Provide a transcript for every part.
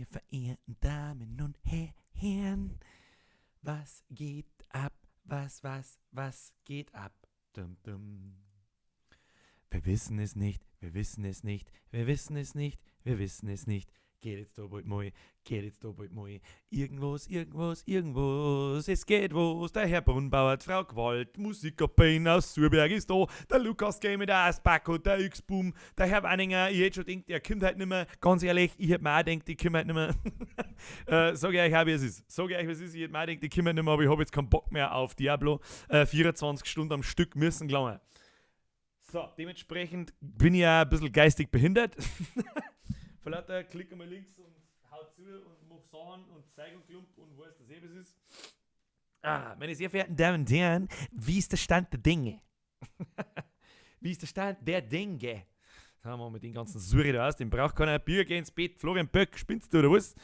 Meine verehrten Damen und Herren, was geht ab? Was geht ab? Dum, dum. Wir wissen es nicht, wir wissen es nicht, wir wissen es nicht, wir wissen es nicht. Geht jetzt da bald mal, geht jetzt da bald mal. Irgendwas, es geht was. Der Herr Brunnbauer, die Frau Gewalt, Musikerpain aus Surberg ist da, der Lukas G. mit der Asbacko, der X-Boom, der Herr Weininger, ich hätte schon gedacht, er kommt halt nicht mehr. Ganz ehrlich, ich hätte mir auch gedacht, ich komme halt nicht mehr. Sag ich euch auch, wie es ist. Ich hätte mir auch gedacht, ich komme halt nicht mehr, aber ich habe jetzt keinen Bock mehr auf Diablo. 24 Stunden am Stück müssen gelangen. So, dementsprechend bin ich ja ein bisschen geistig behindert. Von lauter klick mal links und haut zu und mach Sachen und zeig und klump und weiß, dass was ist. Meine sehr verehrten Damen und Herren, wie ist der Stand der Dinge? Wie ist der Stand der Dinge? Sagen wir mal mit den ganzen Suri da aus, den braucht keiner. Bier, geh ins Bett, Florian Böck, spinnst du oder was?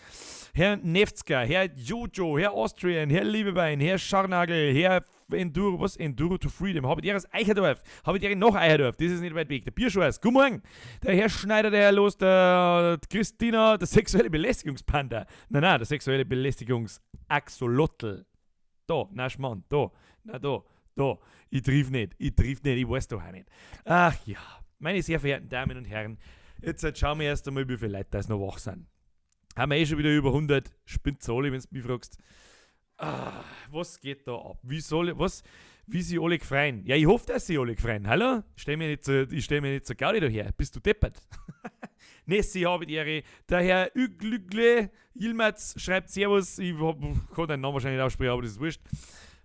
Herr Nefzger, Herr Jojo, Herr Austrian, Herr Liebebein, Herr Scharnagel, Herr Enduro, was? Enduro to Freedom. Habe ich aus Eicherdorf? Habe ich noch Eicherdorf? Das ist nicht weit weg. Der Bierschweiß, guten Morgen. Der Herr Schneider, der Herr Los, der Christina, der sexuelle Belästigungspanda. Nein, der sexuelle Belästigungsaxolotl. Da, na Schmann, da. Ich triff nicht, ich weiß doch auch nicht. Ach ja, meine sehr verehrten Damen und Herren, jetzt schauen wir erst einmal, wie viele Leute da noch wach sind. Haben wir schon wieder über 100, spinnt's alle, wenn du mich fragst. Was geht da ab? Wie sie alle gefreien? Ja, ich hoffe, dass sie alle gefreien. Hallo? Ich stell mir nicht so Gaudi daher. Bist du deppert? Nessie habe die Ehre. Der Herr Üglügle Yilmaz schreibt Servus. Ich kann deinen Namen wahrscheinlich nicht aussprechen, aber das ist wurscht.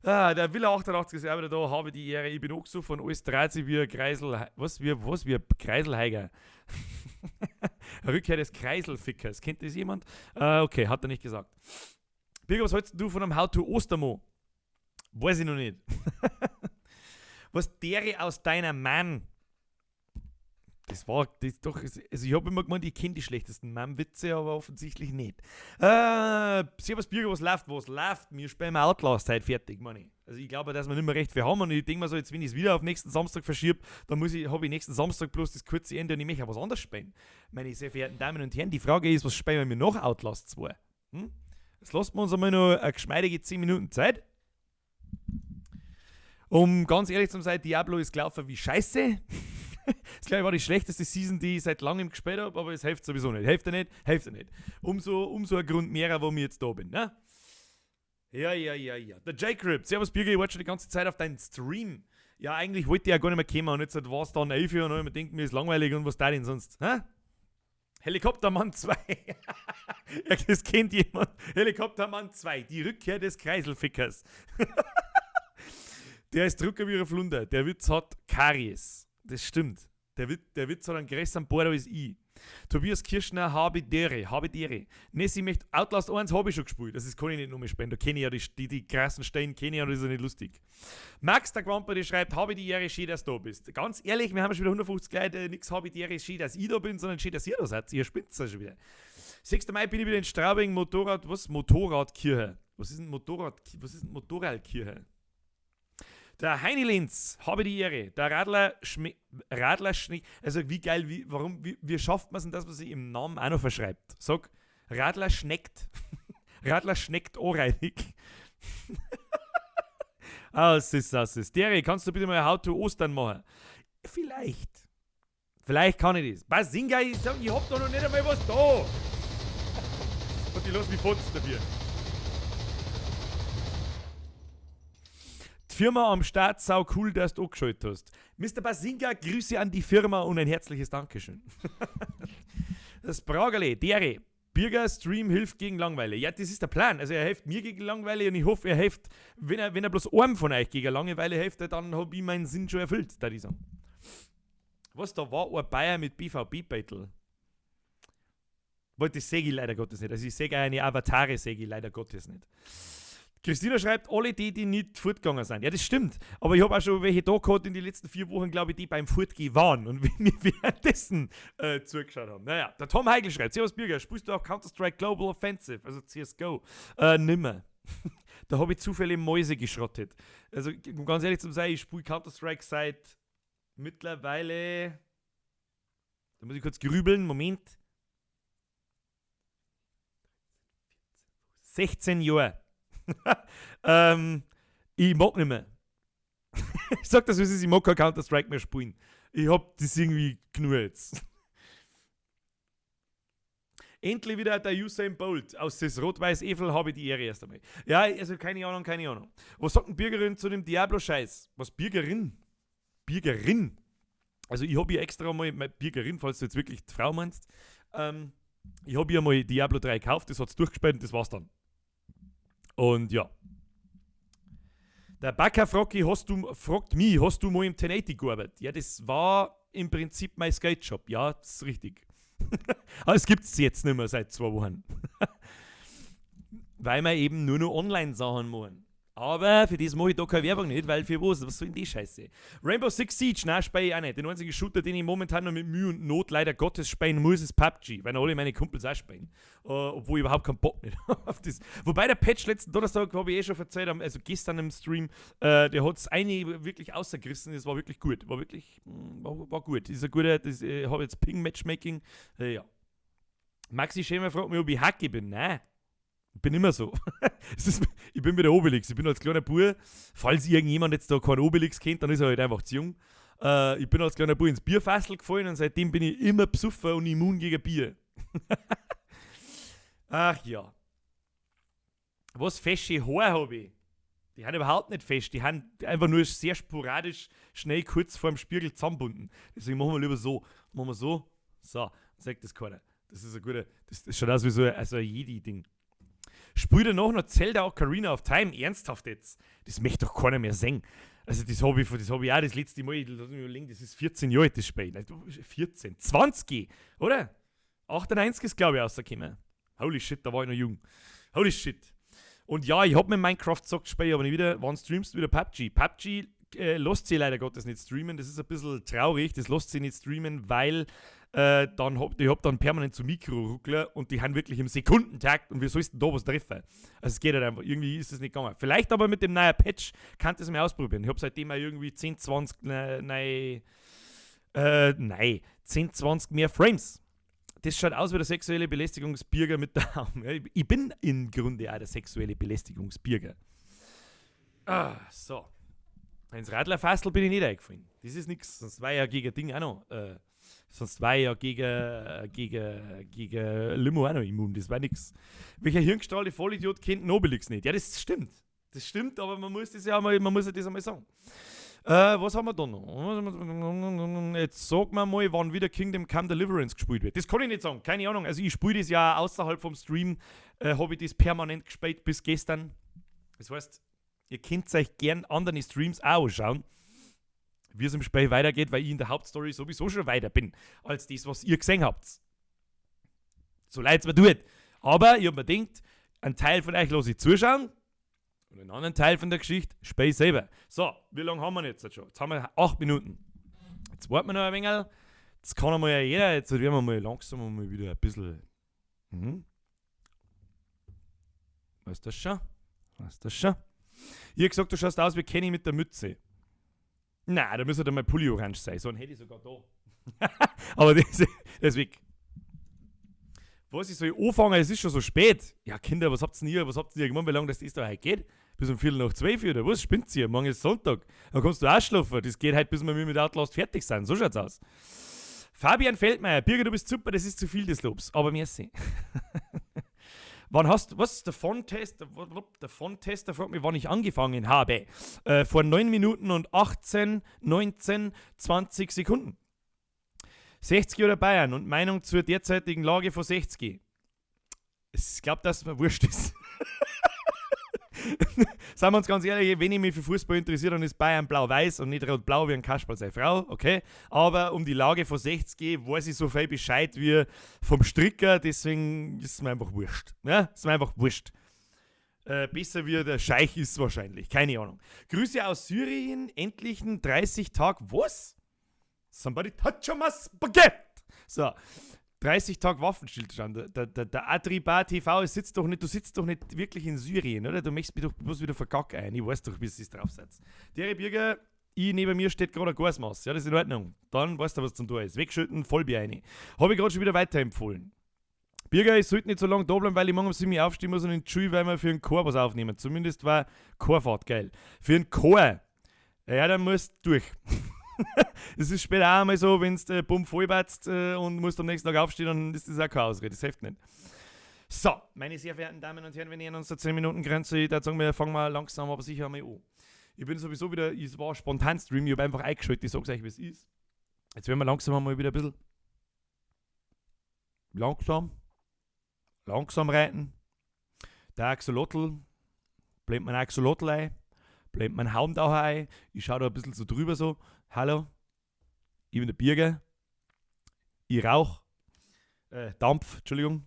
Der Villa 88 ist auch wieder da. Habe die Ehre. Ich bin auch so von alles 30 wie ein Kreisel. Wie ein Kreiselheiger. Rückkehr des Kreiselfickers. Kennt das jemand? Okay, hat er nicht gesagt. Birger, was hältst du von einem How-to-Ostermo? Weiß ich noch nicht. Was wäre aus deiner Mann? Das doch, also ich habe immer gemeint, ich kenne die schlechtesten Mann-Witze, aber offensichtlich nicht. Servus Birger, was läuft? Wir spielen Outlast heute fertig, Manni. Also ich glaube, dass wir nicht mehr recht viel haben und ich denke mir so, jetzt wenn ich es wieder auf nächsten Samstag verschiebe, dann habe ich nächsten Samstag bloß das kurze Ende und ich möchte was anderes spielen. Meine sehr verehrten Damen und Herren, die Frage ist, was spielen wir noch Outlast 2? Jetzt lassen wir uns einmal noch eine geschmeidige 10 Minuten Zeit. Um ganz ehrlich zu sein, Diablo ist gelaufen wie Scheiße. Das glaube ich war die schlechteste Season, die ich seit langem gespielt habe, aber es hilft sowieso nicht. Hilft er nicht. Umso ein Grund mehr, warum ich jetzt da bin, ne? Ja. Der J-Crip, servus Birger, ich warte schon die ganze Zeit auf deinen Stream. Ja, eigentlich wollte ich ja gar nicht mehr kommen und jetzt war es dann 11 Uhr und ich mir denkt, mir ist langweilig und was da denn sonst, hä? Helikoptermann 2. Ja, das kennt jemand. Helikoptermann 2. Die Rückkehr des Kreiselfickers. Der ist Drucker wie eine Flunder. Der Witz hat Karies. Das stimmt. Der Witz hat einen größeren Border als ich. Tobias Kirschner, habe Dere. Nessie möchte Outlast 1 habe ich schon gespielt. Das kann ich nicht nochmal spielen. Da kenne ich ja die krassen Steine, kenne ich ja, das ist ja nicht lustig. Max, der Quamper, der schreibt, habe die Ehre, schön, dass du da bist. Ganz ehrlich, wir haben schon wieder 150 Leute, nix habe die Ehre, schön, dass ich da bin, sondern schön, dass ihr da seid. Ihr spinnt ja schon wieder. 6. Mai bin ich wieder in Straubing, Motorradkirche. Was ist denn Motorradkirche? Der Heini Linz, habe die Ehre. Der Radler Schneck. Also wie geil, wie schafft man es denn, dass man sich im Namen auch noch verschreibt? Sag, Radler schneckt. Radler schneckt anreinig. Aus ist. Dere, kannst du bitte mal How to Ostern machen? Vielleicht kann ich das. Basinga, ich hab doch noch nicht einmal was da. Und ich lass mich fotzen dafür. Die Firma am Start, sau cool, dass du angeschaltet hast. Mr. Basinga, Grüße an die Firma und ein herzliches Dankeschön. Das Bragerle, Dere, Birger Stream hilft gegen Langeweile. Ja, das ist der Plan. Also er hilft mir gegen Langeweile und ich hoffe, er hilft, wenn er bloß einem von euch gegen Langeweile hilft, dann habe ich meinen Sinn schon erfüllt, da ich sagen. Was, da war ein Bayer mit BVB-Battle? Das sehe ich leider Gottes nicht. Also ich sehe eine Avatare, sehe ich leider Gottes nicht. Christina schreibt, alle die nicht fortgegangen sind. Ja, das stimmt. Aber ich habe auch schon welche da gehabt in den letzten 4 Wochen, glaube ich, die beim Fortgehen waren und wir währenddessen zugeschaut haben. Naja, der Tom Heigl schreibt, Servus Birger, spielst du auch Counter-Strike Global Offensive, also CSGO? Nimmer. Da habe ich zufällig Mäuse geschrottet. Also, um ganz ehrlich zu sein, ich spiele Counter-Strike seit mittlerweile, da muss ich kurz grübeln, Moment. 16 Jahre. Ich mag nicht mehr. Ich sag das, wie es ist, ich mag kein Counter-Strike mehr spielen. Ich hab das irgendwie genug jetzt. Endlich wieder der Usain Bolt. Aus das Rot-Weiß-Efel habe ich die Ehre erst einmal. Ja, also keine Ahnung. Was sagt eine Bürgerin zu dem Diablo-Scheiß? Was, Bürgerin? Bürgerin? Also ich habe hier extra mal, Bürgerin, falls du jetzt wirklich die Frau meinst, ich habe hier mal Diablo 3 gekauft, das hat es durchgespielt und das war's dann. Und ja. Der Backer fragt mich, hast du mal im 1080 gearbeitet? Ja, das war im Prinzip mein Skate-Shop. Ja, das ist richtig. Aber es gibt es jetzt nicht mehr seit 2 Wochen. Weil wir eben nur noch Online-Sachen machen. Aber für das mache ich da keine Werbung nicht, weil für was soll denn die Scheiße? Rainbow Six Siege, nein, spiele ich auch nicht. Den einzigen Shooter, den ich momentan noch mit Mühe und Not leider Gottes spielen muss, ist PUBG, weil alle meine Kumpels auch spielen. Obwohl ich überhaupt keinen Bock nicht auf das. Wobei der Patch letzten Donnerstag, habe ich schon erzählt, also gestern im Stream, der hat es eine wirklich außergerissen, das war wirklich gut. War wirklich, war gut. Das ist ein guter, ich habe jetzt Ping-Matchmaking, ja. Maxi Schämer fragt mich, ob ich Hacke bin. Nein. Ich bin immer so. Ich bin wie der Obelix. Ich bin als kleiner Bub, falls irgendjemand jetzt da keinen Obelix kennt, dann ist er halt einfach zu jung. Ich bin als kleiner Bub ins Bierfassel gefallen und seitdem bin ich immer besoffen und immun gegen Bier. Ach ja. Was fesche Haare habe ich? Die haben überhaupt nicht fest. Die haben einfach nur sehr sporadisch, schnell kurz vor dem Spiegel zusammenbunden. Deswegen machen wir lieber so. Machen wir so. So, sagt das keiner. Das ist ein guter. Das schaut aus wie so ein Jedi-Ding. Spielt er noch Zelda Ocarina of Time? Ernsthaft jetzt? Das möchte doch keiner mehr singen. Also das habe ich auch das letzte Mal, das ist 14 Jahre alt, das Spiel. 14, 20, oder? 98 ist, glaube ich, rausgekommen. Holy shit, da war ich noch jung. Holy shit. Und ja, ich habe mit Minecraft gesagt, spiele ich aber nicht wieder. Wann streamst du wieder PUBG? PUBG lässt sich leider Gottes nicht streamen. Das ist ein bisschen traurig. Das lässt sich nicht streamen, weil ich hab dann permanent zu Mikro-Ruckler und die haben wirklich im Sekundentakt und wie sollst du da was treffen? Also es geht halt einfach, irgendwie ist es nicht gegangen. Vielleicht aber mit dem neuen Patch kann ich das mal ausprobieren. Ich habe seitdem auch irgendwie 10, 20 10, 20 mehr Frames. Das schaut aus wie der sexuelle Belästigungsbürger mit der Arm. Ich bin im Grunde auch der sexuelle Belästigungsbürger. So. Ins Radlerfassel bin ich nicht eingefallen. Das ist nichts, sonst war ja gegen Ding auch noch. Sonst war ich ja gegen Limo auch noch immun, das war nix. Welcher hirngestrahlte Vollidiot kennt Nobelix nicht? Ja, das stimmt. Das stimmt, aber man muss das ja einmal sagen. Was haben wir da noch? Jetzt sag mir mal, wann wieder Kingdom Come Deliverance gespielt wird. Das kann ich nicht sagen, keine Ahnung. Also ich spiele das ja außerhalb vom Stream, habe ich das permanent gespielt bis gestern. Das heißt, ihr könnt euch gern anderen Streams auch anschauen, wie es im Spiel weitergeht, weil ich in der Hauptstory sowieso schon weiter bin, als das, was ihr gesehen habt. So leid es mir tut. Aber ich habe mir gedacht, einen Teil von euch lasse ich zuschauen und einen anderen Teil von der Geschichte spiele ich selber. So, wie lange haben wir jetzt schon? Jetzt haben wir 8 Minuten. Jetzt warten wir noch ein wenig. Jetzt kann einmal ja jeder, jetzt werden wir mal langsam mal wieder ein bisschen... Weißt du das schon? Ich habe gesagt, du schaust aus wie Kenny mit der Mütze. Nein, da müsste mal Pulli orange sein. So einen hätte ich sogar da. Aber das ist weg. Was, ich soll anfangen? Es ist schon so spät. Ja, Kinder, was habt ihr gemacht, wie lange das da heute geht? Bis um 11:45 oder was? Spinnt ihr? Morgen ist Sonntag. Dann kannst du auch schlafen. Das geht halt, bis wir mit Outlast fertig sind. So schaut's aus. Fabian Feldmeier, Birger, du bist super, das ist zu viel des Lobs. Aber merci. Wann hast du, was, der Font-Tester fragt mich, wann ich angefangen habe. Vor 9 Minuten und 18, 19, 20 Sekunden. 60 oder Bayern und Meinung zur derzeitigen Lage von 60. Ich glaube, dass mir wurscht ist. Seien wir uns ganz ehrlich, wenn ich mich für Fußball interessiere, dann ist Bayern blau-weiß und nicht rot-blau wie ein Kasperl seine Frau, okay? Aber um die Lage von 60 weiß ich so viel Bescheid wie vom Stricker, deswegen ist es mir einfach wurscht. Ja? Ist mir einfach wurscht. Besser wie der Scheich ist wahrscheinlich, keine Ahnung. Grüße aus Syrien, endlichen 30 Tage, was? Somebody touch my spaghetti! So, 30 Tage Waffenstillstand. Der Atriba TV, du sitzt doch nicht wirklich in Syrien, oder? Du möchtest mich doch bloß wieder verkacken ein. Ich weiß doch, wie es draufsetzt. Der Bürger, neben mir steht gerade ein Gasmaß. Ja, das ist in Ordnung. Dann weißt du, was zum tun ist. Wegschütten, Vollbier rein. Habe ich gerade schon wieder weiterempfohlen. Birger, ich sollte nicht so lange da bleiben, weil ich morgen um 7 Uhr aufstehen muss und in die Schule, weil wir für einen Chor was aufnehmen. Zumindest war Chorfahrt geil. Für einen Chor, ja, dann musst du durch. Es ist später auch einmal so, wenn du bumm voll batzt und musst am nächsten Tag aufstehen, dann ist das auch keine Ausrede. Das hilft nicht. So, meine sehr verehrten Damen und Herren, wir nähern uns der 10-Minuten-Grenze. Ich würde sagen, wir fangen mal langsam, aber sicher einmal an. Ich bin sowieso wieder, es war ein spontan Stream, ich habe einfach eingeschaltet, ich sag's euch, wie es ist. Jetzt werden wir langsam einmal wieder ein bisschen langsam reiten. Der Axolotl, blendet mein Axolotl ein, blendet mein Haumtaucher ein, ich schaue da ein bisschen so drüber so, hallo, ich bin der Birger, ich rauche, Dampf, Entschuldigung,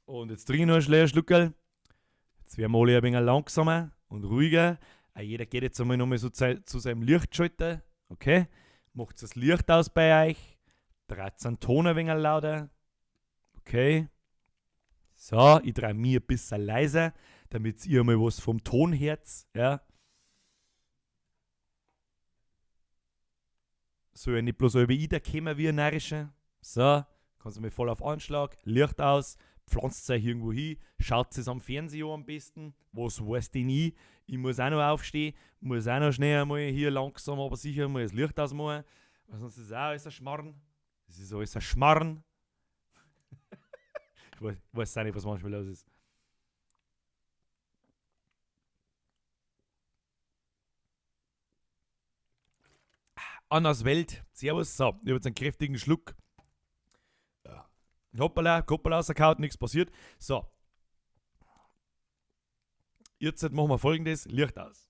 und jetzt trinke ich noch ein Schluckerl. Jetzt werden wir alle ein wenig langsamer und ruhiger. Jeder geht jetzt einmal nochmal so zu seinem Lichtschalter, okay? Macht das Licht aus bei euch, dreht den Ton ein wenig lauter, okay? So, ich drehe mir ein bisschen leiser, damit ihr mal was vom Ton hört, ja? Soll ja nicht bloß über ich da kommen wie ein Närrischer. So, kannst du mal voll auf Anschlag, Licht aus, pflanzt euch irgendwo hin, schaut es am Fernseher am besten, was weiß denn ich? Ich muss auch noch aufstehen, muss auch noch schnell einmal hier langsam, aber sicher mal das Licht ausmachen, weil sonst ist es auch alles ein Schmarrn. Das ist alles ein Schmarrn. Ich weiß auch nicht, was manchmal los ist. Annas Welt, servus, so, ich habe jetzt einen kräftigen Schluck. Hoppala, Koppala rausgekaut, nichts passiert. So. Jetzt machen wir folgendes: Licht aus.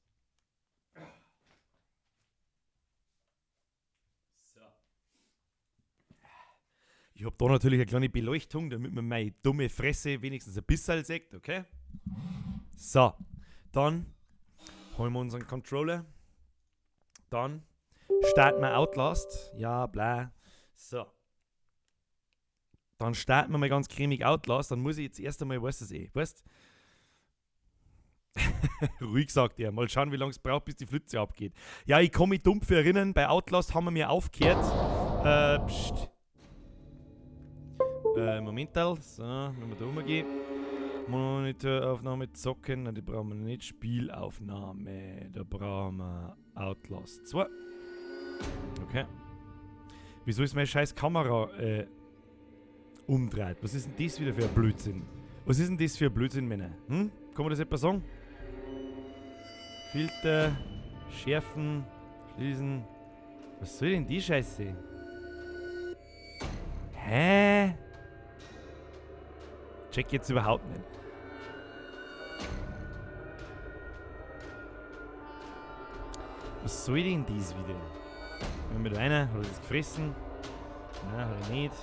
So. Ich habe da natürlich eine kleine Beleuchtung, damit man meine dumme Fresse wenigstens ein bisschen sieht, okay? So. Dann holen wir unseren Controller. Dann starten wir Outlast. Ja, bla. So. Dann starten wir mal ganz cremig Outlast. Dann muss ich jetzt erst einmal, weißt du das eh, weißt? Ruhig, sagt er. Mal schauen, wie lange es braucht, bis die Flitze abgeht. Ja, ich kann mich dumpf erinnern, bei Outlast haben wir mir aufgehört. Momental. So, wenn wir da rumgehen. Monitoraufnahme zocken. Nein, die brauchen wir nicht. Spielaufnahme. Da brauchen wir Outlast 2. Okay. Wieso ist meine scheiß Kamera umdreht? Was ist denn das wieder für ein Blödsinn? Was ist denn das für ein Blödsinn, Männer? Kann man das etwa sagen? Filter, schärfen, schließen. Was soll denn die Scheiße? Hä? Check jetzt überhaupt nicht. Was soll denn dies wieder? Wenn wir da einer, hat er das gefressen? Nein, hat er nicht.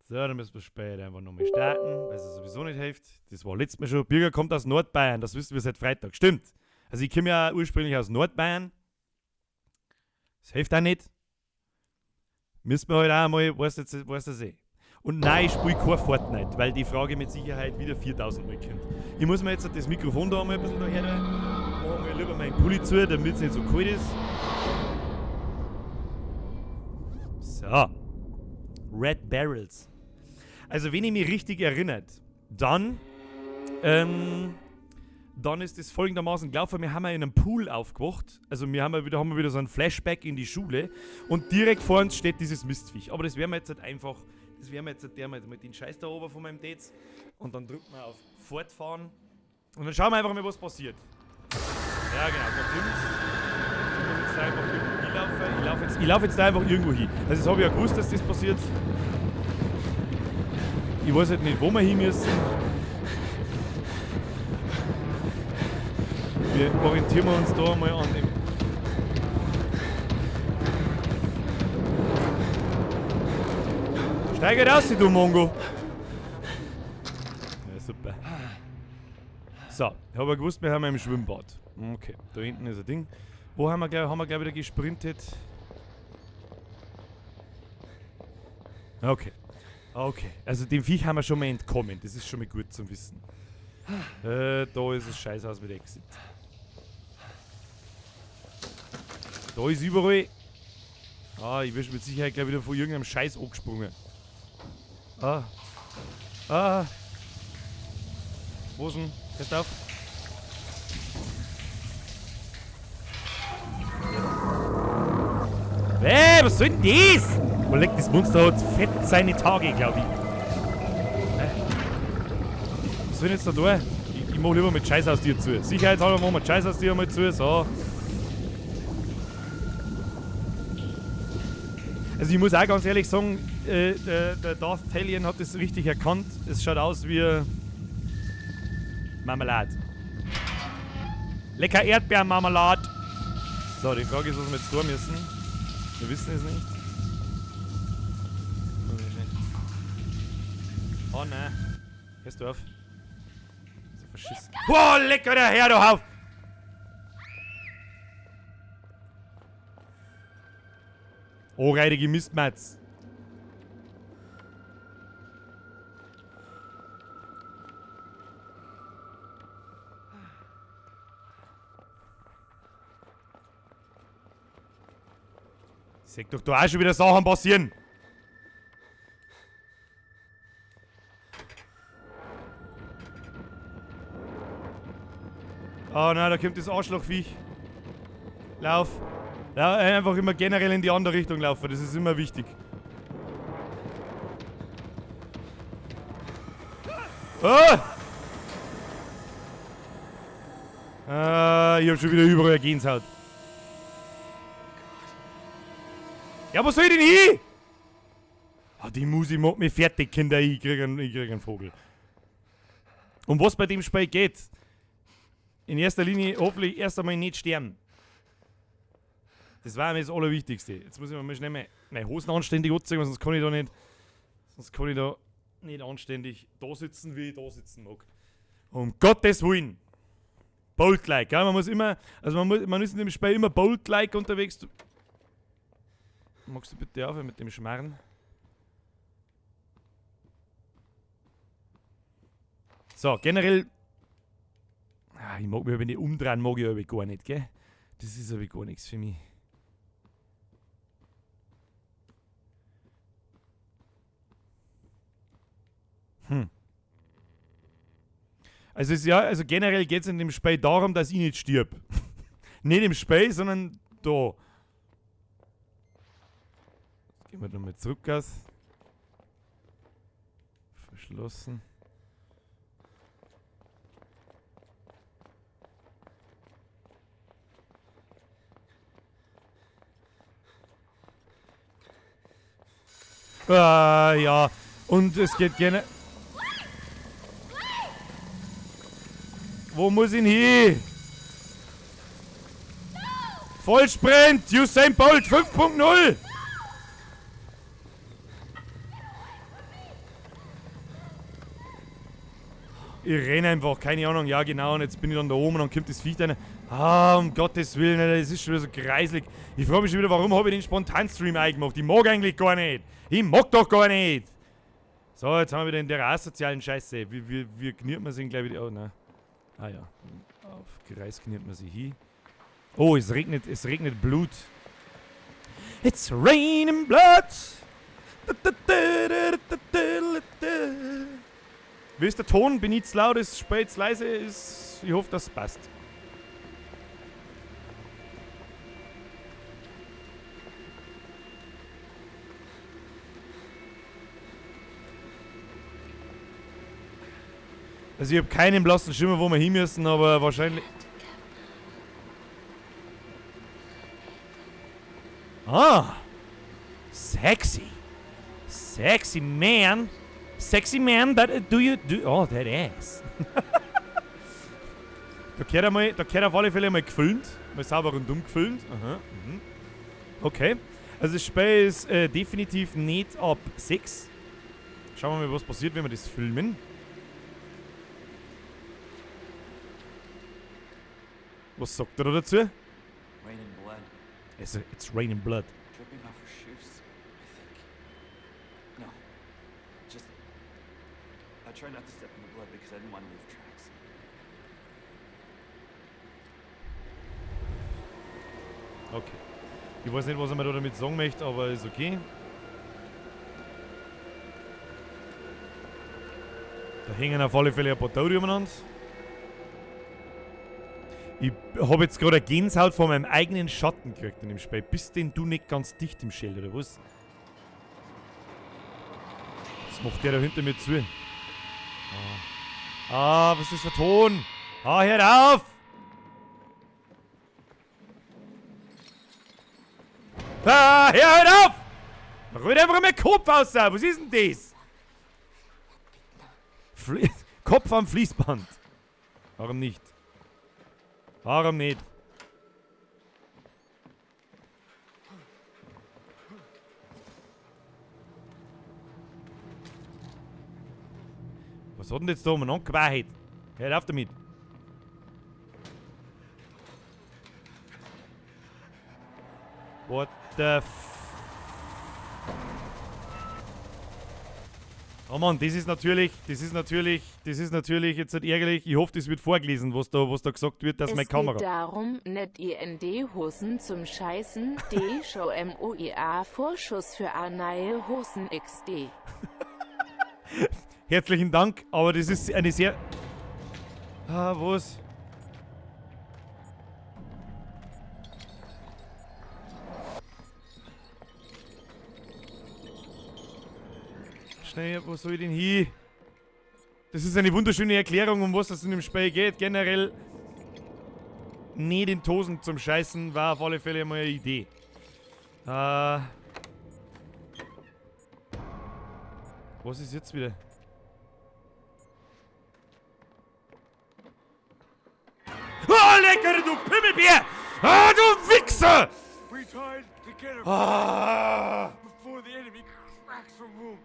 So, dann müssen wir später einfach nochmal starten, weil es sowieso nicht hilft. Das war letztes Mal schon. Birger kommt aus Nordbayern, das wissen wir seit Freitag. Stimmt. Also ich komme ja ursprünglich aus Nordbayern. Das hilft auch nicht. Müssen wir halt auch mal, weißt du eh. Und nein, ich spiele kein Fortnite, weil die Frage mit Sicherheit wieder 4000 Mal kommt. Ich muss mir jetzt das Mikrofon da mal ein bisschen daher machen wir lieber meinen Pulli zu, damit es nicht so kalt ist. So. Red Barrels. Also wenn ich mich richtig erinnert, dann ist es folgendermaßen gelaufen, wir haben in einem Pool aufgewacht, also wir haben wieder so ein Flashback in die Schule und direkt vor uns steht dieses Mistviech. Aber das werden wir jetzt halt einfach, mit den Scheiß da oben von meinem Dates und dann drücken wir auf Fortfahren und dann schauen wir einfach mal, was passiert. Ja genau, da ich laufe jetzt da einfach irgendwo hin. Also das habe ich ja gewusst, dass das passiert. Ich weiß halt nicht, wo wir hin müssen. Wir orientieren uns da mal an dem. Steige raus, du Mongo! Ja, super. So, ich habe ja gewusst, wir haben im Schwimmbad. Okay, da hinten ist ein Ding. Wo haben wir gleich wieder gesprintet? Okay, also dem Viech haben wir schon mal entkommen. Das ist schon mal gut zu wissen. Da ist das Scheißhaus mit Exit. Da ist überall Ah, ich bin mit Sicherheit gleich wieder von irgendeinem Scheiß angesprungen. Ah. Ah. Wo ist denn? Passt auf. Was soll denn das? Wo leckt das Monster hat fett seine Tage, glaube ich. Was soll ich jetzt da tun? Ich mach lieber mit Scheiß aus dir zu. Sicherheitshalber machen wir Scheiß aus dir mal zu. So. Also ich muss auch ganz ehrlich sagen, der Darth Talion hat das richtig erkannt. Es schaut aus wie Marmelade. Lecker Erdbeermarmelade. So, die Frage ist, was wir jetzt tun müssen. Wir wissen es nicht. Oh nein. Hörst du auf? So verschissen. Oh, lecker der Herr, du auf! Oh, reidige Mistmatz. Sag doch, da auch schon wieder Sachen passieren. Oh nein, da kommt das Arschlochviech. Lauf. Ja, einfach immer generell in die andere Richtung laufen, das ist immer wichtig. Oh! Ich hab schon wieder überall Gänsehaut. Ja, wo soll ich denn hin? Ah, die Musi macht mich fertig, Kinder. Ich krieg einen Vogel. Um was bei dem Spiel geht? In erster Linie hoffentlich erst einmal nicht sterben. Das war mir das Allerwichtigste. Jetzt muss ich mir mal schnell meine Hosen anständig anziehen, sonst kann ich da nicht anständig da sitzen, wie ich da sitzen mag. Um Gottes Willen. Bold-like, ja, man muss immer, also man ist in dem Spiel immer bold-like unterwegs. Magst du bitte aufhören mit dem Schmarren? So, generell. Ich mag mich aber nicht umdrehen, mag ich aber gar nicht, gell? Das ist aber gar nichts für mich. Also generell geht es in dem Spiel darum, dass ich nicht stirb. Nicht im Spiel, sondern da. Jetzt gehen wir nochmal zurück aus. Verschlossen. Ja. Und es geht gerne. Wo muss ich hin? Vollsprint! Usain Bolt 5.0! Ich renne einfach, keine Ahnung, ja genau, und jetzt bin ich dann da oben und dann kommt das Viech rein. Um Gottes Willen, das ist schon wieder so kreislig. Ich frage mich schon wieder, warum habe ich den Spontan-Stream eingemacht? Ich mag eigentlich gar nicht. Ich mag doch gar nicht. So, jetzt haben wir wieder in der asozialen Scheiße. Wie knirrt man sich gleich wieder? Oh nein. Ah ja, auf Kreis knirrt man sich hin. Oh, es regnet Blut. It's raining blood. Wie ist der Ton? Bin ich zu laut, ist spät, zu leise? Ich hoffe, das passt. Also ich habe keinen blassen Schimmer, wo wir hin müssen, aber wahrscheinlich... Ah! Sexy! Sexy man! Sexy man, that oh, that ass. Da gehört auf alle Fälle mal gefilmt. Mal sauber und dumm gefilmt. Aha. Okay. Also das Spiel ist definitiv nicht ab 6. Schauen wir mal, was passiert, wenn wir das filmen. Was sagt er da dazu? Rain in blood. It's raining blood. Dripping off her shoes, I think. No. Just... I tried not to step in the blood because I didn't want to leave tracks. Okay. Ich weiß nicht, was er mir da damit sagen möchte, aber ist okay. Da hängen auf alle Fälle ein paar Tote umeinander. Ich habe jetzt gerade eine Gänsehaut vor meinem eigenen Schatten gekriegt in dem Spiel. Bist denn du nicht ganz dicht im Schild, oder was? Was macht der da hinter mir zu? Was ist das für Ton? Hört auf! Hört auf! Rollt einfach meinen Kopf aus! Was ist denn das? Kopf am Fließband. Warum nicht? Warum nicht? Was hat denn jetzt da umeinander gewahrheit? Hört auf damit! What the f... Oh Mann, das ist natürlich jetzt halt ärgerlich. Ich hoffe, das wird vorgelesen, was da gesagt wird, dass meine Kamera... Es geht darum, nicht IND-Hosen zum Scheißen, D-Show-MOIA, Vorschuss für A-Neue Hosen XD. Herzlichen Dank, aber das ist eine sehr... was? Schnell, wo soll ich denn hin? Das ist eine wunderschöne Erklärung, um was es in dem Spiel geht. Generell nicht in Tosen zum Scheißen war auf alle Fälle mal eine Idee. Was ist jetzt wieder? Oh, lecker, du Pimmelbier! Du Wichser! We tried to get him before the enemy cracks the room.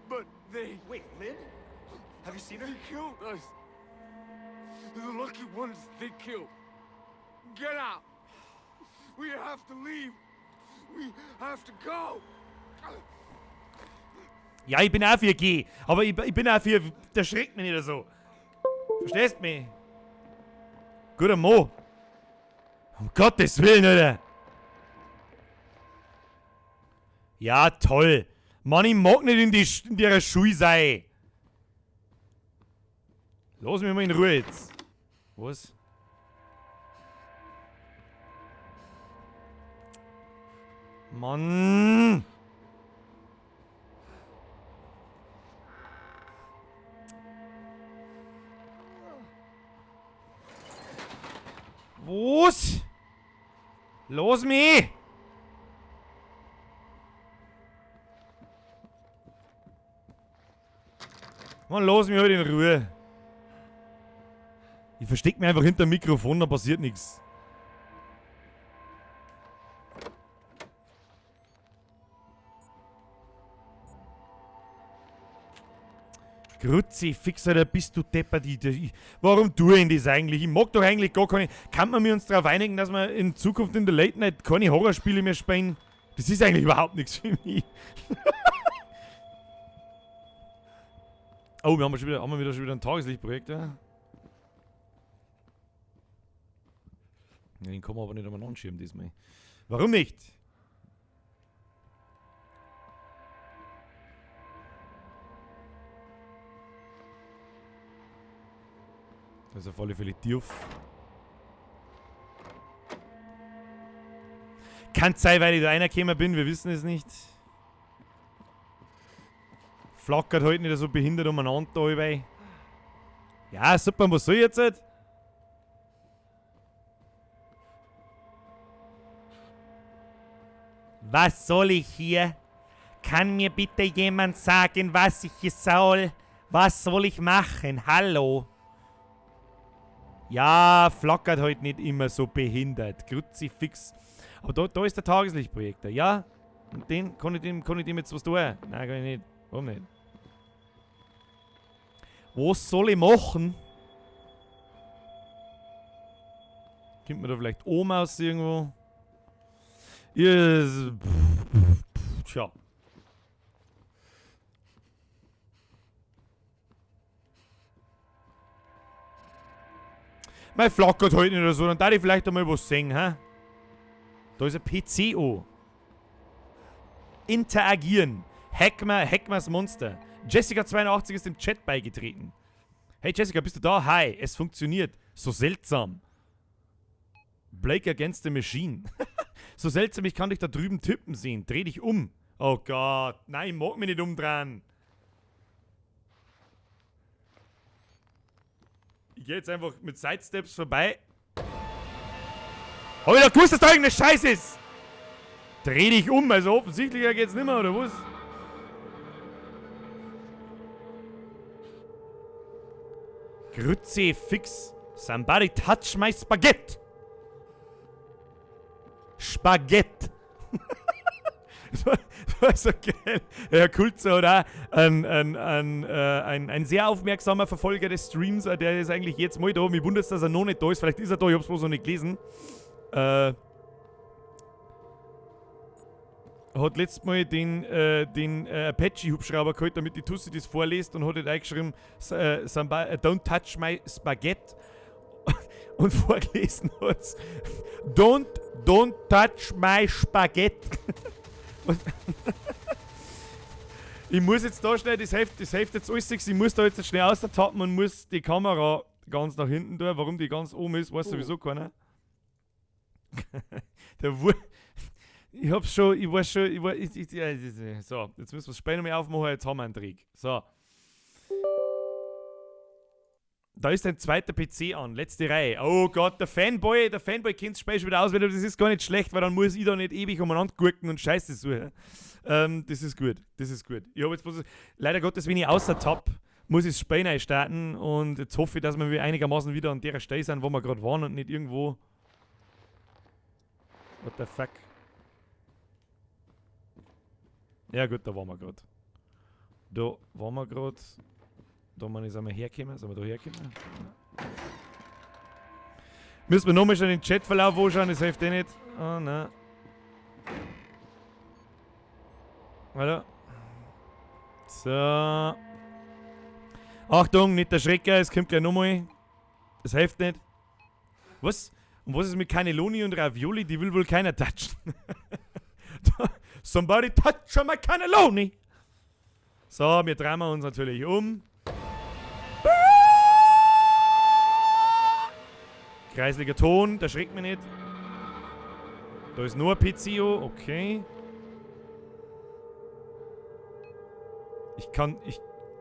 But they Wait, Lynn? Have you seen her? killed us. The lucky ones they killed. Get out. We have to leave. We have to go. Ja, ich bin auch für G, aber ich bin auch für... Der schreckt mich nicht so. Verstehst mich? Guter Mo. Um Gottes Willen, Alter. Ja, toll. Mann, ich mag nicht in der Schule sein. Lass mich mal in Ruhe jetzt. Was? Mann. Was? Los mich! Mann, lass mich halt in Ruhe. Ich versteck mich einfach hinter dem Mikrofon, da passiert nichts. Kruzifix, Alter, bist du deppert. Warum tue ich das eigentlich? Ich mag doch eigentlich gar keine... Kann man uns darauf einigen, dass wir in Zukunft in der Late Night keine Horrorspiele mehr spielen? Das ist eigentlich überhaupt nichts für mich. Oh, wir haben schon wieder ein Tageslichtprojekt, ja? Den kann man aber nicht einmal anschieben diesmal. Warum nicht? Das ist auf alle Fälle tief. Kann sein, weil ich da reingekommen bin, wir wissen es nicht. Flackert halt nicht so behindert umeinander da dabei. Ja, super, was soll ich jetzt halt? Was soll ich hier? Kann mir bitte jemand sagen, was ich hier soll? Was soll ich machen? Hallo? Ja, flackert halt nicht immer so behindert. Kruzifix. Aber da ist der Tageslichtprojektor, ja? Und kann ich dem jetzt was tun? Nein, kann ich nicht. Warum nicht? Was soll ich machen? Kommt man da vielleicht oben aus irgendwo? Tja. Mein flackert heute nicht oder so, dann darf ich vielleicht einmal was singen, hä? Da ist ein PC an. Interagieren. Hack mal's Monster. Jessica82 ist im Chat beigetreten. Hey Jessica, bist du da? Hi, es funktioniert. So seltsam. Blake against the Machine. So seltsam, ich kann dich da drüben tippen sehen. Dreh dich um. Oh Gott. Nein, ich mag mich nicht umdrehen. Ich geh jetzt einfach mit Sidesteps vorbei. Hab ich doch gewusst, dass da irgendeine Scheiße ist. Dreh dich um, also offensichtlicher geht's nicht mehr, oder was? Grütze fix. Somebody touch my spaghetti. Spaghetti. Das war so geil. Herr Kulzer hat auch ein sehr aufmerksamer Verfolger des Streams, der ist eigentlich jetzt mal da. Mich wundert, dass er noch nicht da ist. Vielleicht ist er da, ich hab's bloß noch nicht gelesen. Hat letztes Mal den Apache-Hubschrauber geholt, damit die Tussi das vorliest und hat halt eingeschrieben, don't touch my spaghetti. Und vorgelesen hat's, don't touch my spaghetti. Ich muss jetzt da schnell, das hilft jetzt alles, ich muss da jetzt schnell austappen und muss die Kamera ganz nach hinten tun. Warum die ganz oben ist, weiß sowieso keiner. Ich weiß schon, so, jetzt müssen wir das Spiel nochmal aufmachen, jetzt haben wir einen Trick. So. Da ist ein zweiter PC an, letzte Reihe. Oh Gott, der Fanboy kennt das Spiel schon wieder auswendig, aber das ist gar nicht schlecht, weil dann muss ich da nicht ewig umeinander gucken und Scheiße suchen. Das ist gut. Ich habe jetzt bloß, leider Gottes, wenn ich außer Tab, muss ich das Spiel neu starten und jetzt hoffe ich, dass wir einigermaßen wieder an der Stelle sind, wo wir gerade waren und nicht irgendwo... What the fuck? Ja gut, da waren wir gerade. Da man jetzt einmal herkommen. Sollen wir da herkommen? Ja. Müssen wir nochmal schon den Chatverlauf anschauen, das hilft eh nicht. Oh nein. Hallo. So. Achtung, nicht erschrecken, es kommt gleich nochmal. Das hilft nicht. Was? Und was ist mit Cannelloni und Ravioli? Die will wohl keiner touchen. Somebody touch my Cannelloni! So, wir drehen uns natürlich um. Kreisliger Ton, der schreckt mich nicht. Da ist nur ein Pizio, okay.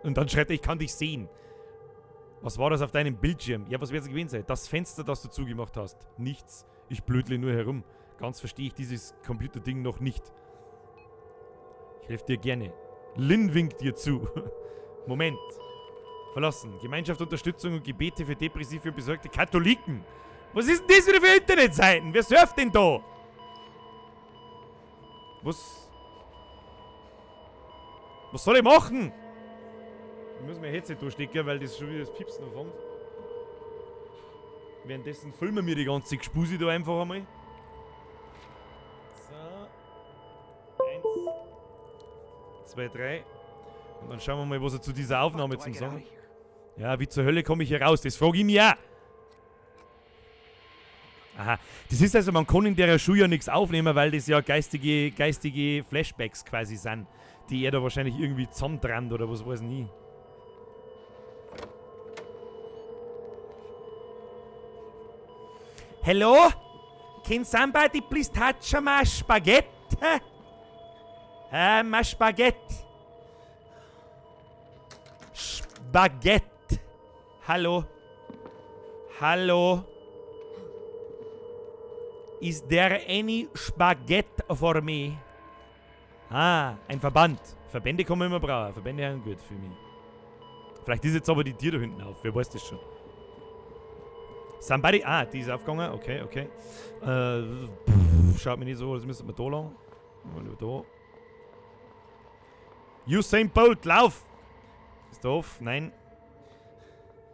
Und dann schreibt er, ich kann dich sehen. Was war das auf deinem Bildschirm? Ja, was wird es gewesen sein? Das Fenster, das du zugemacht hast. Nichts. Ich blödle nur herum. Ganz verstehe ich dieses Computerding noch nicht. Ich helfe dir gerne. Lynn winkt dir zu. Moment. Verlassen. Gemeinschaft, Unterstützung und Gebete für depressive und besorgte Katholiken. Was ist denn das wieder für Internetseiten? Wer surft denn da? Was soll ich machen? Ich muss mein Headset durchstecken, weil das schon wieder das Piepsen anfängt. Währenddessen filmen wir die ganze Gespusi da einfach einmal. So. 1, 2, 3. Und dann schauen wir mal, was er zu dieser Aufnahme zum sagen hat. Ja, wie zur Hölle komme ich hier raus? Das frage ich mich auch. Aha. Das ist also, man kann in der Schule ja nichts aufnehmen, weil das ja geistige Flashbacks quasi sind, die er da wahrscheinlich irgendwie zusammendrammt oder was weiß ich. Hello? Can somebody please touch my spaghetti? My spaghetti. Spaghetti. Hallo? Hallo? Is there any spaghetti for me? Ah, ein Verband. Verbände kann man immer brauchen. Verbände sind gut für mich. Vielleicht ist jetzt aber die Tür da hinten auf. Wer weiß das schon? Somebody. Ah, die ist aufgegangen. Okay. Schaut mir nicht so, das müssen wir da lang. Mal da. Usain Bolt, lauf! Ist doof? Nein.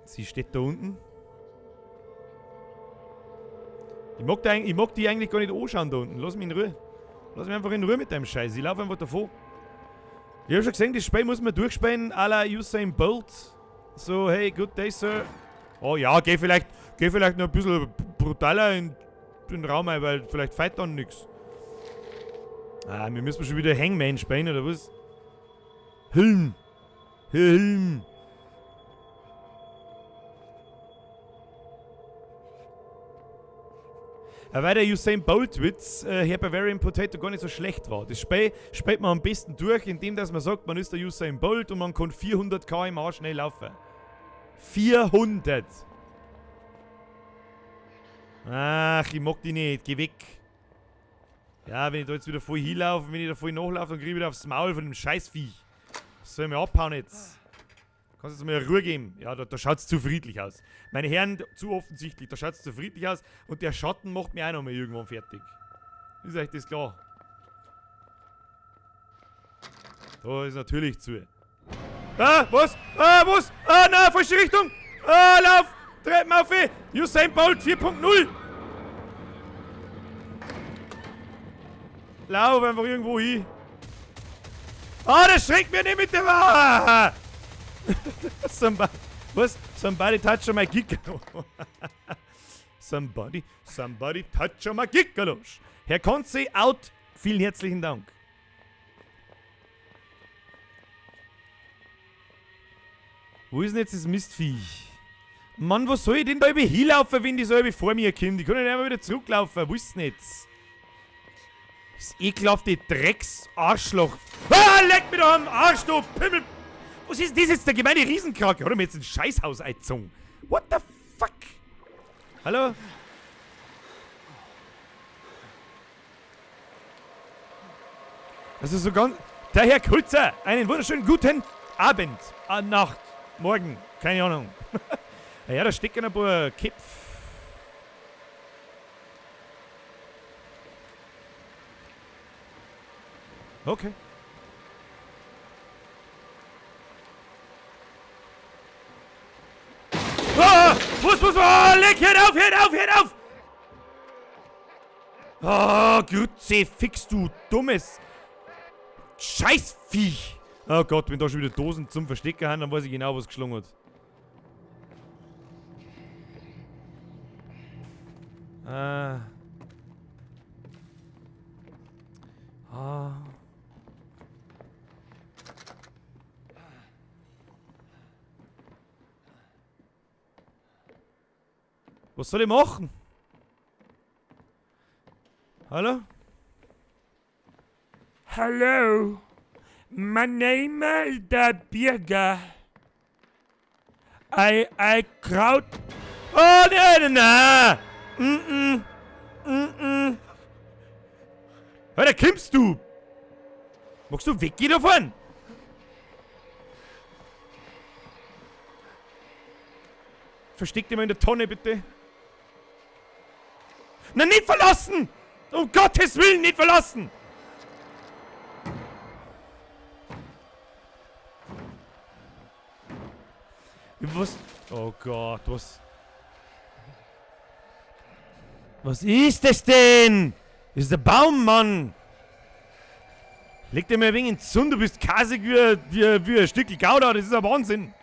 Sie steht da unten. Ich mag die eigentlich gar nicht anschauen da unten. Lass mich in Ruhe. Lass mich einfach in Ruhe mit deinem Scheiß. Ich laufe einfach davon. Ich habe schon gesehen, das Spiel muss man durchspielen à la Usain Bolt. So, hey, good day, Sir. Oh ja, geh vielleicht noch ein bisschen brutaler in den Raum ein, weil vielleicht fight dann nix. Ah, wir müssen schon wieder Hangman spielen, oder was? Hilm! Hilm! Weil der Usain Bolt-Witz hier bei Variant Potato gar nicht so schlecht war. Das Spiel spielt man am besten durch, indem dass man sagt, man ist der Usain Bolt und man kann 400 km/h schnell laufen. 400! Ach, ich mag die nicht. Geh weg. Ja, wenn ich da jetzt wieder voll hinlaufe, wenn ich da voll nachlaufe, dann krieg ich wieder aufs Maul von dem Scheißviech. Das soll mir abhauen jetzt. Kannst du mir Ruhe geben? Ja, da schaut es zu friedlich aus. Meine Herren, zu offensichtlich, da schaut es zu friedlich aus. Und der Schatten macht mir auch noch mal irgendwann fertig. Ist euch das klar? Da ist natürlich zu. Ah, was? Ah, was? Ah, nein, falsche Richtung! Ah, lauf! Treppen auf! Usain Bolt 4.0! Lauf einfach irgendwo hin. Ah, das schreckt mir nicht mit dem... Ah! Was? Somebody touch on my Gigalosch. Somebody touch on my Gigalosch. Herr Konzi, out. Vielen herzlichen Dank. Wo ist denn jetzt das Mistviech? Mann, was soll ich denn da über hinlaufen, wenn die so über vor mir kommt? Die können ja immer wieder zurücklaufen. Wo ist denn jetzt? Das ekelhafte Drecks-Arschloch. Ah, leck mir doch am Arsch, du Pimmel! Was ist das jetzt, der gemeine Riesenkrake? Hat er mir jetzt ein Scheißhaus eingezogen? What the fuck? Hallo? Also so ganz... Der Herr Kulzer, einen wunderschönen guten Abend, Nacht, Morgen, keine Ahnung. Ja, da stecken ein paar Kipf. Okay. Ah! Was? Oh, leg! Hört auf! Ah, Grütze, fix, du dummes Scheißviech! Oh Gott, wenn da schon wieder Dosen zum Verstecken haben, dann weiß ich genau, was geschlungen hat. Ah. Was soll ich machen? Hallo? Hallo? Mein Name ist der Birger. I Kraut. Oh, nein! Hör, da kommst du! Magst du weggehen davon? Versteck dich mal in der Tonne, bitte. Na, nicht verlassen! Um Gottes Willen, nicht verlassen! Was? Oh Gott, was? Was ist das denn? Das ist der Baum, Mann! Leg dir mal ein wenig ins Zund, du bist kasig wie ein Stückchen Gouda, das ist ein Wahnsinn!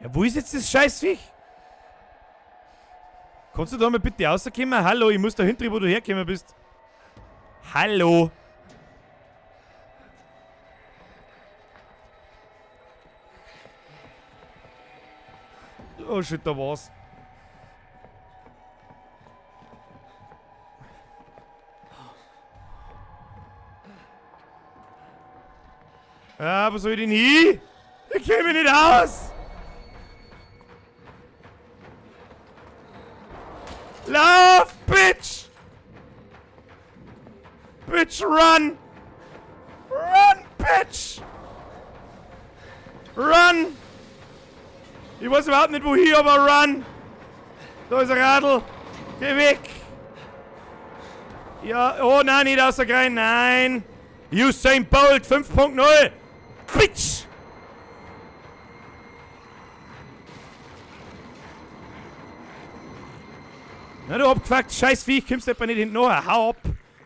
Ja, wo ist jetzt das Scheißviech? Kannst du da mal bitte rauskommen? Hallo, ich muss da hinten, wo du hergekommen bist. Hallo. Oh shit, da war's. Ja, wo soll ich denn hin? Ich käme nicht aus! Lauf, Bitch! Bitch, run! Run, Bitch! Run! Ich weiß überhaupt nicht wohin, aber run! Da ist ein Radl! Geh weg! Ja, oh nein, nicht aus der Grein, nein! Usain Bolt 5.0! Bitch! Na du abgefuckt, scheiß Viech, kommst du etwa nicht hinten nach, hau ab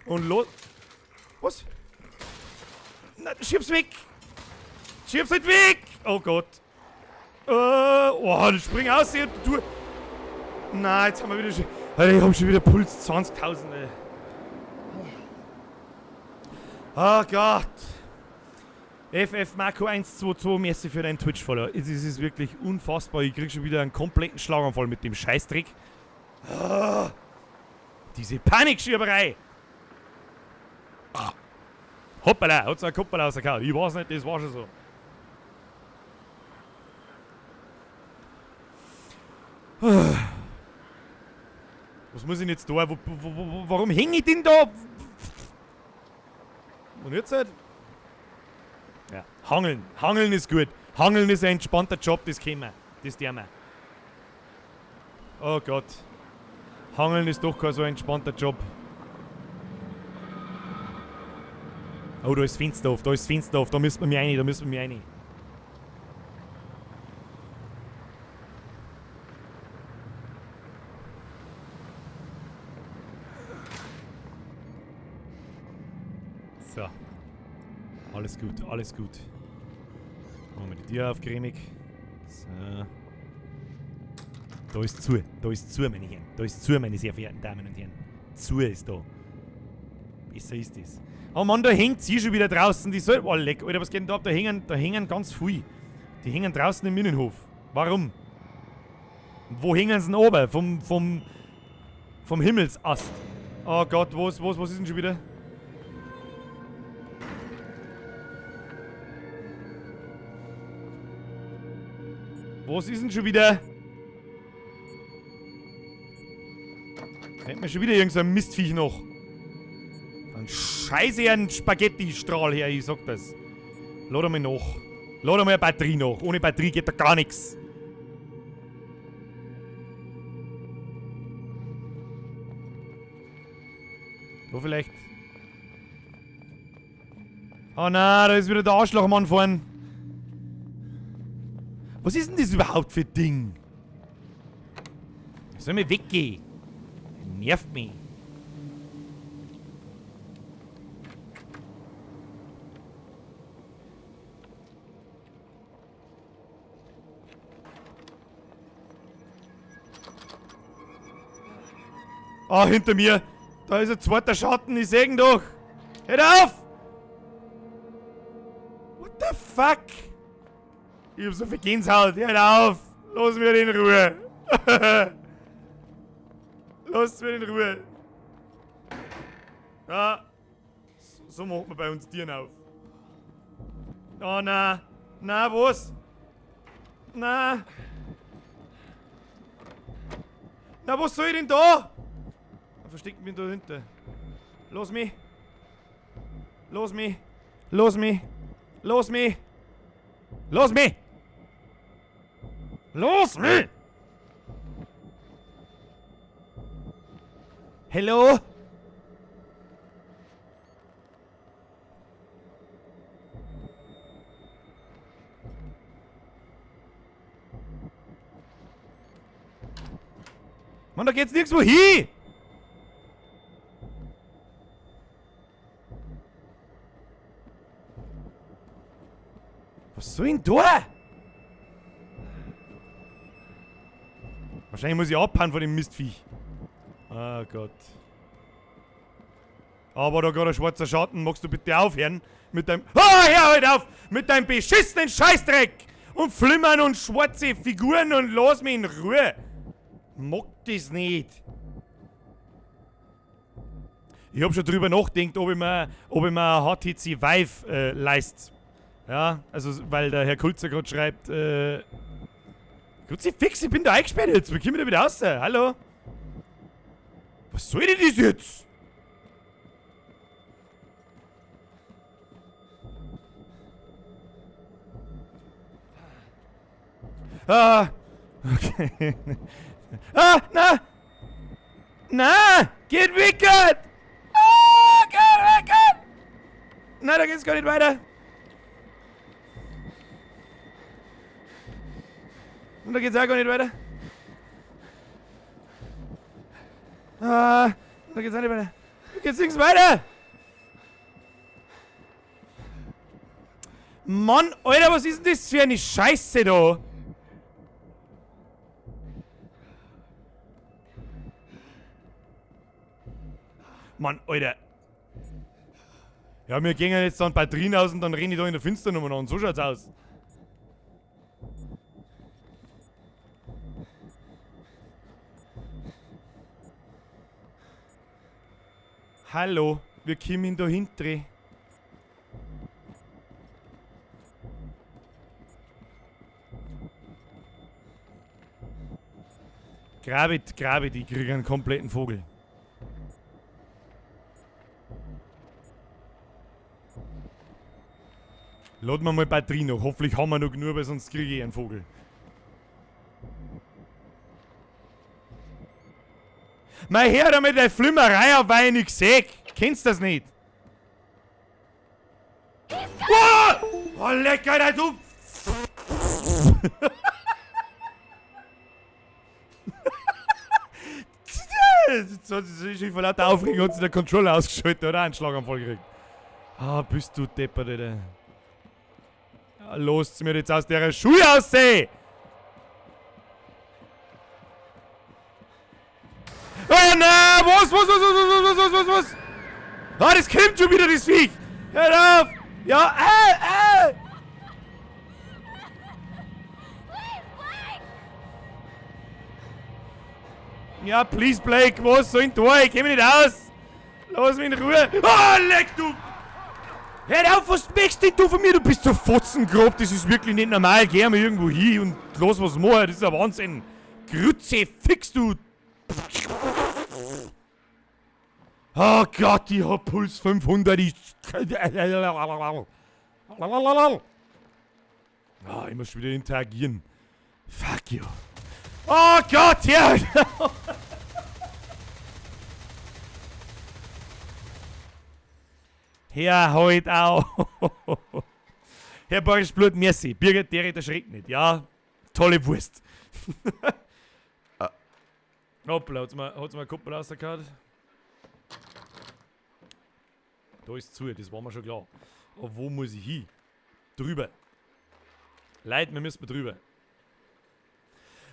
und los. Was? Na, schieb's weg! Schieb's nicht weg! Oh Gott. Oh, ich spring aus hier. Du. Nein, jetzt haben wir wieder schon. Alter, ich hab schon wieder Puls 20.000, ey. Oh Gott. FF Marco 122, merci für deinen Twitch-Follow. Es ist wirklich unfassbar. Ich krieg schon wieder einen kompletten Schlaganfall mit dem Scheißtrick. Oh, diese Panikschieberei. Hoppala, hat's einen Kuppel rausgehauen. Ich weiß nicht, das war schon so. Was muss ich denn jetzt da? Warum hänge ich denn da? Und jetzt halt? Ja, Hangeln. Hangeln ist gut. Hangeln ist ein entspannter Job, das können wir. Das tun wir. Oh Gott. Hangeln ist doch kein so entspannter Job. Oh, da ist Fenster auf, da ist Fenster auf, da müssen wir rein, da müssen wir rein. So. Alles gut, alles gut. Machen wir die Tür auf, cremig. So. Da ist zu, meine Herren. Da ist zu, meine sehr verehrten Damen und Herren. Zu ist da. Besser ist das. Oh Mann, da hängt sie schon wieder draußen. Die soll. Oh, leck. Alter, was geht denn da ab? Da hängen ganz viel. Die hängen draußen im Innenhof. Warum? Wo hängen sie denn oben? Vom Himmelsast. Oh Gott, was ist denn schon wieder? Was ist denn schon wieder? Hätten wir schon wieder irgend so ein Mistviech noch. Dann scheiße einen Spaghetti-Strahl her, ich sag das. Lad mal nach. Lad mal eine Batterie nach. Ohne Batterie geht da gar nichts. So vielleicht. Oh nein, da ist wieder der Arschlochmann vorn. Was ist denn das überhaupt für ein Ding? Soll mir weggehen? Nervt mich. Ah, hinter mir. Da ist ein zweiter Schatten, ich seh ihn doch. Hört auf! What the fuck? Ich hab so viel Gänsehaut. Hört auf! Lass mich in Ruhe. Lasst mich in Ruhe. Ja. So macht man bei uns Tieren auf. Oh nein. Nein, was? Nein. Na, was soll ich denn da? Versteckt mich da hinten. Los mich. Los mich. Los mich. Los mich. Los mich. Los mich. Hello? Mann, da geht's nirgendwo hin! Was soll denn da? Wahrscheinlich muss ich abhauen von dem Mistviech. Oh Gott. Aber da gerade ein schwarzer Schatten. Magst du bitte aufhören? Mit deinem... Oh, hör halt auf! Mit deinem beschissenen Scheißdreck! Und Flimmern und schwarze Figuren und lass mich in Ruhe! Mag das nicht. Ich hab schon drüber nachgedacht, ob ich mir HTC Vive leist. Ja, also, weil der Herr Kulzer gerade schreibt, Kruzifix, ich bin da eingesperrt jetzt. Wie kommen wir da wieder raus? Hallo? Was soll denn das jetzt? Ah, okay. Ah, na! Na! Geht weg! Ah, geht weg! Na, da geht's gar nicht weiter. Und da geht's auch gar nicht weiter. Ah, da geht's auch nicht weiter. Da geht's nirgends weiter! Mann, Alter, was ist denn das für eine Scheiße da? Mann, Alter. Ja, wir gehen jetzt dann Batterien aus und dann renne ich da in der Finsternis nochmal an. So schaut's aus. Hallo, wir kommen da hinten. Grabit, ich kriege einen kompletten Vogel. Laden wir mal Batterien noch. Hoffentlich haben wir noch genug, weil sonst kriege ich einen Vogel. Mein Herr, damit der Flimmerei auf weil ich nichts sehe. Kennst du das nicht? Oh! Oh, lecker, Alter, du! Jetzt hat sich vor lauter Aufregung der Controller ausgeschaltet oder einen Schlaganfall gekriegt. Ah, bist du deppert, Alter. Ja, lasst mir jetzt aus der Schuhe aussehen! Oh nein! Was? Ah, das kommt schon wieder, das Viech! Hör auf! Ja, Ja, please, Blake, was soll ich da? Ich komm nicht aus! Lass mich in Ruhe! Oh, leck du! Hör auf, was möchtest denn du von mir? Du bist so fotzengrob, das ist wirklich nicht normal. Geh mal irgendwo hin und lass was machen, das ist ein Wahnsinn! Grütze, fix du! Oh Gott, ich hab Puls 500, ich muss schon wieder interagieren. Fuck you. Oh Gott, ja! Herr, halt auf! Herr Boris Blut, merci. Birgit, der erschreckt nicht. Ja, tolle Wurst. Hoppla, hat's mir Kuppel rausgehauen? Da ist zu, das war mir schon klar. Aber wo muss ich hin? Drüber. Leute, wir müssen drüber.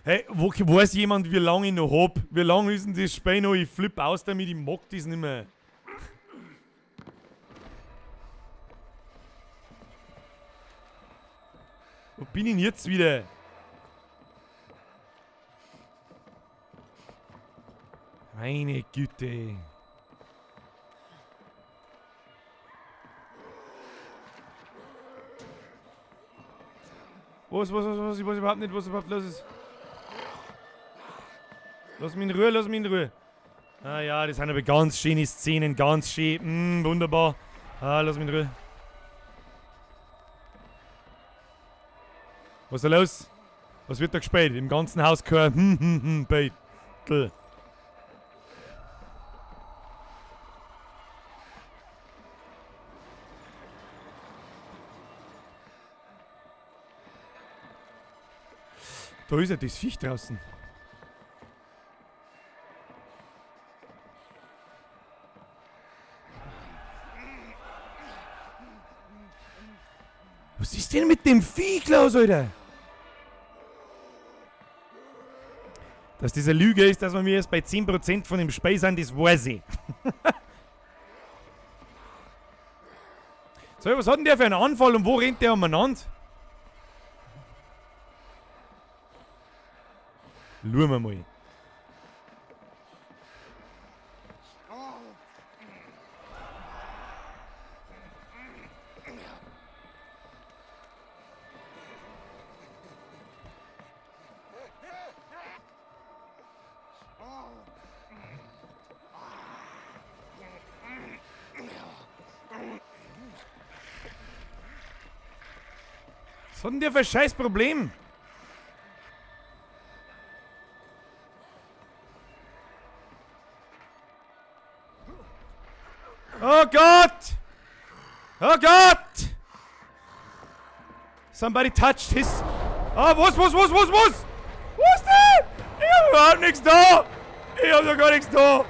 Hey, weiß jemand, wie lange ich noch hab? Wie lange ist denn das Spiel noch? Ich flipp aus damit, ich mag das nicht mehr. Wo bin ich denn jetzt wieder? Meine Güte. Was? Ich weiß überhaupt nicht, was überhaupt los ist. Lass mich in Ruhe. Ah ja, das sind aber ganz schöne Szenen, ganz schön. Wunderbar. Ah, lass mich in Ruhe. Was ist da los? Was wird da gespielt? Im ganzen Haus gehört. Beitel. Da ist ja das Viech draußen. Was ist denn mit dem Viech los, Alter? Dass diese Lüge ist, dass wir mir erst bei 10% von dem Spiel sind, das weiß ich. So, was hat denn der für einen Anfall und wo rennt der umeinander? Schauen wir mal. Was hat denn der für ein scheiß Problem? Oh Gott! Oh Gott! Somebody touched his... Oh, was? Wo ist der? Ich hab überhaupt nichts da! Ich hab doch gar nichts da!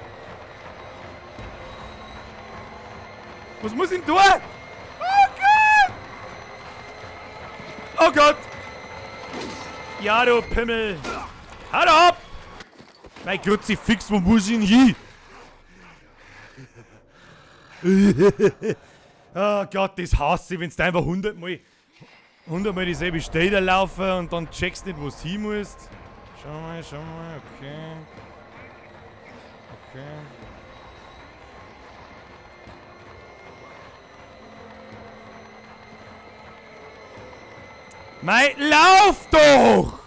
Was muss ich denn tun? Oh Gott! Oh Gott! Ja, du Pimmel! Hau ab! Mein Kruzifix, wo muss ich denn hin? Oh Gott, das hasse ich, wenn du einfach 100 Mal dieselbe Stelle laufen und dann checkst nicht, wo du hin musst. Schau mal, okay. Okay. Mei, lauf doch!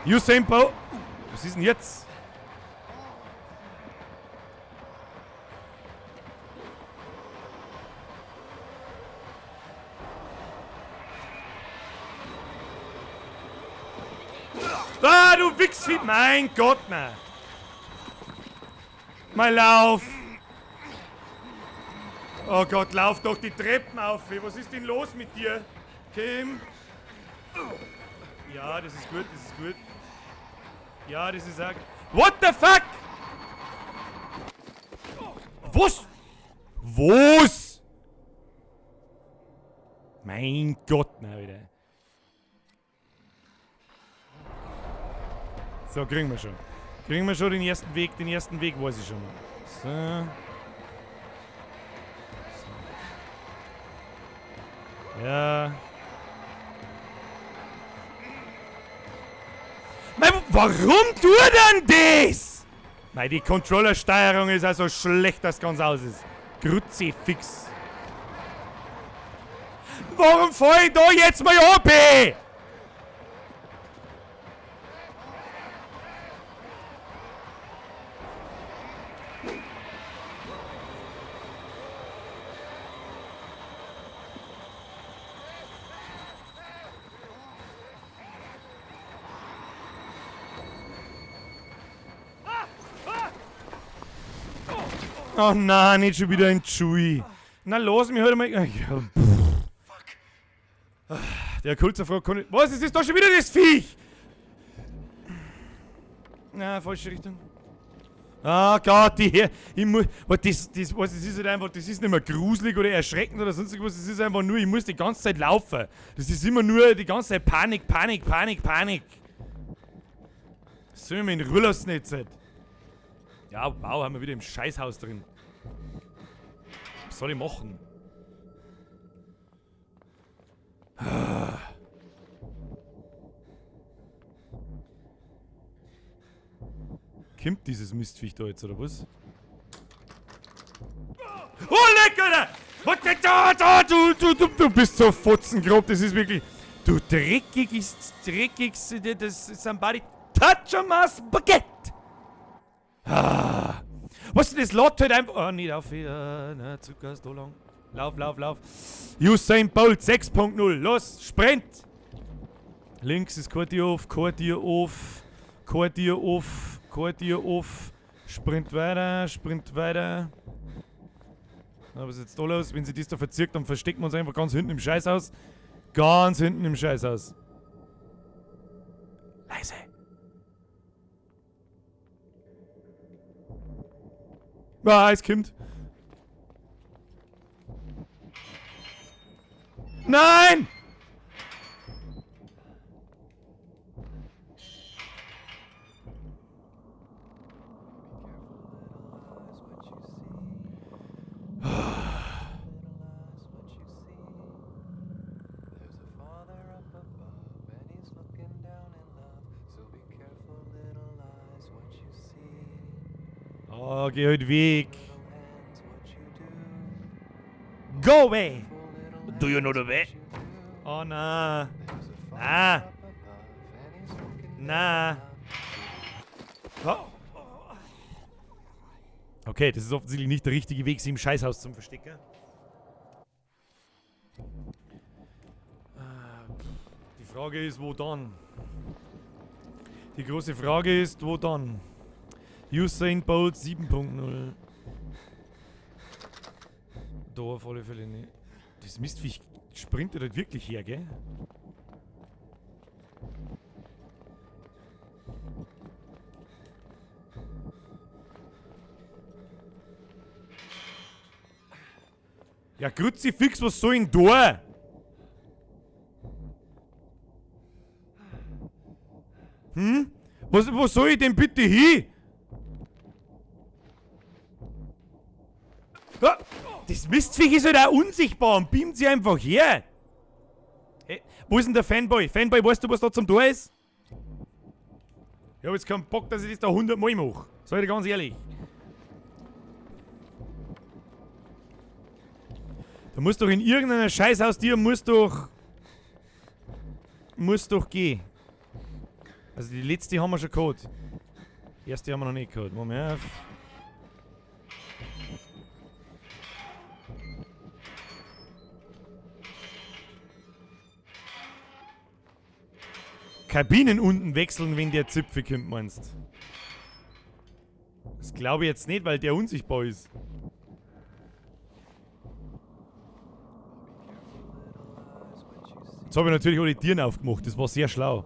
Usain Bolt. Was ist denn jetzt? Ah, du Wichsvieh! Mein Gott, nein! Mein Lauf! Oh Gott, lauf doch die Treppen auf! Was ist denn los mit dir? Kim? Ja, das ist gut, das ist gut. Ja, das ist auch... What the fuck? Was? Was? Mein Gott, na wieder. So, kriegen wir schon. Kriegen wir schon den ersten Weg weiß ich schon mal. So. Ja. Warum tut denn das? Mei, die Controllersteuerung ist also schlecht, das ganz aus ist. Kruzifix. Warum fahr ich da jetzt mal ab? Oh nein, nicht schon wieder ein Chewie. Na los mich halt mal. Ja, der Kulzerfrau kann nicht. Was? Es ist doch schon wieder das Viech! Na, falsche Richtung. Ah Gott, ich muss. Das ist halt einfach, das ist nicht mehr gruselig oder erschreckend oder sonst irgendwas. Das ist einfach nur, ich muss die ganze Zeit laufen. Das ist immer nur die ganze Zeit Panik. Soll ich mich in Ruhe lassen jetzt? Ja, wow, haben wir wieder im Scheißhaus drin. Was soll ich machen? Kommt dieses Mistviech da jetzt, oder was? Oh, lecker! Du bist so fotzengrob, das ist wirklich... Du dreckigst, das ist somebody touch on my spaghetti! Ah. Was das lädt halt einfach... Oh, nicht auf hier. Na, Zucker ist da lang. Lauf. Usain Bolt 6.0. Los, Sprint! Links ist kein Tier auf. Sprint weiter. Na, was ist jetzt da los? Wenn sie das da verzirkt, dann verstecken wir uns einfach ganz hinten im Scheißhaus. Leise. Ah, es kommt. Nein! Oh, geh halt weg. Go away! Do you know the way? Oh, na. Oh. Okay, das ist offensichtlich nicht der richtige Weg, sie im Scheißhaus zum Verstecken. Die Frage ist, wo dann? Die große Frage ist, wo dann? Usain Bolt 7.0. Da auf alle Fälle nicht. Das Mistviech sprintet halt wirklich her, gell? Ja, Kruzifix, was soll denn da? Wo soll ich denn bitte hin? Ah, das Mistviech ist halt auch unsichtbar und beamt sie einfach her. Hey, wo ist denn der Fanboy? Fanboy, weißt du, was da zum Tor ist? Ich hab jetzt keinen Bock, dass ich das da 100 Mal mache. Sag ich dir ganz ehrlich. Da muss doch in irgendeiner Scheißhaus dir muss doch gehen. Also die letzte haben wir schon gehabt. Die erste haben wir noch nicht gehabt. Moment. Kabinen unten wechseln, wenn der Zipfel kommt, meinst. Das glaube ich jetzt nicht, weil der unsichtbar ist. Jetzt habe ich natürlich alle Tieren aufgemacht, das war sehr schlau.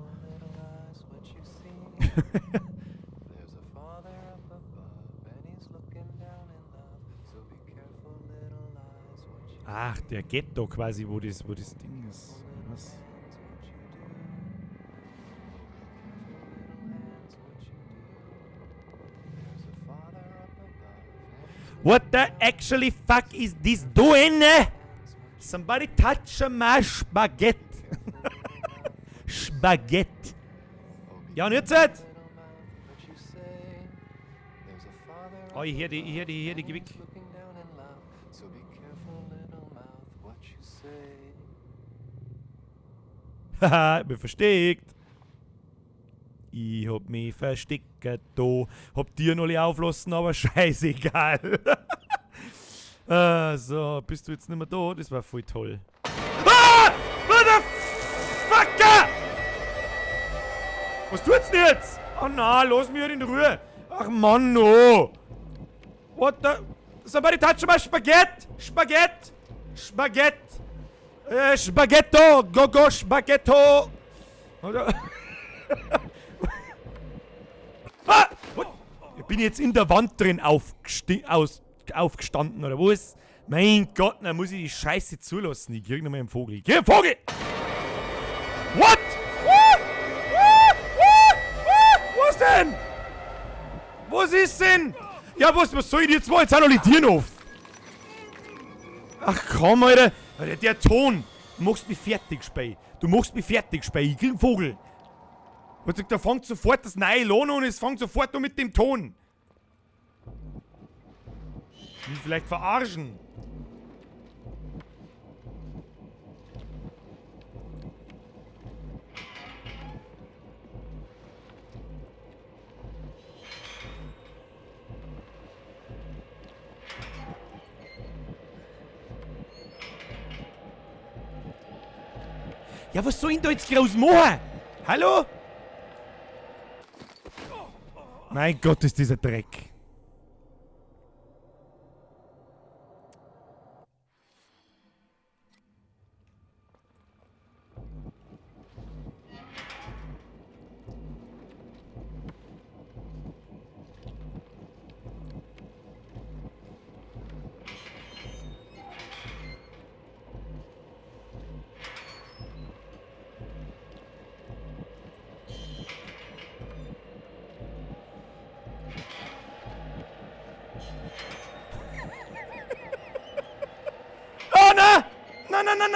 Ach, der Ghetto quasi, wo das Ding ist. Was? What the actually fuck is this doing? Somebody touch my spaghetti. Spaghetti. Ja, und jetzt? Oh, ich höre die Gewick. Haha, ich bin versteckt. Ich hab mich versteckt da. Hab dir noch alle auflassen, aber scheißegal. So, bist du jetzt nicht mehr da? Das war voll toll. Ah! Motherfucker! Was tut's denn jetzt? Oh nein, lass mich halt in Ruhe. Ach Mann, no. What the... Somebody touch my Spaghetti! Spaghetti! Spaghetti! Spaghetto! Go, Spaghetto! Oder... Ah! Ich bin jetzt in der Wand drin aufgestanden, oder was? Mein Gott, dann muss ich die Scheiße zulassen. Ich krieg noch mal einen Vogel. Geh, Vogel! What? Was denn? Was ist denn? Ja, was soll ich jetzt mal? Jetzt sind alle Tiere auf. Ach komm, Alter. Der Ton. Du machst mich fertig, Spei. Du machst mich fertig, Spei. Ich krieg einen Vogel. Da fängt sofort das neue Lohn an und es fängt sofort an mit dem Ton. Ich will vielleicht verarschen. Ja, was soll ich da jetzt groß machen? Hallo? Mein Gott, ist dieser Dreck.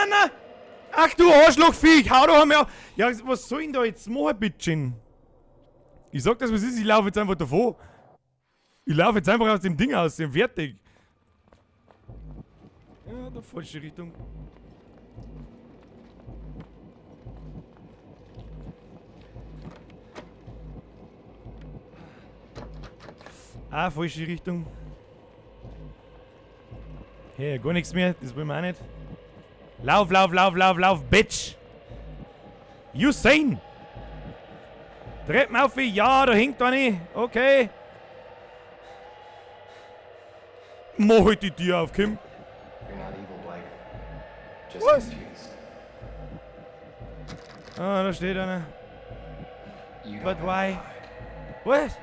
Na! Ach du Arschlochviech, hau doch einmal auf. Ja, was soll ich denn da jetzt machen, Bitchin? Ich sag das, was ist, ich laufe jetzt einfach davon. Ich laufe jetzt einfach aus dem Ding aus, dem fertig. Ja, da falsche Richtung. Ah, falsche Richtung. Hey, gar nichts mehr, das wollen wir auch nicht. Lauf, Bitch! Usain! Treppen auf wie, ja, da hinkt eine. Okay. Mach halt die Tür auf, Kim. Was? Ah, da steht einer. But why? What?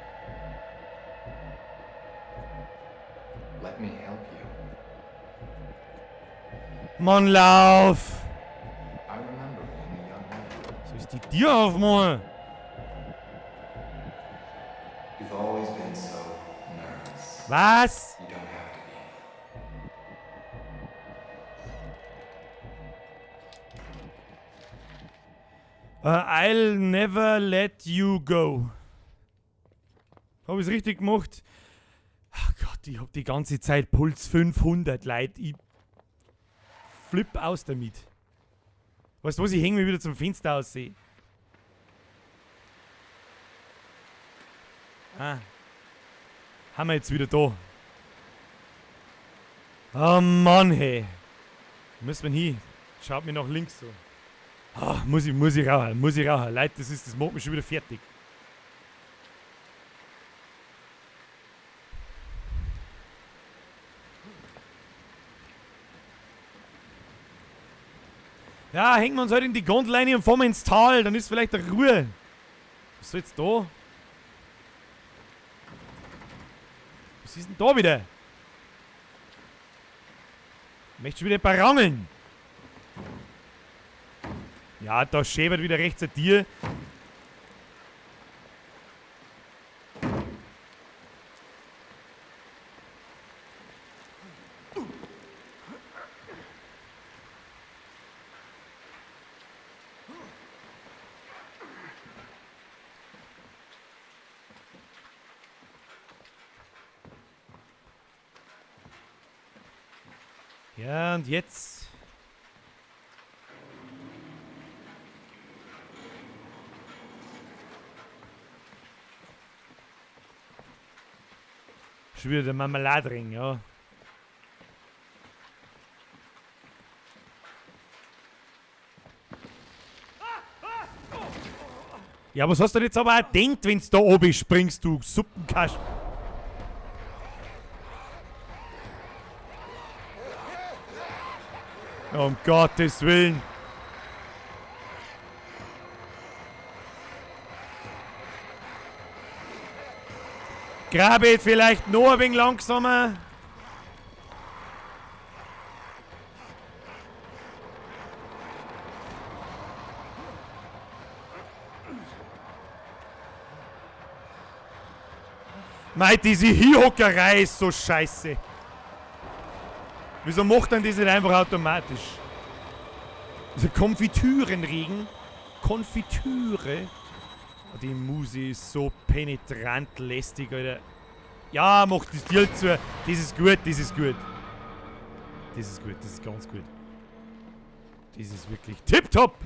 Let me help you. Mann, lauf! I remember being a young man. Soll ich die Tür aufmachen? You've always been so nervous. Was? You don't have to be. I'll never let you go. Hab ich's richtig gemacht? Ach Gott, ich hab die ganze Zeit Puls 500, Leute. Ich flipp aus damit. Weißt du was, ich häng mich wieder zum Fenster aussehe. Ah. Haben wir jetzt wieder da. Oh Mann, hey. Müssen wir hin. Schaut mir nach links so. Ah, muss ich rauchen. Leute, das macht mich schon wieder fertig. Ja, hängen wir uns halt in die Gondel rein und fahren wir ins Tal, dann ist vielleicht eine Ruhe. Was ist jetzt da? Was ist denn da wieder? Möchtest du wieder ein paar rangeln? Ja, da schäbert wieder rechts ein Tier. Ja, und jetzt? Schon wieder der Marmeladring, ja. Ja, was hast du denn jetzt aber auch gedacht, wenn du da oben springst, du Suppenkast? Um Gottes Willen. Grabe jetzt vielleicht noch ein wenig langsamer. Mei, diese Hierhockerei ist so scheiße. Wieso macht dann das nicht einfach automatisch? Also Konfitürenregen. Konfitüre. Die Musi ist so penetrant lästig, Alter. Ja, mach das Deal zu. Das ist gut, das ist gut. Das ist gut, das ist ganz gut. Das ist wirklich tipptopp.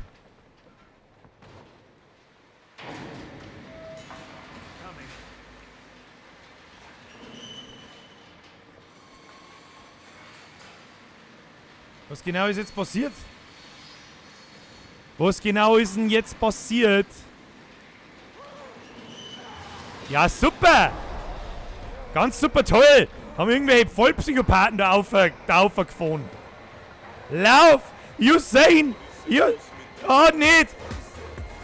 Was genau ist jetzt passiert? Was genau ist denn jetzt passiert? Ja, super! Ganz super toll! Haben irgendwelche Vollpsychopathen da aufgefahren. Lauf! Usain! Oh, nicht!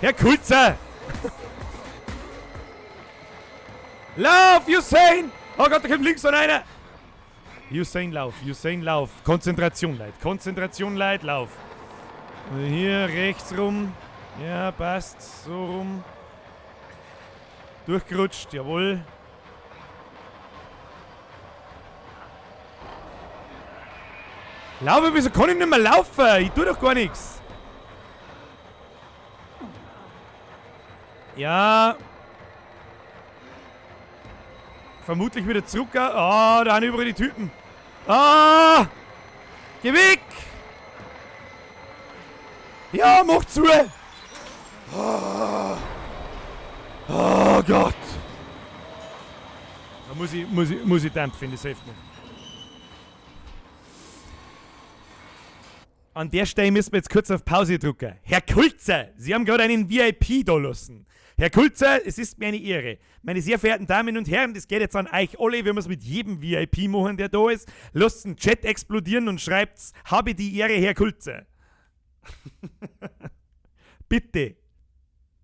Herr Kulzer! Lauf, Usain! Oh Gott, da kommt links von einer! Usain, lauf! Usain, lauf! Konzentration, Leute! Konzentration, Leute, lauf! Und hier rechts rum. Ja, passt. So rum. Durchgerutscht, jawohl. Laufe, wieso kann ich nicht mehr laufen? Ich tue doch gar nichts. Ja. Vermutlich wieder zurück. Ah, da haben überall die Typen. Ah! Geh weg! Ja, mach zu! Oh, oh Gott! Da muss ich dämpfen, das hilft mir. An der Stelle müssen wir jetzt kurz auf Pause drücken. Herr Kulzer, Sie haben gerade einen VIP da lassen. Herr Kulzer, es ist mir eine Ehre. Meine sehr verehrten Damen und Herren, das geht jetzt an euch alle, wir müssen mit jedem VIP machen, der da ist. Lasst den Chat explodieren und schreibt's, habe die Ehre, Herr Kulzer. Bitte.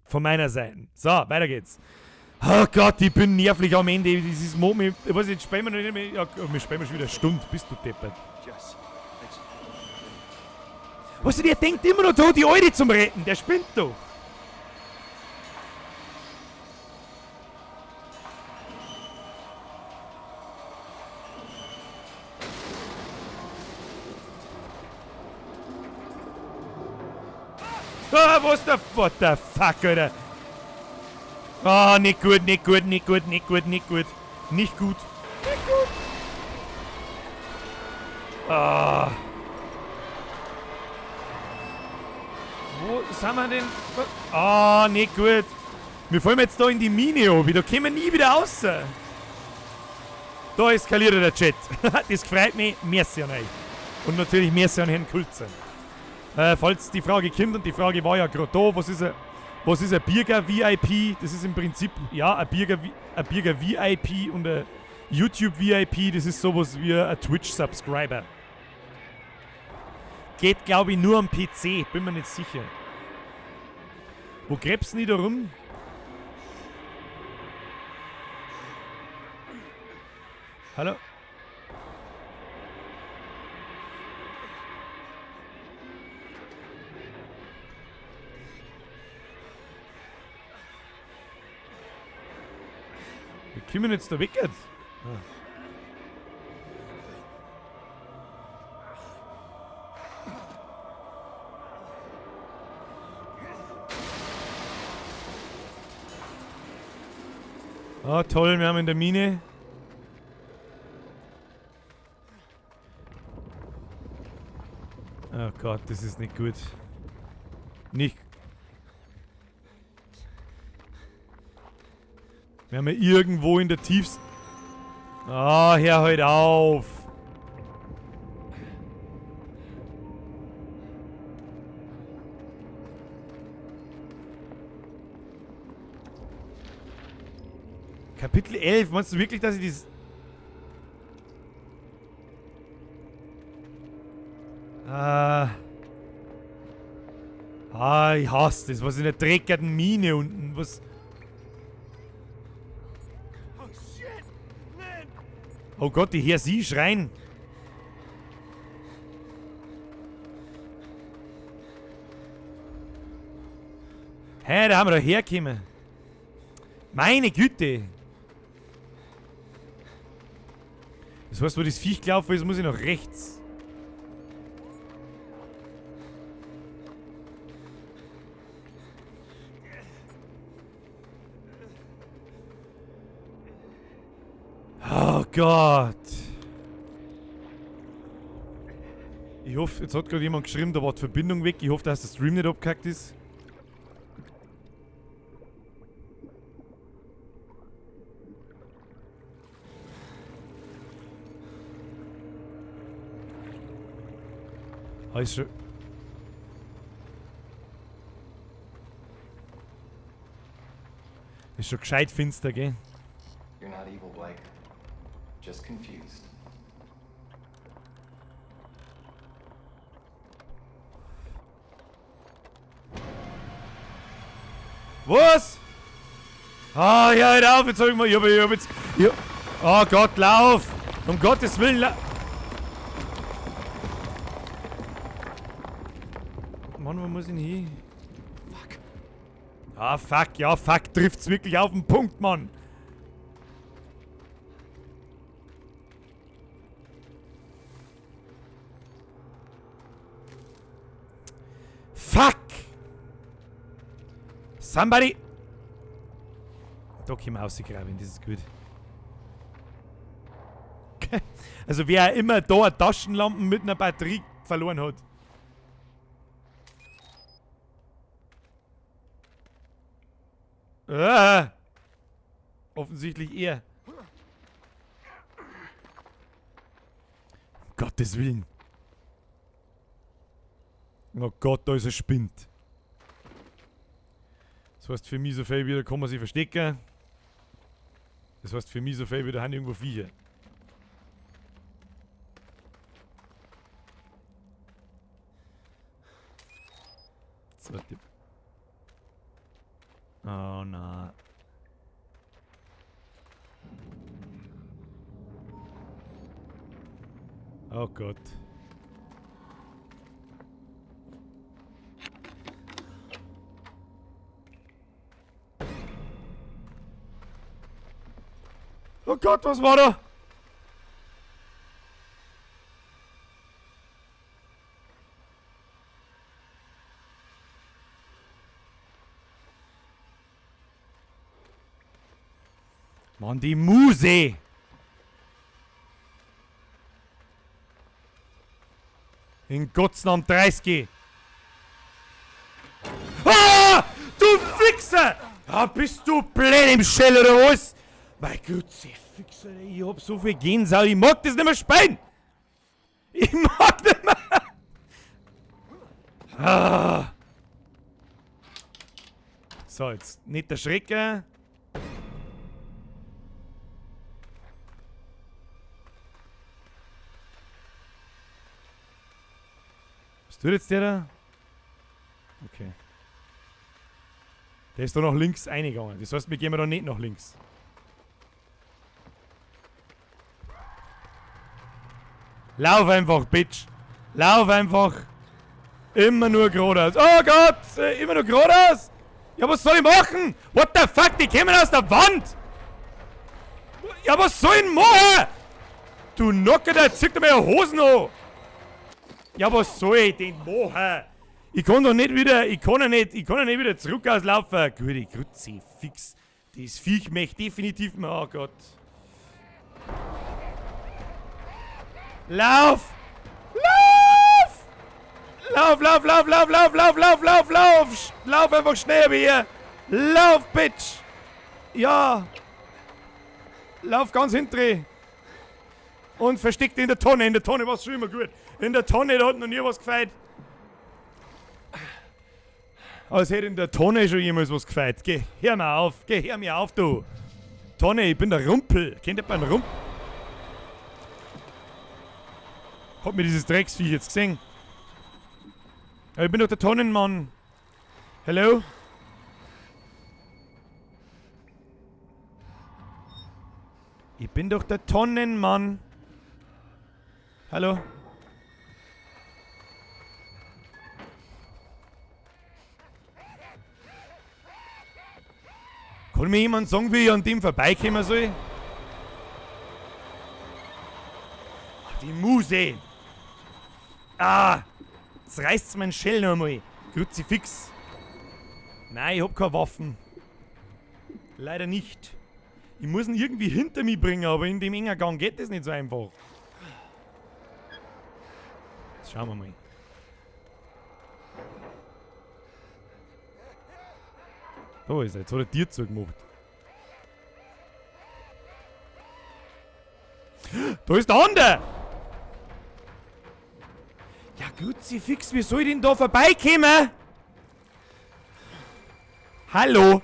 Von meiner Seite. So, weiter geht's. Oh Gott, ich bin nervlich am Ende. Dieses Moment, ich weiß nicht, spielen wir noch nicht mehr. Ja, wir spielen schon wieder eine Stunde, bist du deppert. Jess, Was der denkt immer noch da, die Alte zum Retten. Der spinnt doch. Ah, was der... What the fuck, Alter? Ah, nicht gut, nicht gut, nicht gut, nicht gut, nicht gut. Nicht gut. Nicht gut. Ah. Wo sind wir denn? Ah, nicht gut. Wir fallen jetzt da in die Mine ab. Da kommen wir nie wieder raus. Da eskaliert der Chat. Das freut mich. Merci an euch. Und natürlich merci an Herrn Kulzer. Falls die Frage kommt, und die Frage war ja gerade da, was ist ein Bürger-VIP? Das ist im Prinzip, ja, ein Bürger-VIP und ein YouTube-VIP. Das ist sowas wie ein Twitch-Subscriber. Geht, glaube ich, nur am PC. Bin mir nicht sicher. Wo gräbst du nicht da rum? Hallo? Wie kommen wir jetzt da weg? Ah, toll, wir haben in der Mine. Oh Gott, das ist nicht gut. Nicht. Wir haben ja irgendwo in der tiefsten... Ah, hör halt auf. Kapitel 11, meinst du wirklich, dass ich dieses... ich hasse das. Was in der dreckigen Mine unten, was... Oh shit! Lynn! Oh Gott, ich höre sie schreien. Hä, da haben wir doch hergekommen. Meine Güte. Das heißt, wo das Viech gelaufen ist, muss ich nach rechts. Oh Gott. Ich hoffe, jetzt hat gerade jemand geschrieben, da war die Verbindung weg. Ich hoffe, dass der Stream nicht abgehackt ist. Ist schon... Ist schon gescheit finster, gell? You're not evil, Blake. Just confused. Was? Ah, ja, hör auf, jetzt sag ich mal, ich hab jetzt... Oh Gott, lauf! Um Gottes Willen, Mann, wo muss ich denn hin? Fuck. Ah, fuck, ja, fuck, trifft's wirklich auf den Punkt, Mann. Fuck! Somebody! Da können wir rausgraben, das ist gut. Also wer immer da eine Taschenlampe mit einer Batterie verloren hat. Offensichtlich er. Um Gottes Willen. Oh Gott, da ist ein Spind. Das heißt für mich so viel wieder kann man sich verstecken. Das heißt für mich so viel wieder haben irgendwo Viecher. So, oh nein. Oh Gott. Oh Gott, was war da? An die Muse! In Gottes Namen 30! Ah! Du Wichser! Ja, bist du blöd im Schell oder was? Mein Gott, Fixer, ich hab so viel Gänsehaut, ich mag das nicht mehr spielen! Ich mag nicht mehr! Ah. So, jetzt nicht erschrecken. Was tut jetzt der da? Okay. Der ist da nach links eingegangen. Das heißt, wir gehen da nicht nach links. Lauf einfach, Bitch. Lauf einfach. Immer nur geradeaus. Oh Gott, immer nur geradeaus. Ja, was soll ich machen? What the fuck, die kommen aus der Wand. Ja, was soll ich machen? Du Nocker, der zieht mir ja Hosen an. Ja, was soll ich denn machen? Ich kann doch nicht wieder, ich kann ja nicht wieder zurück auslaufen. Gute Grütze, fix. Das Viech möchte definitiv mal, oh Gott. Lauf! Lauf! Lauf, lauf, lauf, lauf, lauf, lauf, lauf, lauf, lauf! Lauf einfach schnell wie hier! Lauf, Bitch! Ja! Lauf ganz hinten. Und versteckt in der Tonne. In der Tonne war es schon immer gut. In der Tonne, da hat noch nie was gefeit. Als hätte in der Tonne schon jemals was gefeit. Geh, hör mir auf. Geh, hör mir auf, du. Tonne, ich bin der Rumpel. Kennt ihr beim Rumpel? Hat mir dieses Drecksviech jetzt gesehen? Aber ich bin doch der Tonnenmann. Hello? Ich bin doch der Tonnenmann. Hallo? Kann mir jemand sagen, wie ich an dem vorbeikommen soll? Die Muse! Ah! Jetzt reißt's mein Shell noch einmal. Kruzifix. Nein, ich hab keine Waffen. Leider nicht. Ich muss ihn irgendwie hinter mich bringen, aber in dem engen Gang geht das nicht so einfach. Jetzt schauen wir mal. Da ist er, jetzt hat er Tier zugemacht. Da ist der andere! Ja, Kruzifix, wie soll ich denn da vorbeikommen? Hallo?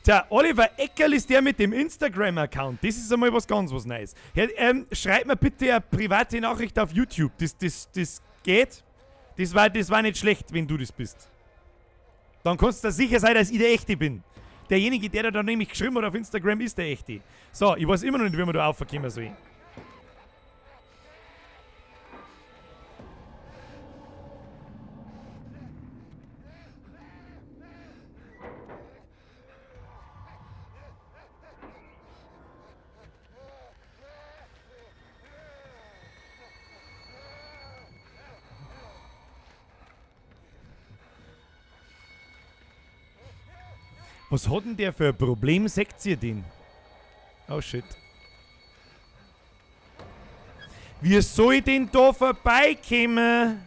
Tja, Oliver Eckerl ist der mit dem Instagram-Account. Das ist einmal was ganz was Neues. Ja, schreib mir bitte eine private Nachricht auf YouTube. Das geht. Das war nicht schlecht, wenn du das bist. Dann kannst du dir sicher sein, dass ich der Echte bin. Derjenige, der da nämlich geschrieben hat auf Instagram, ist der Echte. So, ich weiß immer noch nicht, wie man da raufkommen soll. Was hat denn der für ein Problem? Seht ihr den? Oh shit. Wie soll ich denn da vorbeikommen?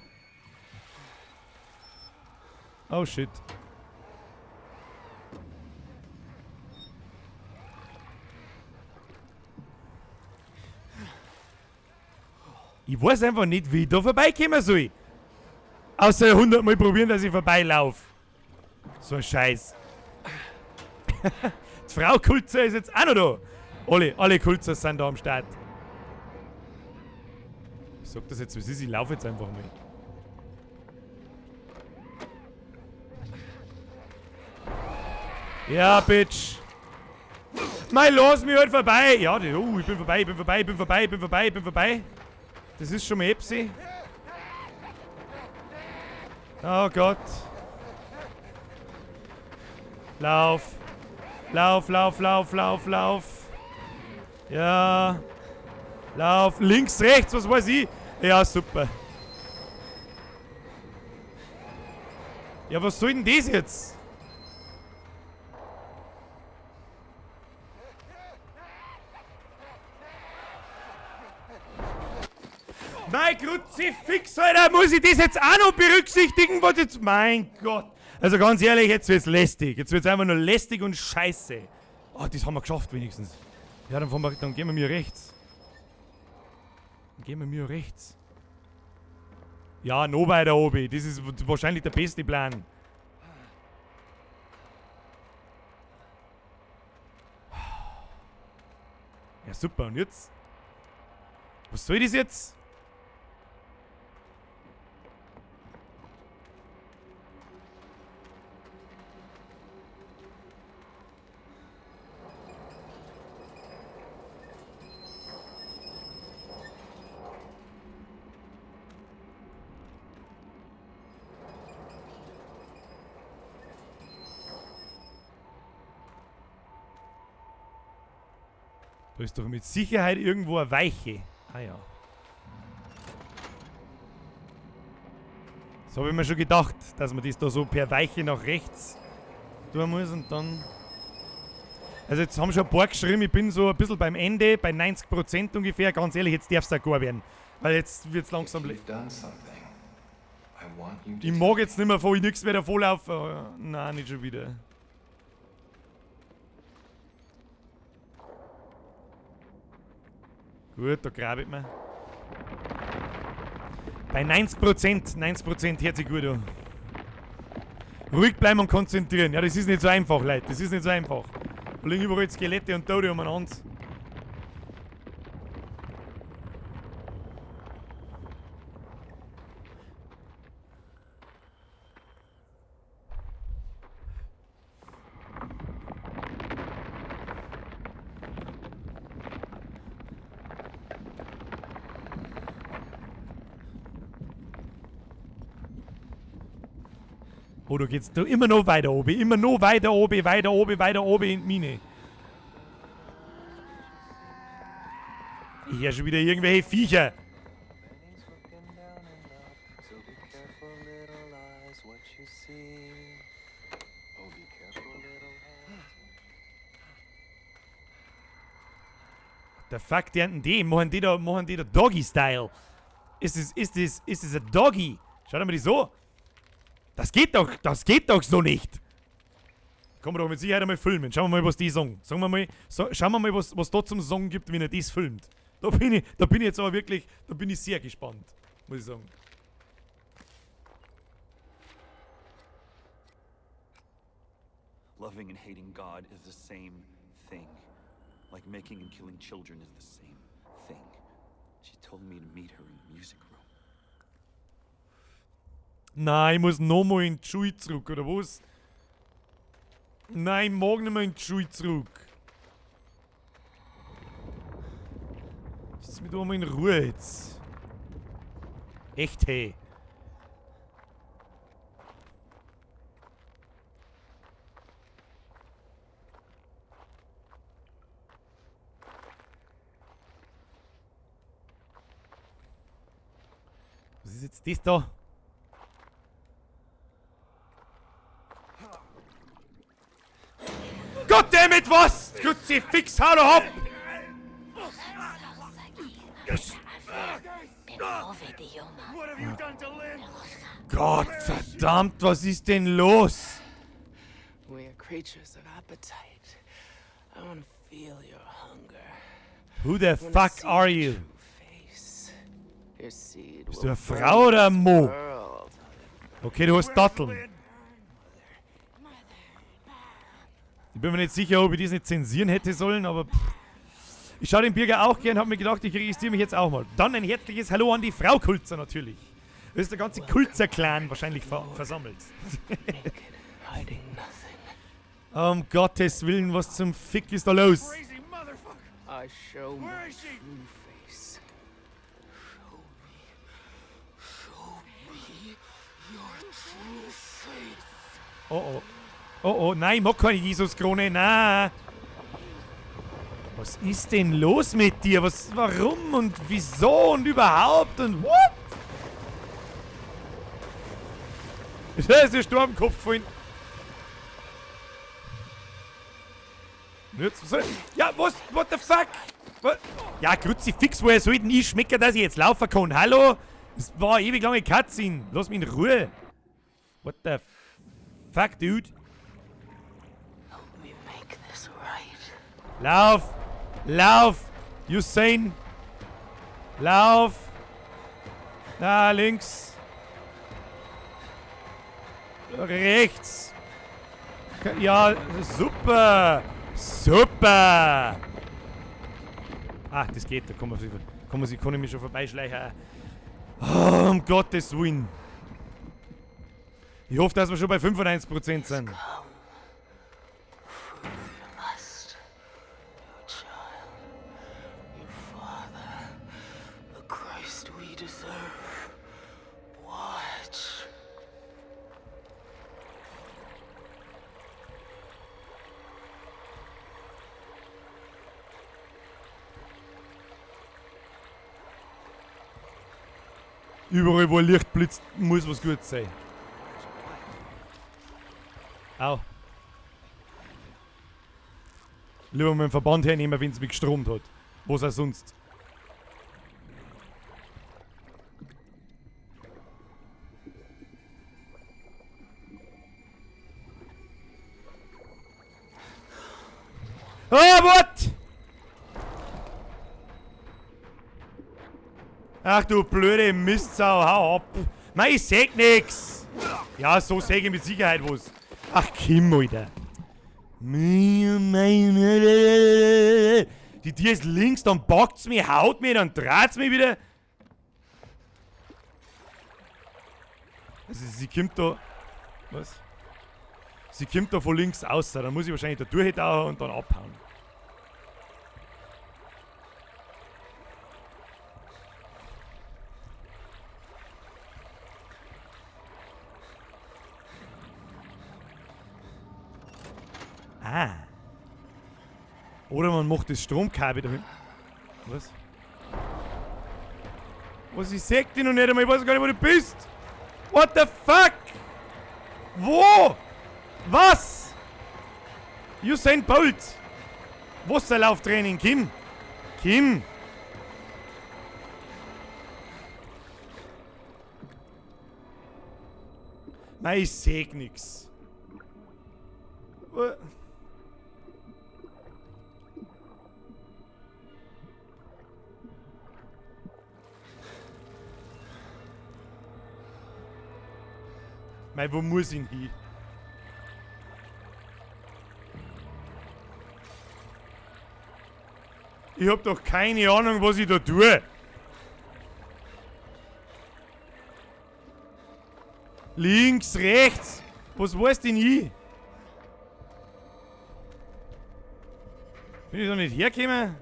Oh shit. Ich weiß einfach nicht, wie ich da vorbeikommen soll. Außer 100 Mal probieren, dass ich vorbeilaufe. So ein Scheiß. Die Frau Kulzer ist jetzt auch noch da. Alle Kulzers sind da am Start. Ich sag das jetzt, was ist, ich laufe jetzt einfach mal. Ja, Bitch. Mein, lass mich halt vorbei. Ja, ich bin vorbei. Das ist schon mal Epsi. Oh Gott. Lauf. Lauf. Ja. Lauf. Links, rechts, was weiß ich. Ja, super. Ja, was soll denn das jetzt? Mein Kruzifix, Alter, muss ich das jetzt auch noch berücksichtigen, was jetzt... Mein Gott. Also ganz ehrlich, jetzt wird's lästig. Jetzt wird's einfach nur lästig und scheiße. Oh, das haben wir geschafft wenigstens. Ja, dann gehen wir mir rechts. Dann gehen wir mir rechts. Ja, noch weiter oben. Das ist wahrscheinlich der beste Plan. Ja, super. Und jetzt? Was soll das jetzt? Da ist doch mit Sicherheit irgendwo eine Weiche. Ah ja. Das habe ich mir schon gedacht, dass man das da so per Weiche nach rechts tun muss und dann... Also jetzt haben schon ein paar geschrieben, ich bin so ein bisschen beim Ende, bei 90% ungefähr. Ganz ehrlich, jetzt darf es auch gar werden. Weil jetzt wird es langsam... You've done something. I want you to Ich mag jetzt nicht mehr, wo ich nichts mehr davon laufe. Nein, nicht schon wieder. Gut, da grabe ich mir. Bei 90%, 90% hört sich gut an. Ruhig bleiben und konzentrieren. Ja, das ist nicht so einfach, Leute. Das ist nicht so einfach. Da liegen überall Skelette und Tote umeinander. Oh, da geht's da immer noch weiter oben, immer noch weiter oben, weiter oben, weiter oben in die Mine. Ich höre schon wieder irgendwelche Viecher. Benny's looking down in love, so be careful, little eyes, what you see. Oh, be careful, little hands. Der Fuck, die haben die, machen die da Doggy-Style. Ist das ein Doggy? Schaut mal die so. Das geht doch so nicht. Kann man doch mit Sicherheit einmal filmen. Schauen wir mal, was die sagen. Schauen wir mal, was da zum Song gibt, wenn er das filmt. Da bin ich jetzt aber wirklich, da bin ich sehr gespannt, muss ich sagen. Loving and hating God is the same thing. Like making and killing children is the same thing. She told me to meet her in the music room. Nein, ich muss nochmal in die Schule zurück, oder was? Nein, ich mag nicht mehr in die Schule zurück. Lass mich doch mal in Ruhe jetzt. Echt, hey. Was ist jetzt das da? Goddammit, was? Kruzifix, hau doch ab! What have you done to Lynn? Gott verdammt, was ist denn los? We are creatures of appetite. I want to feel your hunger. Who the I wanna fuck see are your you? true face. Your seed Bist will du eine burn Frau oder ein this Mo? world. Okay, du hast Datteln. Ich bin mir nicht sicher, ob ich das nicht zensieren hätte sollen, aber pff. Ich schaue den Bürger auch gern, habe mir gedacht, ich registriere mich jetzt auch mal. Dann ein herzliches Hallo an die Frau Kulzer natürlich. Da ist der ganze Kulzer-Clan wahrscheinlich versammelt. Naked, hiding nothing. Um Gottes Willen, was zum Fick ist da los? Crazy motherfucker! I show my Where is she? true face. Show me your true face. Oh oh. Oh oh, nein, ich mag keine Jesus-Krone, nein. Was ist denn los mit dir? Warum und wieso und überhaupt und what? Da ist der Sturmkopf gefallen. Jetzt, was? Ja, was? What the fuck? Was? Ja, Kruzifix, woher soll denn ich schmecken, dass ich jetzt laufen kann? Hallo? Das war eine ewig lange Cutscene. Lass mich in Ruhe. What the fuck, dude? We make this right. Lauf! Lauf! Usain! Lauf! Da, links! Rechts! Ja, super! Super! Ah, das geht, da kann ich mich schon vorbeischleichen. Oh, um Gottes Willen! Ich hoffe, dass wir schon bei 95% sind. Lust, your child, your father, the Christ we deserve. Watch. Überall, wo ein Licht blitzt, muss was Gutes sein. Au. Lieber mal einen Verband hernehmen, wenn es mich gestromt hat. Was auch sonst. Ah, what? Ach du blöde Mistsau, hau ab. Nein, ich seh nix. Ja, so seh ich mit Sicherheit was. Ach, Kim, Alter. Die Tier ist links, dann packt's mich, haut mich, dann dreht's mich wieder. Also sie kommt da... Was? Sie kommt da von links aus, dann muss ich wahrscheinlich da durchtauchen und dann abhauen. Ah. Oder man macht das Stromkabel dahin. Was? Was, ich seh dich noch nicht einmal, ich weiß gar nicht, wo du bist. What the fuck? Wo? Was? Usain Bolt. Wasserlauftraining, Kim. Kim. Nein, ich seh nix. Mei, wo muss ich hin? Ich hab doch keine Ahnung, was ich da tue. Links, rechts. Was weißt denn ich? Bin ich da nicht hergekommen?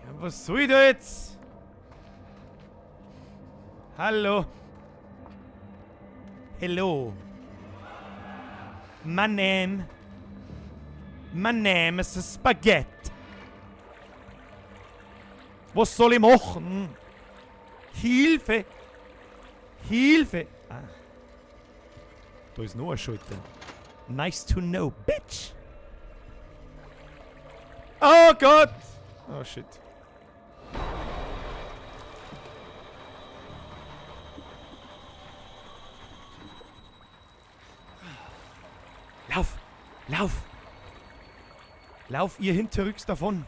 Ja, was soll ich da jetzt? Hallo? Hello? My name is Spaghetti. Was soll ich machen? Hilfe! Hilfe! Ah. Da ist noch ein Schalter. Nice to know, bitch! Oh Gott! Oh shit. Lauf! Lauf! Lauf ihr hinterrücks davon!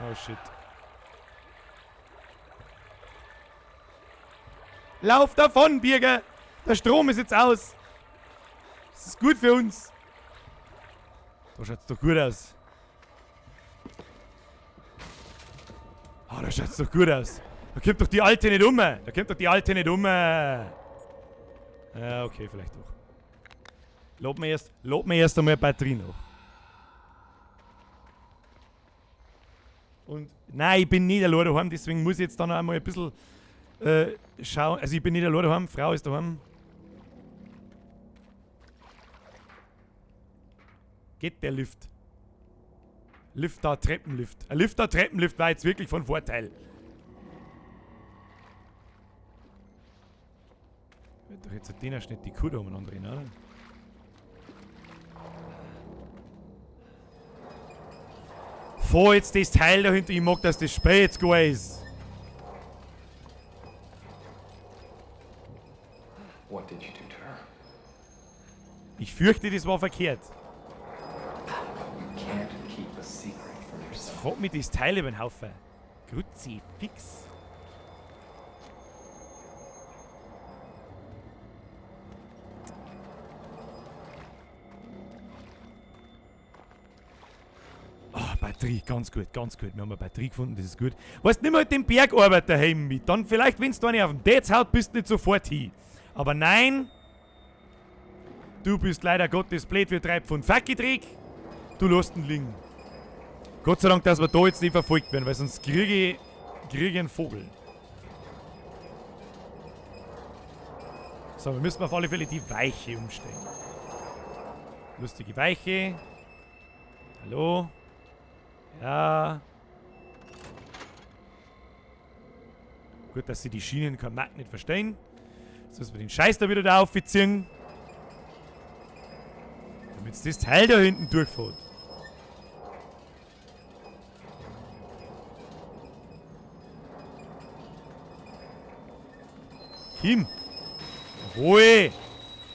Oh shit. Lauf davon, Birger! Der Strom ist jetzt aus! Das ist gut für uns! Da schaut's doch gut aus. Ah, da schaut's doch gut aus. Da kommt doch die Alte nicht um! Da kommt doch die Alte nicht um! Ja, okay, vielleicht doch. Lob mir erst einmal Batterie noch. Und nein, ich bin nicht allein daheim, deswegen muss ich jetzt dann einmal ein bisschen schauen. Also ich bin nicht allein daheim, Frau ist daheim. Geht der Lift? Lift da, Treppenlift. Ein Lift da, Treppenlift war jetzt wirklich von Vorteil. Wird doch jetzt ein Diener nicht die Kuh da umeinander drehen, oder? Fahr jetzt das Teil dahinter, ich mag, dass das Spray jetzt gar ist. What did you do to her? Ich fürchte, das war verkehrt. You can't keep a secret from Das yourself. fährt mir das Teil über den Haufen. Grüezi, fix. Oh, Batterie, ganz gut, ganz gut. Wir haben eine Batterie gefunden, das ist gut. Weißt du, nimm halt den Bergarbeiter heim mit. Dann vielleicht, wenn du nicht auf den Dates haut, bist du nicht sofort hin. Aber nein, du bist leider Gottes blöd für 3 Pfund Fackelträg. Du lässt ihn liegen. Gott sei Dank, dass wir da jetzt nicht verfolgt werden, weil sonst kriege ich einen Vogel. So, wir müssen auf alle Fälle die Weiche umstellen. Lustige Weiche. Hallo? Ja. Gut, dass sie die Schienen kein Matt nicht verstehen. Jetzt müssen wir den Scheiß da wieder da aufziehen. Damit das Teil da hinten durchfährt. Kim! Ruhe!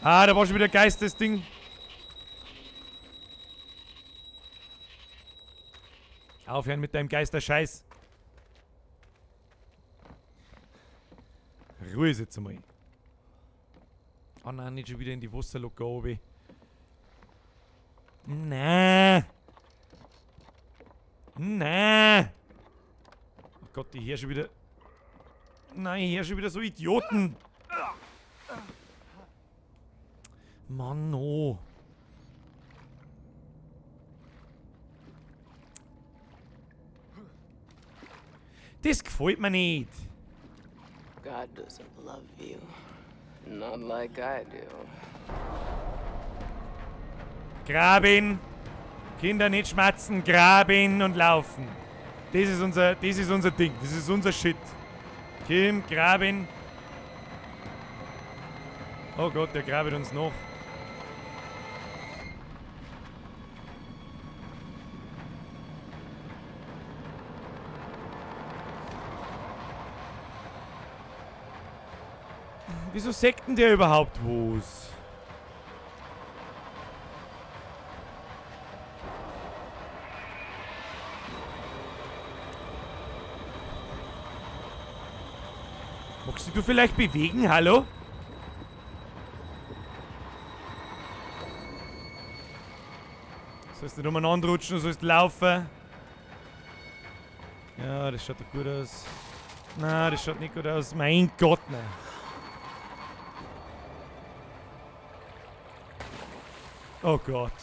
Ah, da war schon wieder Geist, das Ding. Aufhören mit deinem Geisterscheiß. Ruhe jetzt einmal. Oh nein, nicht schon wieder in die Wasserlocke oben. Nein. Nein. Oh Gott, ich höre schon wieder... Nein, ich höre schon wieder so Idioten. Mann, no. Das gefällt mir nicht. God doesn't love you. Not like I do. Graben. Kinder nicht schmatzen, graben und laufen. Das ist unser Ding. Das ist unser Shit. Kim, graben. Oh Gott, der grabet uns noch. Wieso sekten der überhaupt was? Magst du vielleicht bewegen, hallo? Sollst du nicht umeinander rutschen, du sollst laufen. Ja, das schaut doch gut aus. Nein, das schaut nicht gut aus. Mein Gott, nein. Oh Gott.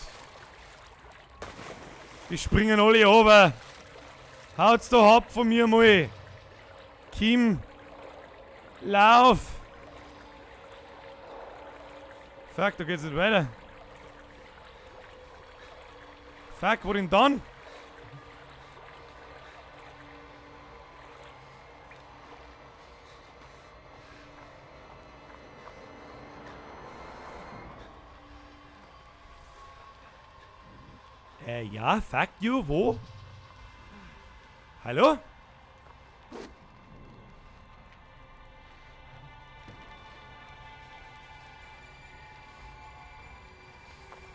Die springen alle runter. Haut's da ab von mir mal. Kim. Lauf. Fuck, da geht's nicht weiter. Fuck, wo denn dann? Ja, fuck you, wo? Hallo?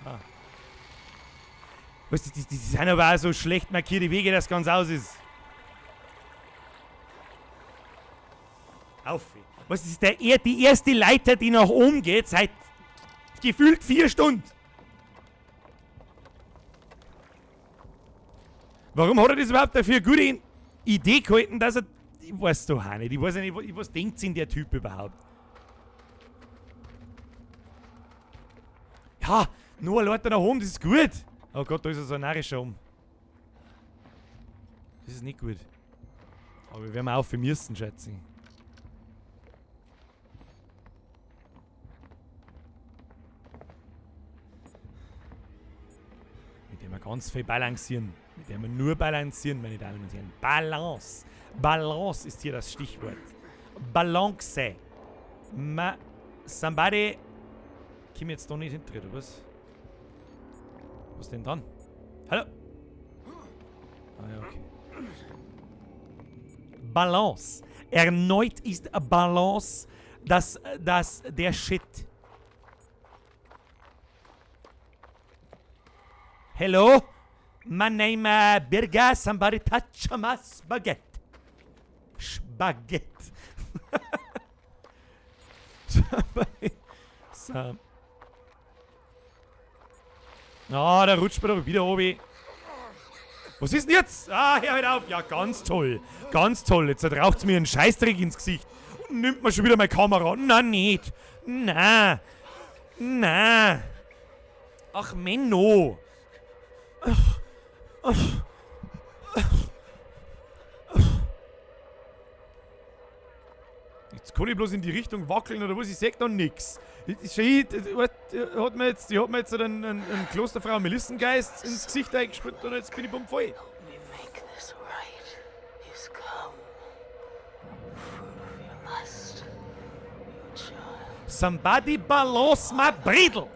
Ah. Was, die sind aber auch so schlecht markierte Wege, dass ganz aus ist. Auf. Was ist die erste Leiter, die nach oben geht, seit gefühlt 4 Stunden? Warum hat er das überhaupt dafür eine gute Idee gehalten, dass er... Ich weiß doch auch nicht. Ich weiß nicht, was denkt sich der Typ überhaupt? Ja, nur ein Leute nach oben, das ist gut. Oh Gott, da ist so ein narischer um. Das ist nicht gut. Aber wir werden auf müssen, schätze ich. Mit dem wir ganz viel balancieren. Mit der wir nur balancieren, meine Damen und Herren. Balance. Balance ist hier das Stichwort. Balance. Somebody. Komm jetzt doch nicht hinter, oder was? Was denn dann? Hallo? Ah ja, okay. Balance. Erneut ist Balance der Shit. Hello? My name Birga. Somebody touch my spaghetti. Spaghetti. Somebody. Ah, da rutscht man doch wieder oben. Was ist denn jetzt? Ah, hör halt auf. Ja, ganz toll. Ganz toll. Jetzt raucht es mir einen Scheißdreck ins Gesicht. Und nimmt mir schon wieder meine Kamera. Na, nicht. Na. Na. Ach, Menno. Jetzt kann ich bloß in die Richtung wackeln oder was? Ich seh dann nix. Die hat mir jetzt einen Klosterfrau Melissengeist ins Gesicht eingespritzt und jetzt bin ich bumm voll. Help me make this right. He's come. Fruit of your lust. Your child. Somebody balance my bridle.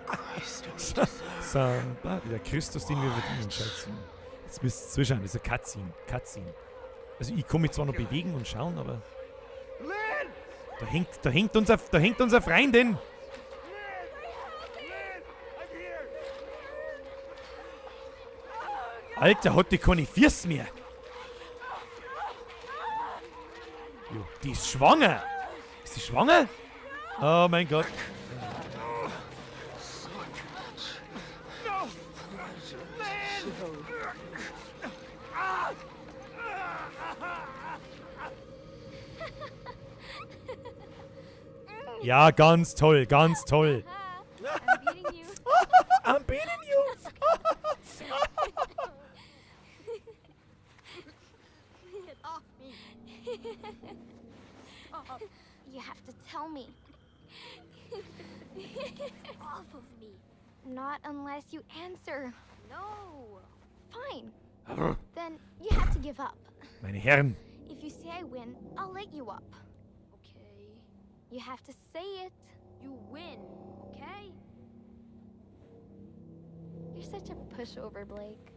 Christ, we deserve. Somebody, der Christus, den wir verdienen, Schätzchen. Jetzt müsst ihr zuschauen, das ist ein Cutscene. Also ich kann mich zwar noch bewegen und schauen, aber... Da hängt unsere Freundin. Alter, hat die keine Füße mehr. Jo, die ist schwanger. Ist sie schwanger? Oh mein Gott. Ja, ganz toll, ganz toll. I'm beating you. I'm beating you. Get off me. You have to tell me. Off of me. Not unless you answer. No. Fine. Then you have to give up. Meine Herren, If you say I win, I'll let you up. Okay. You have to say it. You win, okay? You're such a pushover, Blake.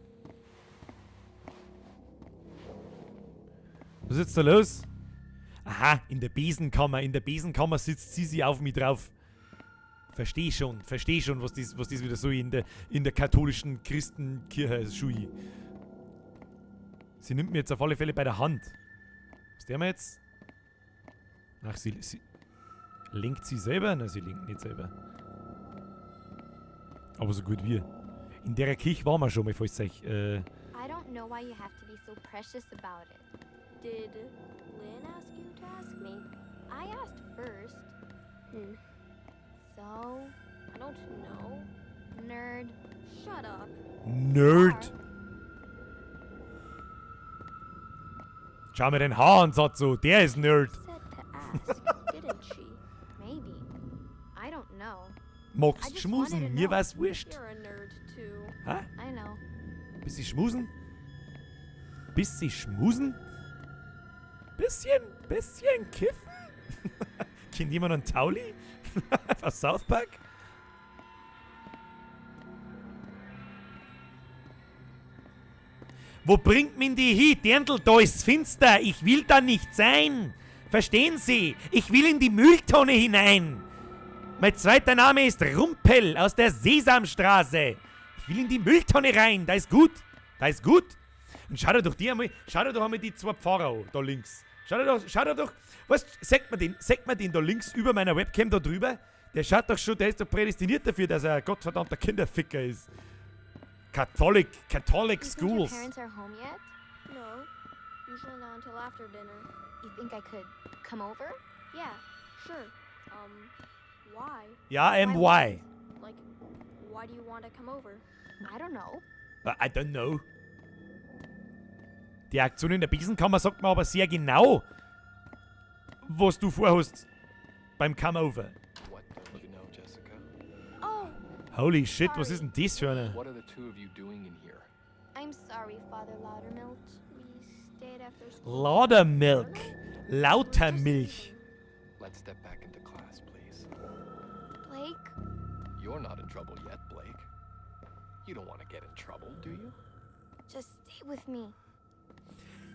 was ist jetzt da los? Aha, in der Besenkammer sitzt sie auf mich drauf. Versteh schon, was das wieder so in der katholischen Christenkirche ist, Schui. Sie nimmt mir jetzt auf alle Fälle bei der Hand. Was der mir jetzt? Ach, sie lenkt sie selber? Nein, sie lenkt nicht selber. Aber so gut wie. In der Kirche waren wir schon mal, falls euch, I don't know why you have to be so precious about it. Did Lynn ask you to ask me? I asked first. So, I don't know. nerd. Shut up. Nerd. Schau mir den Haaransatz so, der ist Nerd. Said to ask, didn't she? Maybe. I don't know. I Magst just schmusen? wanted to Mir know. war's wurscht. You're a nerd too. Hä? I know. Bisschen schmusen? Bisschen schmusen? Bisschen kiffen? Kennt jemand einen Tauli? Von South Park? Wo bringt mich die hin? Dirndl, da ist's finster. Ich will da nicht sein. Verstehen Sie? Ich will in die Mülltonne hinein. Mein zweiter Name ist Rumpel aus der Sesamstraße. Ich will in die Mülltonne rein. Da ist gut. Da ist gut. Und schau dir doch einmal die zwei Pfarrer an, da links. Schau dir doch. Was, sagt man den da links über meiner Webcam da drüber? Der schaut doch schon, der ist doch prädestiniert dafür, dass er ein gottverdammter Kinderficker ist. Catholic You think your schools. parents are home yet? No, usually not until after dinner. You think I could come over? Yeah, sure. Why? Ja, why? Like, why do you want to come over? I don't know. I don't know. Die Aktion in der Besenkammer sagt mir aber sehr genau, was du vorhast beim Come-Over. What don't you know, Jessica? Oh, Holy shit, was ist denn das für eine? What are the two of you doing in here? I'm sorry, Father Loudermilk. We stayed after school. Laudermilk. Lautermilch. Let's step back into class, please. Blake? You're not in trouble yet, Blake. You don't want to get in trouble, do you? Just stay with me.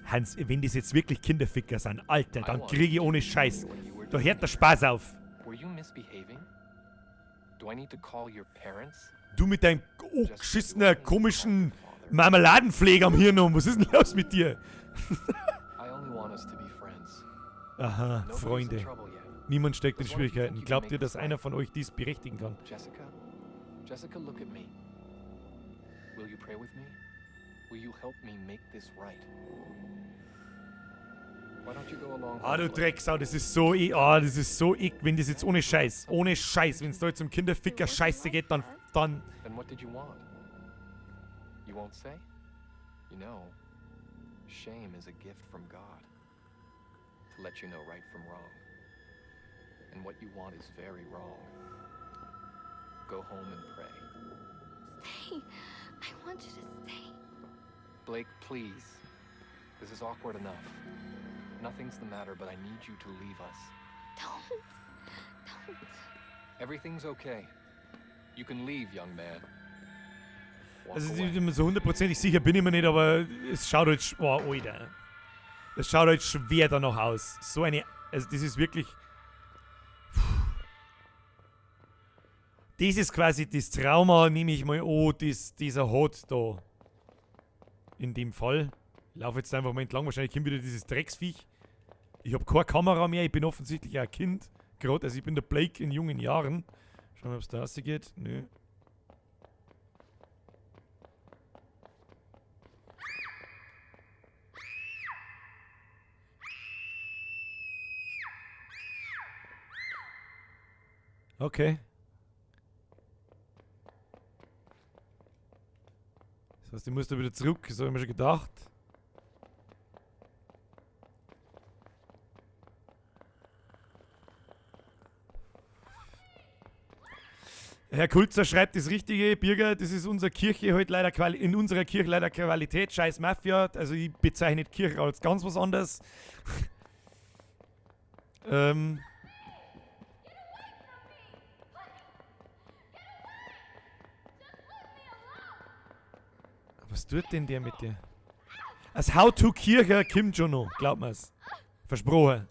Hans, wenn das jetzt wirklich Kinderficker sind, Alter, dann kriege ich ohne Scheiß. Da hört der Spaß auf. Were you misbehaving? Do I need to call your parents? Du mit deinem geschissenen, komischen Marmeladenpfleger am Hirn um. Was ist denn los mit dir? I only want us to be friends. Aha, Nobody's in Freunde. trouble yet. Niemand steckt in Schwierigkeiten. Glaubt ihr, dass einer von euch dies berechtigen kann? Jessica, look at me. Will you pray with me? Will you help me make this right? Why don't you go along? Ah, du Blake? Drecksau, das ist so wenn das jetzt ohne Scheiß, wenn es da jetzt um Kinderficker Scheiße geht, dann, Then what did you want? You won't say? You know, shame is a gift from God to let you know right from wrong. And what you want is very wrong. Go home and pray. Stay. I want you to stay. Blake, please. This is awkward enough. Nothing's the matter, but I need you to leave us. Don't. Everything's okay. You can leave, young man. Walk Also away. so hundertprozentig sicher bin ich mir nicht, aber es schaut halt, Alter. Es schaut halt schwer danach aus. So eine, also das ist wirklich... Das ist quasi das Trauma, nehme ich mal an, dieser hat da. In dem Fall. Ich laufe jetzt einfach mal entlang, wahrscheinlich kommt wieder dieses Drecksviech. Ich habe keine Kamera mehr, ich bin offensichtlich auch ein Kind. Gerade, also ich bin der Blake in jungen Jahren. Schauen wir, ob es da rausgeht. Nö. Okay. Das heißt, ich muss da wieder zurück, das habe ich mir schon gedacht. Herr Kulzer schreibt das Richtige, Birger, das ist unsere Kirche halt leider in unserer Kirche leider Qualität, scheiß Mafia, also ich bezeichne die Kirche als ganz was anderes. Was tut denn der mit dir? Als How-to-Kirche kommt schon noch, glaubt mir's. Versprochen.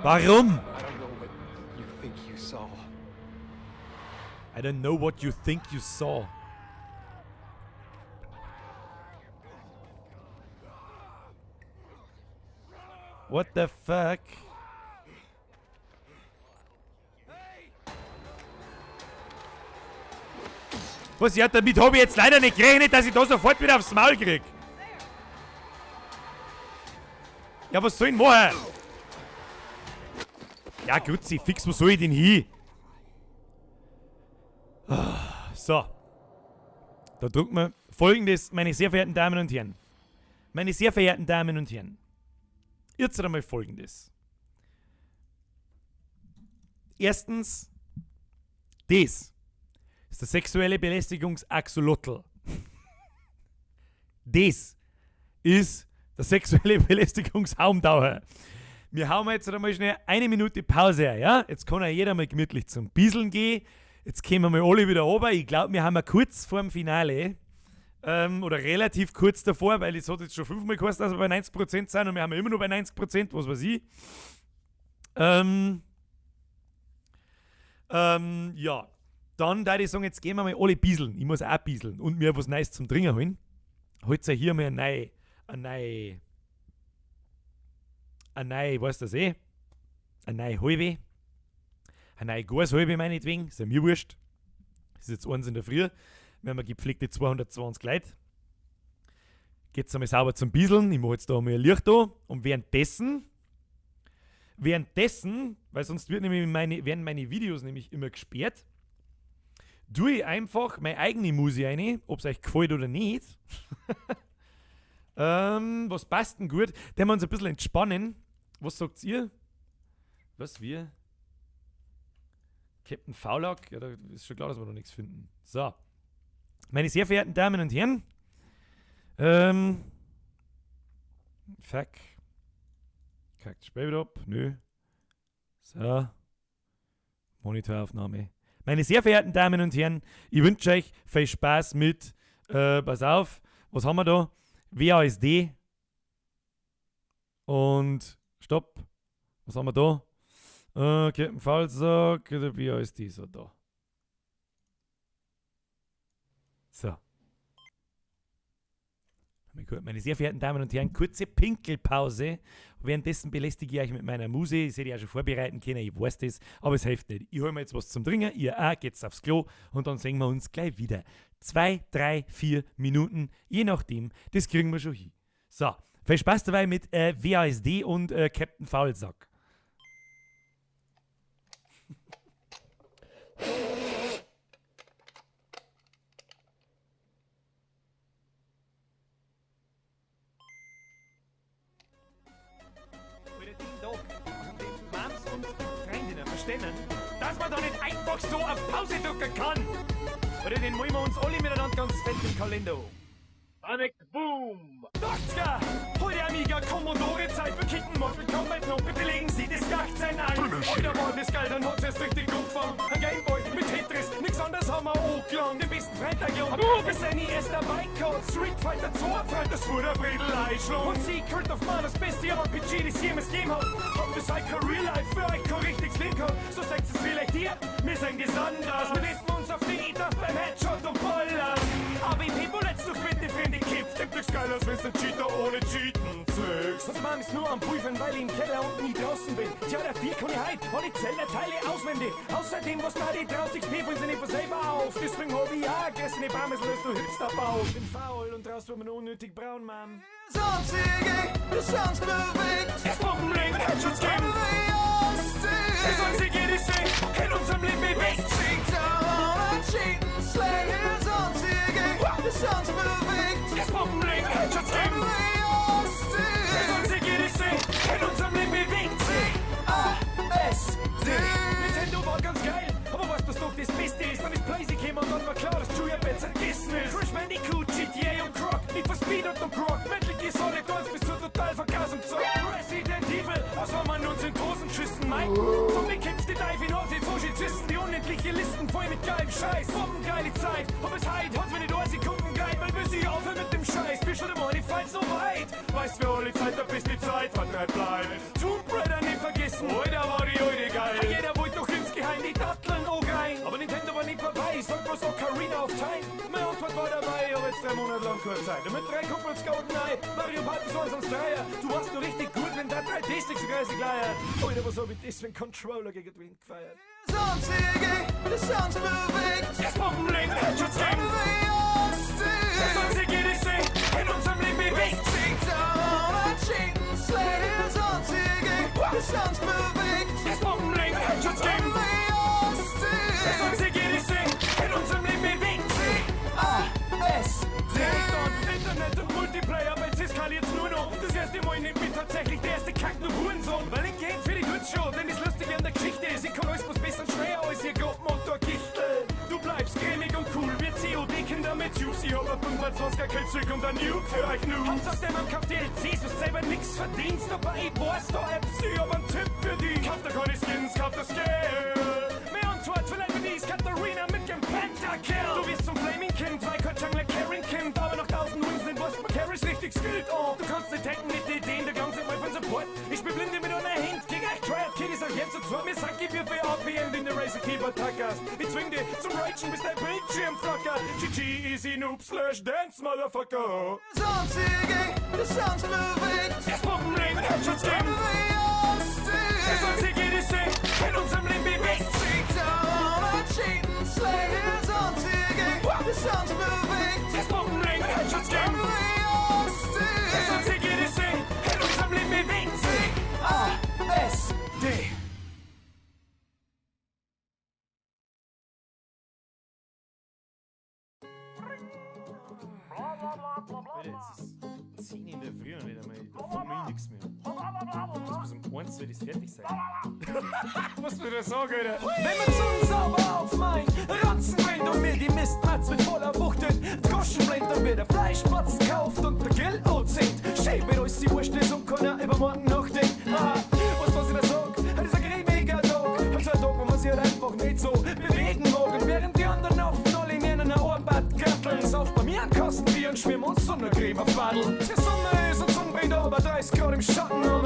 Warum? I don't know what you think I don't know what you think you saw. you saw. What the fuck? Was, ja, damit habe ich jetzt leider nicht gerechnet, dass ich da sofort wieder aufs Maul krieg. Ja, was soll ich machen? Ja, Grützi, fix, wo soll ich denn hin? So. Da drückt man Folgendes, meine sehr verehrten Damen und Herren. Meine sehr verehrten Damen und Herren. Jetzt einmal Folgendes. Erstens, das ist der sexuelle Belästigungsaxolotl. Das ist der sexuelle Belästigungshaumdauer. Wir hauen jetzt einmal schnell 1 Minute Pause, ja? Jetzt kann ja jeder mal gemütlich zum Bieseln gehen. Jetzt kommen wir mal alle wieder runter. Ich glaube, wir haben ja kurz vor dem Finale. Oder relativ kurz davor, weil es hat jetzt schon 5-mal gekostet, dass wir bei 90% sind und wir haben ja immer nur bei 90%, was weiß ich. Ja. Dann würde ich sagen, jetzt gehen wir mal alle bieseln. Ich muss auch bieseln und mir was Neues zum Trinken holen. Holt euch hier mal eine neue, weißt du das eh? Eine neue Halbe. Eine neue Gashalbe meinetwegen. Ist ja mir wurscht. Das ist jetzt 1 in der Früh. Wir haben gepflegte 220 Leute. Geht's einmal sauber zum Bieseln. Ich mache jetzt da mal ein Licht da. Und währenddessen, weil sonst werden meine Videos nämlich immer gesperrt, tue ich einfach meine eigene Musik rein, ob es euch gefällt oder nicht. Was passt denn gut? Den wir uns ein bisschen entspannen. Was sagt ihr? Was wir? Captain Faulock, ja, da ist schon klar, dass wir noch nichts finden. So. Meine sehr verehrten Damen und Herren, fuck. Kackt das Spiel wieder ab? Nö. So. Monitoraufnahme. Meine sehr verehrten Damen und Herren, ich wünsche euch viel Spaß mit, pass auf, was haben wir da? WASD. Und, stopp. Was haben wir da? Captain Falsack, der WASD, so da. So. Meine sehr verehrten Damen und Herren, kurze Pinkelpause. Währenddessen belästige ich euch mit meiner Muse. Ich hätte ja schon vorbereiten können, ich weiß das, aber es hilft nicht. Ich hole mir jetzt was zum Trinken, ihr auch, geht's aufs Klo und dann sehen wir uns gleich wieder. 2, 3, 4 Minuten, je nachdem, das kriegen wir schon hin. So, viel Spaß dabei mit WASD und Captain Faulsack. Dass man da nicht einfach so auf Pause drücken kann. Oder den wollen wir uns alle miteinander ganz fett im Kalender. Panic Boom! 80er! Heute Amiga Commodore Zeit für Kicken Mortal Kombat noch. Bitte legen Sie das Jagdsein ein. Heute war das geil, dann hat's erst richtig angefangen. Ein Gameboy mit Tetris, nix anderes haben wir auch gelangt. Den besten Freund der Jung. Wir sind nie erst dabei gehabt. Street Fighter 2, Freund, das vor der Bredel einschlagen. Und Secret of Mana, das beste RPG, das jemals gegeben hat. Haben das halt kein Real Life für euch kein richtiges Leben gehabt. So sagt es vielleicht ihr, wir sind das anders. Wir richten uns auf die Idas beim Headshot und Ballern. AWP Bullets durch bitte für die Kids. Gibt nichts geil, als wenn's ein Cheater ohne Cheaten zögst. Und man ist nur am Prüfen, weil ich im Keller und nie draußen bin. Tja, der Vieh kann ich heute alle Zellerteile auswendig. Außerdem, was da die draus XP wollen sie nicht von selber auf. Deswegen hab ich auch gegessen, die Bamesel, dass du hüpfst abbaut. Ich bin faul und draußen wird man unnötig braun, Mann. Sonstige, du sonst bewegt. Es Bombenlegen, Headshots geben. Es sonstige, die sich in unserem Leben bewegt. Cheaten, Slang, sonstige, du sonst bewegt. Es Bombenlegen, Headshots geben. Es sonstige, die sich in unserem Leben bewegt. C-A-S-D. Nintendo war ganz geil, aber was das doch das Beste ist, dann ist Blazy gekommen und dann war klar, dass Julia Betts vergessen ist. Crash Bandicoot, GTA und Croc, Need for Speed und Croc, Metal Gear Solid 1 bis zur Totalvergasung zurück. Resident Evil, was haben wir uns in Dosen geschissen, Mike? Zombie Kids, die Dive in Orte, Fujitisten, die unendliche Listen voll mit geilem Scheiß. Bombengeile Zeit, ob es heit, hat's mir nicht 1 Sekunden geil, weil wir sie aufhören mit dem Scheiß. Bist schon immer, die fallen so weit. Weißt für alle Zeit, da bis die Zeit vertreibt bleibt. Tomb Raider nicht vergessen, heute war die heute geil. Jeder wollte doch insgeheim die Datteln auch rein. Aber Nintendo war nicht dabei, sagt bloß Ocarina of Time. Meine Antwort war dabei, aber jetzt 3 Monate lang keine Zeit. Und mit 3 Kumpels GoldenEye, Mario Party sonst ans Dreier. Du warst nur richtig gut, wenn der 3D-Stick so geil leiert. Heute was hab ich das, wenn Controller gegen den Wind gefeiert. Sonstige, das Sounds bewegt. Es Bombenlegen, Headshots geben. Es sonstige, die sich in unserem Leben bewegt. Cheaten, Slay, sonstige, das Sounds bewegt. Es Bombenlegen, Headshots geben. Es sonstige, die sich in unserem Leben bewegt. C-A-S-D. Internet und Multiplayer, weil es eskaliert's nur noch. Das erste Mal nimmt mich tatsächlich der erste Kack nur Hurensohn. Weil ich geht für die Hützshow, denn das Lustige an der Geschichte ist, ich kann alles was besser und schwer als ihr Globenmotor-Kichtel. Du bleibst cremig und cool, wir COD-Kinder mit Tubes. Ich hab auf 25er Killstreak und ein Nuke für euch Noobs. Hauptsache der Mann kauft DLCs, was selber nix verdienst. Aber ich weiß, da Apps, ich hab einen Tipp für die. Kauft da keine Skins, kauft das Geld. Mehr Antwort, vielleicht bin ich Katharina mit dem Pentakill. Du wirst zum Flaming Kind, weil kein Jungler Karen Kind. Aber nach 1000 Wins sind was bei Carries richtig skillt. Oh, du kannst nicht hacken mit Ideen, der Gang sind mal von Support. Ich bin blinde mit einer Hint, gegen euch Triad Kitties auch jetzt und zwar mir sagt, ich wir für APM in der Racer Keyboard Tackers. Ich zwing dich zum Ragen, bis dein Bildschirm flackert. GG, easy noob, slash dance, motherfucker. Sonstige, das Sounds bewegt. Es Bombenlegen, Headshots geben. Es sonstige, die sich in unserem Leben bewegt. Cheaten, Slay, sonstige, das Sounds bewegt. Es Bombenlegen, Headshots geben. Es sonsige, die sich in unserem Leben bewegt. C-A-S-D. 10 in der Früh noch nicht einmal. Da fangen wir nichts mehr. Das bis um 1 soll das fertig sein. Was will ich sagen, Alter? Wenn man zum sauber auf mein Ranzen bringt und mir die Mistmatz mit voller Wucht in die Goschen blendet, dann wird der Fleischspatzen kauft und der Grill anzieht. Schön, wenn euch die Wurst ist und keiner über morgen nachdenkt. Haha, was ich da sag, das ist ein grimmiger Tag. Ein Tag, wo man sich halt einfach nicht so bewegen mag. Und während die anderen auf alle in einer Ohrbad gürteln, sauft bei mir ein Kastenbier und schwimmen uns Sonnencreme auf Badel. Die Sonne ist und Sonne bringt aber 30 Grad im Schatten rum.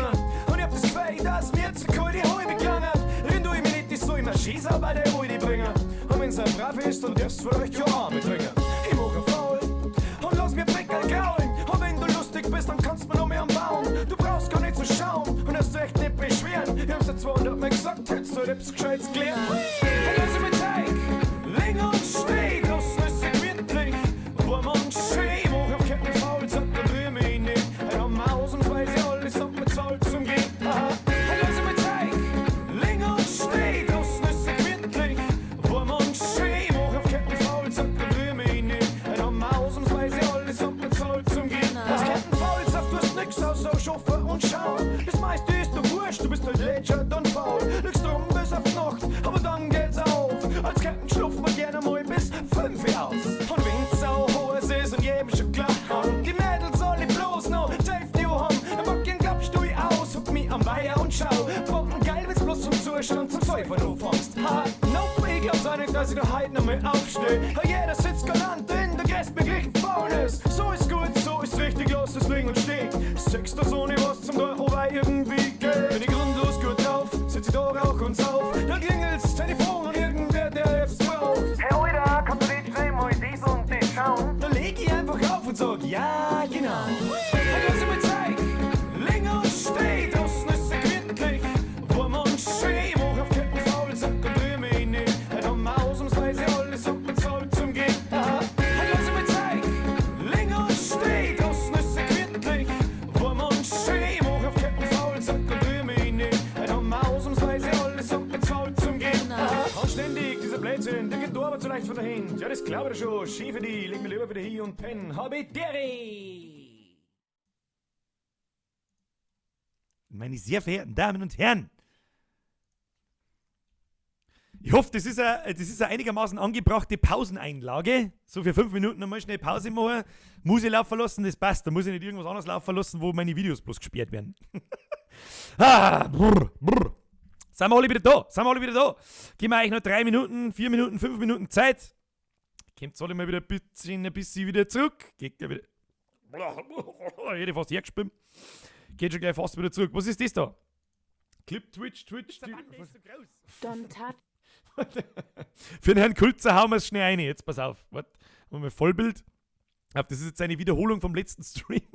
Und ich hab das Gefühl, dass mir zu kalt die Häube gegangen. Wenn du mir nicht die so immer Schießarbeit der Ruhe bringen. Und wenn's ein brav ist, dann darfst du vielleicht ja Arme drücken. Ich mach ein Faul und lass mir Pickel kraulen. Und wenn du lustig bist, dann kannst du mir noch mehr anbauen. Du brauchst gar nicht zu schauen und hast du echt nicht beschweren. Ich hab's dir 200 Mal gesagt, hättest du etwas Gescheites gelernt. Hey, lass mir Teig, länger und steh, das ist gemütlich. Warm und schön, mach auf Ketten faul, sagt der Brühe mich nicht. Hey, am ausnahmsweise alles hat mit Salz zum Gehen. Aha. Hey, lass mir Teig, länger und steh, das ist gemütlich. Warm und schön, mach auf Ketten faul, sagt der Brühe mich nicht. Hey, am ausnahmsweise alles hat mit Salz zum Gehen. Das Kettenfaul sagt, du hast nix außer Schaffen und Schauen. Das meiste ist du wurscht, du bist halt lätschert und faul. Liegst drum bis auf die Nacht, aber dann geht's auf. Als Captain schlaft man gerne mal bis 5 Uhr aus. Und wenn's sau heiß ist und jedem schon klar, die Mädels alle bloß noch Safety haben, dann backen klappst du aus, huck mich am Weiher und schau. Bomben geil, wenn's bloß zum Zustand zum Säufern anfängst. Ha, nope, ich glaub's auch nicht, dass ich da heute noch mal aufsteh. Jeder sitzt galant in der gestbeglichen Faulnis. So ist gut, so ist richtig, lass es liegen und stehen. Sechst das ohne was zum Tor, aber irgendwie geht. Bin ich grundlos gut drauf, sitz ich da, rauch und sauf. Dann klingelt's Telefon und irgendwer, der hilft's braucht. Hey, Alter, kannst du nicht schnell mal dies und das schauen? Dann leg ich einfach auf und sag, ja, genau. Hey, lass mir Zeig, länger und steh, draußen ist es gemütlich. Warm und schön, mach auf Ketten faul, sagt der Brühe mich nicht. Hey, dann ausnahmsweise alles hat mit Salz zum Gehen. Aha. Hey, lass mir Zeig, länger und steh, draußen ist es gemütlich. Warm und schön, mach auf Ketten faul, sagt der Brühe mich nicht. Hey, dann ausnahmsweise alles hat mit Salz zum Gehen. Aha. Anständig, dieser Blödsinn, der geht aber zu leicht von dahin. Ja, das glaub ich schon, schiefe die, leg mir lieber wieder hin und penn. Habiteri! Meine sehr verehrten Damen und Herren, ich hoffe, das ist eine einigermaßen angebrachte Pauseneinlage. So für 5 Minuten nochmal schnell Pause machen. Muss ich laufen lassen, das passt. Da muss ich nicht irgendwas anderes laufen lassen, wo meine Videos bloß gesperrt werden. Brr. Sind wir alle wieder da? Geben wir euch noch 3 Minuten, 4 Minuten, 5 Minuten Zeit. Kommt alle mal wieder ein bisschen wieder zurück. Geht ja wieder. Ich hätte fast hergespielt. Geht schon gleich fast wieder zurück. Was ist das da? Clip, Twitch. Der Band ist so groß. Don't touch. Für den Herrn Kulzer hauen wir es schnell rein. Jetzt pass auf. Warte, machen wir Vollbild. Das ist jetzt eine Wiederholung vom letzten Stream.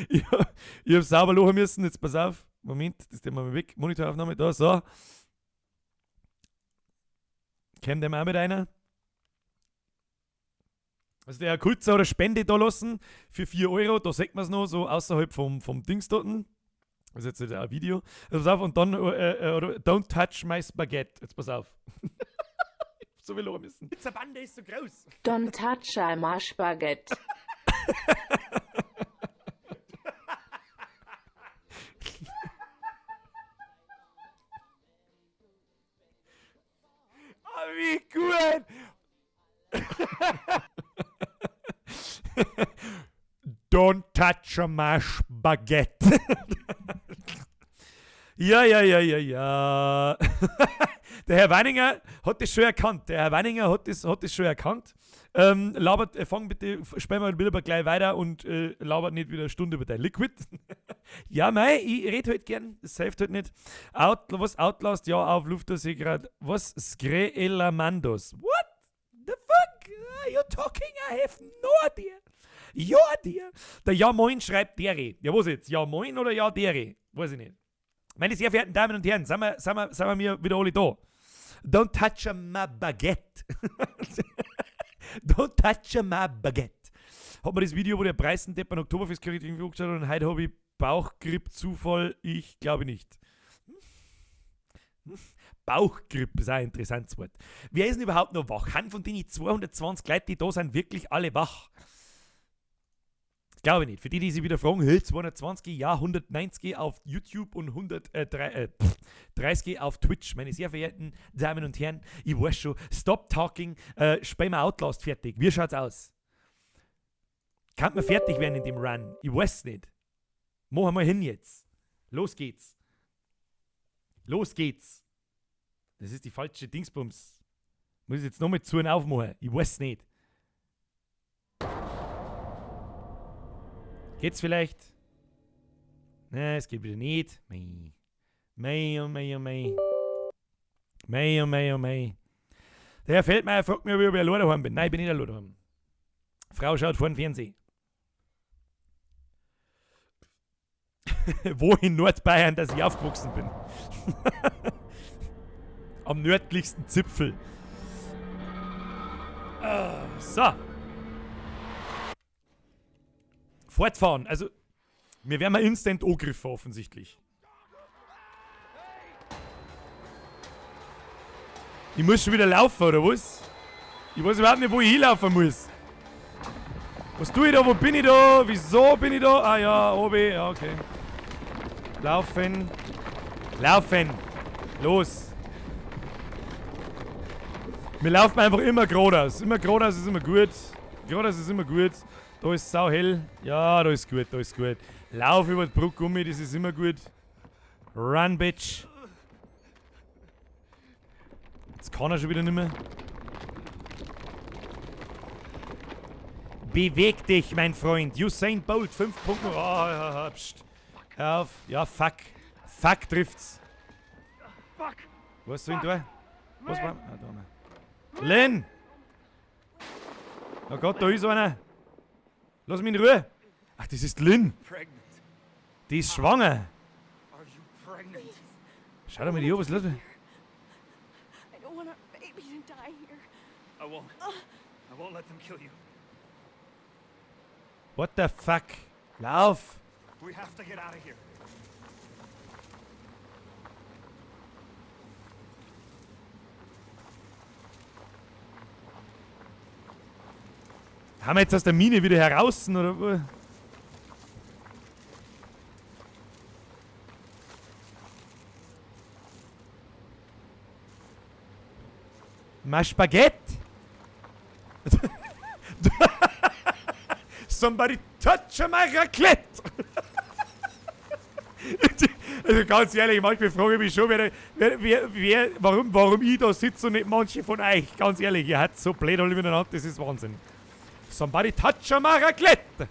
Ich habe sauber lachen müssen. Jetzt pass auf. Moment, das nehmen wir mal weg. Monitoraufnahme, da, so. Kämen dem auch mit einer. Also der Herr Kulzer hat eine Spende da lassen für 4 Euro. Da sieht man es noch, so außerhalb vom Dings dort. Das ist jetzt nicht ein Video. Also pass auf, und dann Don't touch my spaghetti. Jetzt pass auf. So viel lachen müssen. Der Band ist so groß. Don't touch my spaghetti. Wie gut! Don't touch my spaghetti. Ja. Der Herr Weininger hat das schon erkannt. Fang bitte, spiel mal wieder gleich weiter und labert nicht wieder eine Stunde über dein Liquid. Ja, mei, ich rede halt gern, das hilft halt nicht. Was Outlast, ja, auf Luft, das ich gerade. Was? Skreelamandos. What the fuck? Are you talking? I have no idea. Ja, dir. Der Ja Moin schreibt Dere. Ja, was jetzt? Ja Moin oder Ja Dere? Weiß ich nicht. Meine sehr verehrten Damen und Herren, sind wir mir wieder alle da. Don't touch my baguette. Don't touch my baguette. Hat man das Video, wo der Preissendepp beim Oktoberfest irgendwie angeschaut hat und heute habe ich Bauchgrip-Zufall? Ich glaube nicht. Bauchgrip ist auch ein interessantes Wort. Wer ist denn überhaupt noch wach? Haben von denen 220 Leute, die da sind, wirklich alle wach? Glaube ich nicht. Für die, die sich wieder fragen, hey, 220, ja, 190 auf YouTube und 130 auf Twitch. Meine sehr verehrten Damen und Herren, ich weiß schon, stop talking, spiel mal Outlast fertig. Wie schaut's aus? Kann man fertig werden in dem Run? Ich weiß nicht. Mach mal hin jetzt. Los geht's. Los geht's. Das ist die falsche Dingsbums. Muss ich jetzt noch mit zu und aufmachen? Ich weiß nicht. Geht's vielleicht? Nein, es geht wieder nicht. Mei. Mei, oh mei, oh mei. Mei, oh mei, oh mei. Der Herr Feldmeier fragt mich, ob ich allein daheim bin. Nein, ich bin nicht allein daheim. Frau schaut vor den Fernsehen. Wo in Nordbayern, dass ich aufgewachsen bin. Am nördlichsten Zipfel. So. Fortfahren. Also, wir werden mal instant angegriffen, offensichtlich. Ich muss schon wieder laufen, oder was? Ich weiß überhaupt nicht, wo ich hinlaufen muss. Was tue ich da? Wo bin ich da? Wieso bin ich da? Ah ja, oben. Ja, okay. Laufen. Laufen. Los. Wir laufen einfach immer geradeaus. Immer geradeaus ist immer gut. Geradeaus ist immer gut. Da ist sau hell. Ja, da ist gut, da ist gut. Lauf über die Brücke um, das ist immer gut. Run, bitch. Jetzt kann er schon wieder nicht mehr. Beweg dich, mein Freund. Usain Bolt, 5 Punkte. Oh, ja, pst. Hör auf. Ja, fuck. Fuck trifft's. Was soll ich da? Was war? Ah, da mal. Lynn! Oh Gott, da ist einer. Lass mich in Ruhe. Ach, das ist Lynn. Die ist schwanger. Schau doch mal die an, was ist los? I won't let them kill you. What the fuck? Lauf! We have to get out of here. Haben wir jetzt aus der Mine wieder heraus, oder? Ma Spaghetti! Somebody touch my raclette! Also ganz ehrlich, manchmal frage ich mich schon, warum ich da sitze und nicht manche von euch. Ganz ehrlich, ihr habt so blöd alle miteinander, das ist Wahnsinn. Somebody touch my raclette!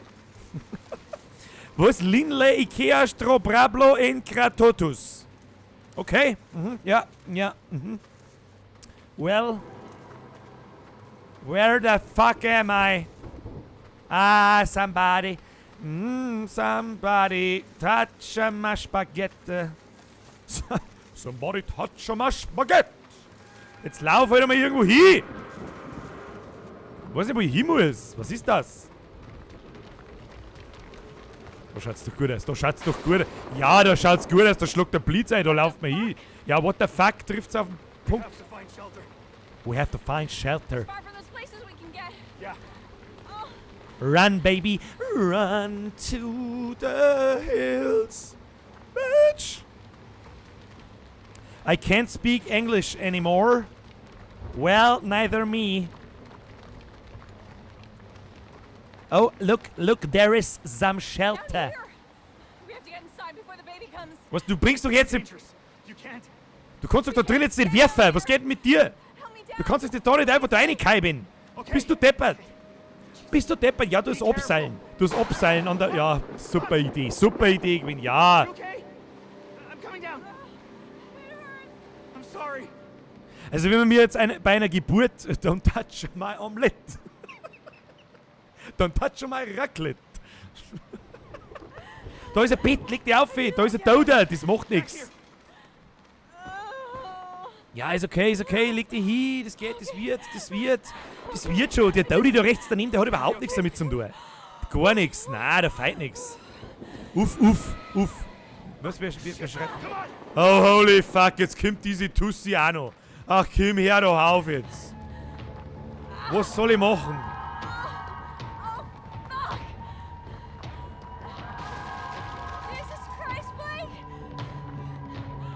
Was? Linle, Ikea, Strobrablo, Enkratotus. Okay, ja, ja, Well, where the fuck am I? Ah, somebody. Somebody touch my spaghetti. Somebody touch my spaghetti. Jetzt lauf halt mal irgendwo hin. Ich weiß nicht, wo ich hin muss. Was ist das? Da schaut's doch gut aus. Da schaut's doch gut aus. Ja, da schaut's gut aus. Da schluckt der Blitz ein. Da lauft man hin. Ja, what the fuck? Trifft's auf den Punkt. We have to find shelter. Run, baby. Run to the hills. Bitch. I can't speak English anymore. Well, neither me. Oh, look, there is some shelter. Was, du bringst doch jetzt im... Du kannst doch da drin jetzt nicht werfen. Was geht denn mit dir? Du kannst jetzt da nicht einfach da reinkeiben. Bist du deppert? Bist du deppert? Ja, du hast abseilen. Du hast abseilen an der... Ja, super Idee. Super Idee gewesen. Ja. Also wenn man mir jetzt bei einer Geburt... Don't touch my omelette. Don't touch my raclette. Da ist ein Bett, leg dich auf. Da ist ein Toter. Das macht nichts. Ja, ist okay, leg dich hin, das geht, das wird schon. Der Dodi da rechts daneben, der hat überhaupt nichts damit zu tun. Gar nichts, nein, der feit nichts. Uff. Was, wer schreit? Oh, holy fuck, jetzt kommt diese Tussi auch noch. Ach, komm her, da auf jetzt. Was soll ich machen?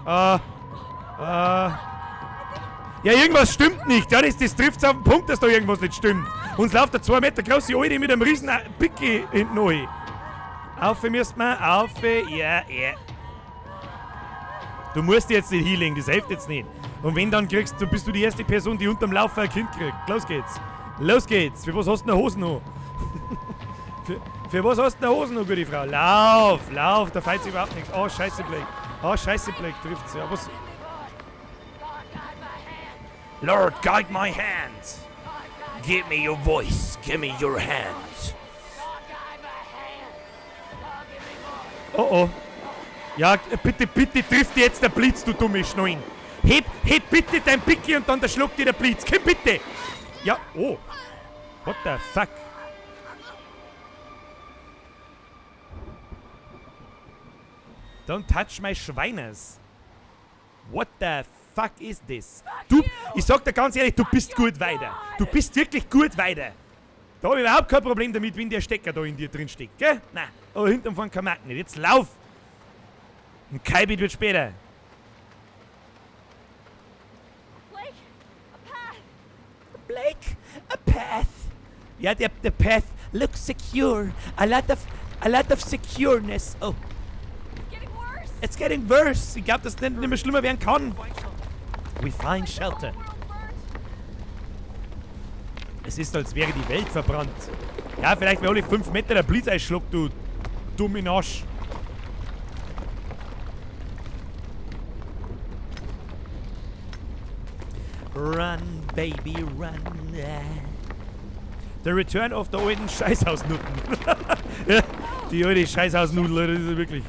Ja, irgendwas stimmt nicht. Ja, das trifft's auf den Punkt, dass da irgendwas nicht stimmt. Uns läuft der 2 Meter große Alte mit einem riesen Picki hinten rein. Auf müsst man, auf, ja. Du musst jetzt nicht hinlegen, das hilft jetzt nicht. Und wenn dann kriegst du, bist du die erste Person, die unterm Laufen ein Kind kriegt. Los geht's. Los geht's. Für was hast du denn Hosen noch? für was hast du denn Hosen noch, gute Frau? Lauf, da fällt sich überhaupt nichts. Oh, scheiße, Blake, trifft's. Ja, was? Lord, guide my hands. Give me your voice. Give me your hands. Oh. Ja, bitte trifft jetzt der Blitz, du dumme Schnurren. Heb bitte dein Picki und dann der schluckt dir der Blitz. Komm bitte. Ja, oh. What the fuck? Don't touch my Schweiners. What the fuck is this? Du, ich sag dir ganz ehrlich, du bist gut weiter. Du bist wirklich gut weiter. Da hab ich überhaupt kein Problem damit, wenn der Stecker da in dir drin steckt, gell? Nein, aber hinten von kein Markt nicht. Jetzt lauf! Ein Kaibit wird später. Blake, a path. Ja, the path looks secure. A lot of secureness. Oh. It's getting worse. Ich glaube, dass es nicht mehr schlimmer werden kann. We find shelter. Es ist, als wäre die Welt verbrannt. Ja, vielleicht wäre alle 5 Meter der Blitz einschluckt, du dummen Arsch. Run, baby, run. The return of the alten Scheißhausnutten. Ja, die alte Scheißhausnudel, das ist wirklich...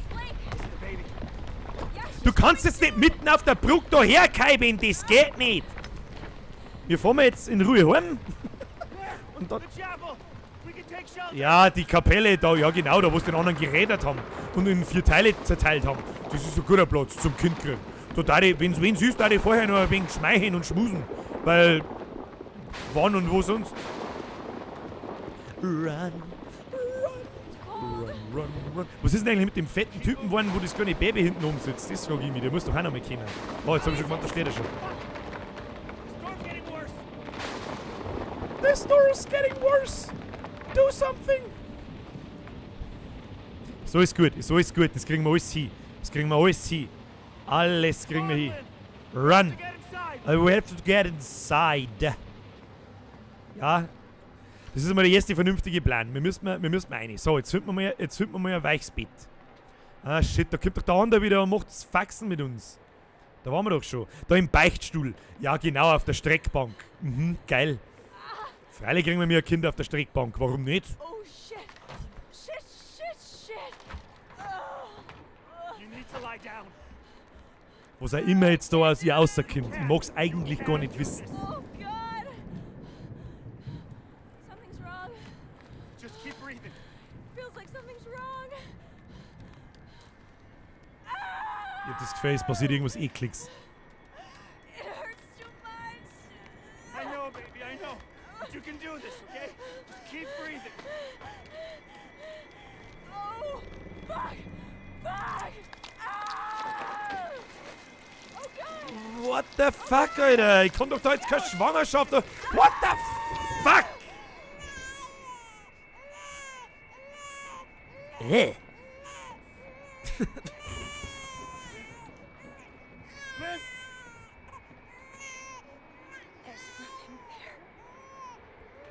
Du kannst jetzt nicht mitten auf der Brücke da herkeiben, das geht nicht. Wir fahren jetzt in Ruhe heim. Und dann, ja, die Kapelle da, ja genau, da wo sie den anderen gerädert haben und in 4 Teile zerteilt haben. Das ist ein guter Platz zum Kind kriegen. Da darf ich, wenn es wen süß, darf ich vorher noch ein wenig schmeicheln und schmusen. Weil, wann und wo sonst? Run. Was ist denn eigentlich mit dem fetten Typen geworden, wo das kleine Baby hinten oben sitzt? Das frage ich mich, der muss doch auch noch mal kommen. Oh, jetzt hab ich schon gemeint, da steht er schon. The store's getting worse. Do something. So ist gut, das kriegen wir alles hin. Alles kriegen wir hin. Run. We have to get inside. Ja. Das ist mal der erste vernünftige Plan. Wir müssen rein. So, jetzt finden wir mal ein weiches Bett. Ah, shit, da kommt doch der andere wieder und macht das Faxen mit uns. Da waren wir doch schon. Da im Beichtstuhl. Ja, genau, auf der Streckbank. Mhm, geil. Freilich kriegen wir mir ein Kind auf der Streckbank. Warum nicht? Oh, shit. Shit. You need to lie down. Was auch immer jetzt da aus ihr rauskommt. Ich mag's eigentlich gar nicht wissen. Oh, God. Something's wrong. Just keep breathing. Feels like something's wrong. Ich hab das Gefühl, es passiert irgendwas Ekliges. It hurts too much. I know, baby, I know. But you can do this, okay? Just keep breathing. Oh, fuck. Ah! Oh, God. What the fuck, Alter? Ich kann doch da jetzt keine Schwangerschaft. What the fuck?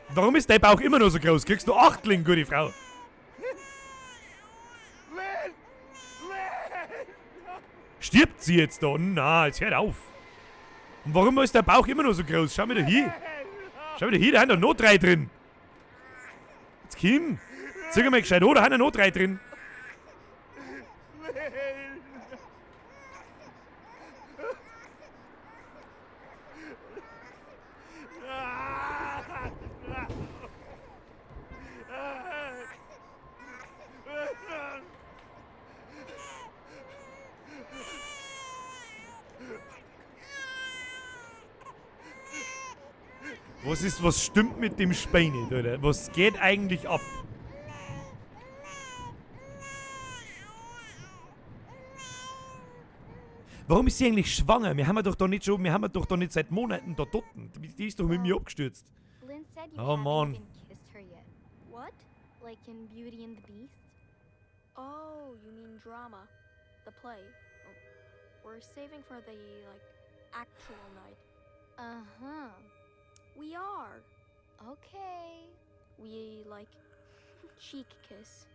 Warum ist dein Bauch immer noch so groß? Kriegst du Achtling, gute Frau? Stirbt sie jetzt da? Na, jetzt hört auf. Und warum ist der Bauch immer noch so groß? Schau mal da hier. Da haben doch noch 3 drin. Jetzt Kim, zeig mal gescheit, da haben noch 3 drin. Was stimmt mit dem Spein nicht, oder? Was geht eigentlich ab? Warum ist sie eigentlich schwanger? Wir haben doch doch nicht seit Monaten da dort. Die ist doch mit mir abgestürzt. Lynn said you Oh, haven't Mann. even kissed her yet. What? Like in Beauty and the Beast? Oh, you mean drama. The play. We're saving for the, like, actual night. Uh-huh. We are. Okay. We, like, cheek kiss.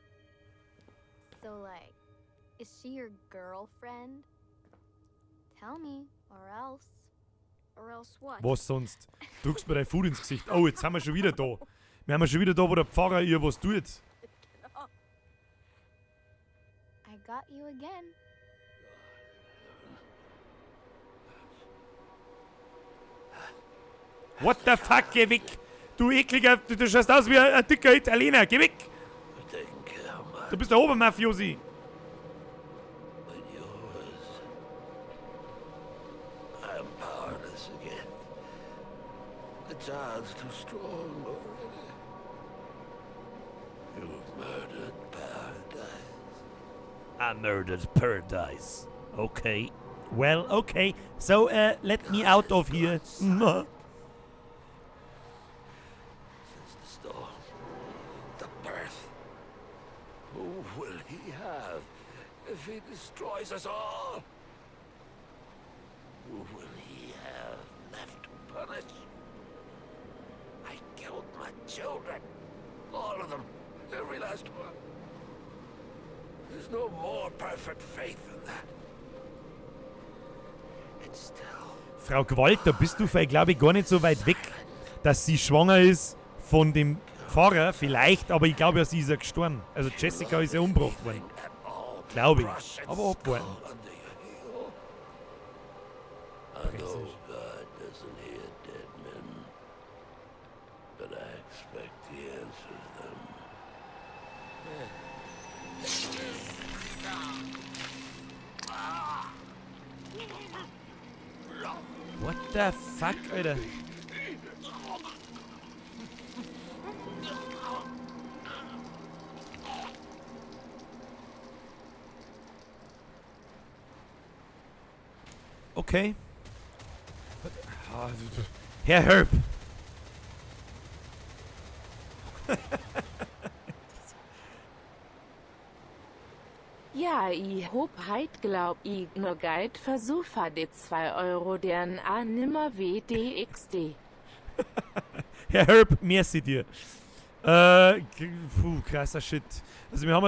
So, like, is she your girlfriend? Tell me, or else. Or else what? Was sonst? Drückst mir dein Fuß ins Gesicht. Oh, jetzt sind wir schon wieder da. Wir haben schon wieder da, wo der Pfarrer ihr was tut. I got you again. What the fuck, geh weg! Du ekliger, du schaust aus wie ein dicker Italiener, geh weg! Du bist der Obermafiosi! I'm powerless again. The child's too strong already. You've murdered paradise. I murdered paradise. Okay. Well, okay. So, let me out of here. Since the storm, the birth, who will he have if he destroys us all? Who will he have left to punish? I killed my children. All of them. Every last one. There's no more perfect faith than that. And still, Frau Gewalt, da bist du, glaube ich, gar nicht so weit weg, dass sie schwanger ist von dem Pfarrer, vielleicht, aber ich glaube ja, sie ist ja gestorben. Also Jessica ist ja umgebracht worden. at all, Glaube brush ich. and Aber abwarten. skull under your heel. I know God doesn't hear dead men, but I expect he answers them. What the fuck, Alter? Okay. Herr Herb. Ja, ich hab heit glaub ich nur Guide Versuch die 2 Euro deren A nimmer WDXD. Herr Herb, merci dir. Krasser Shit. Also wir haben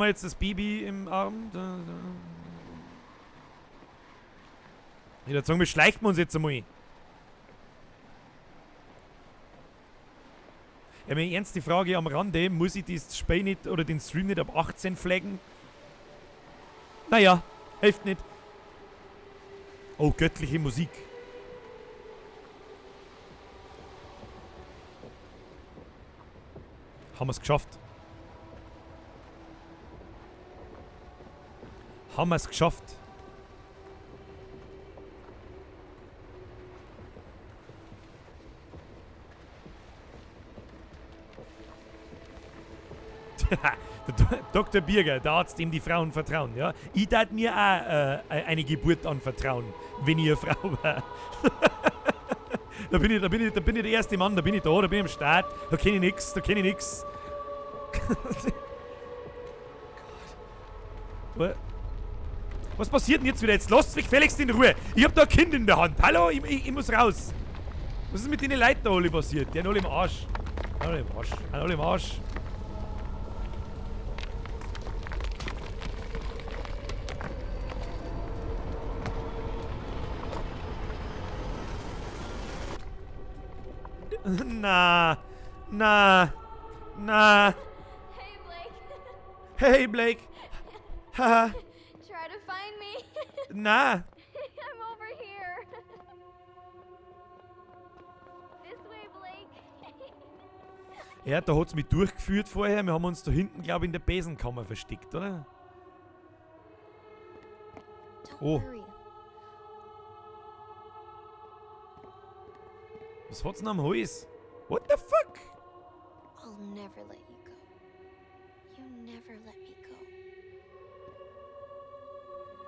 jetzt das Baby im Arm. Ich würde sagen, wir schleichen uns jetzt einmal. Ja, meine ernste Frage am Rande, muss ich das Spiel nicht oder den Stream nicht ab 18 flaggen? Naja, hilft nicht. Oh, göttliche Musik. Haben wir es geschafft. Haben wir es geschafft. Der Dr. Birger, der Arzt, dem die Frauen vertrauen, ja. Ich darf mir auch eine Geburt anvertrauen, wenn ich eine Frau wäre. Da bin ich der erste Mann, da bin ich am Start, da kenne ich nix. Was passiert denn jetzt wieder? Jetzt lasst mich gefälligst in Ruhe. Ich hab da ein Kind in der Hand. Hallo, ich muss raus. Was ist mit den Leuten da alle passiert? Die haben alle im Arsch. Alle im Arsch. Na. Hey, Blake. Hey, Blake. Haha. Try to find me. Na. I'm over here. This way, Blake. Ja, da hat's mich durchgeführt vorher. Wir haben uns da hinten, glaube ich, in der Besenkammer versteckt, oder? Don't Oh. worry. Was hat's denn am Hals? What the fuck? I'll never let you go. You never let me go.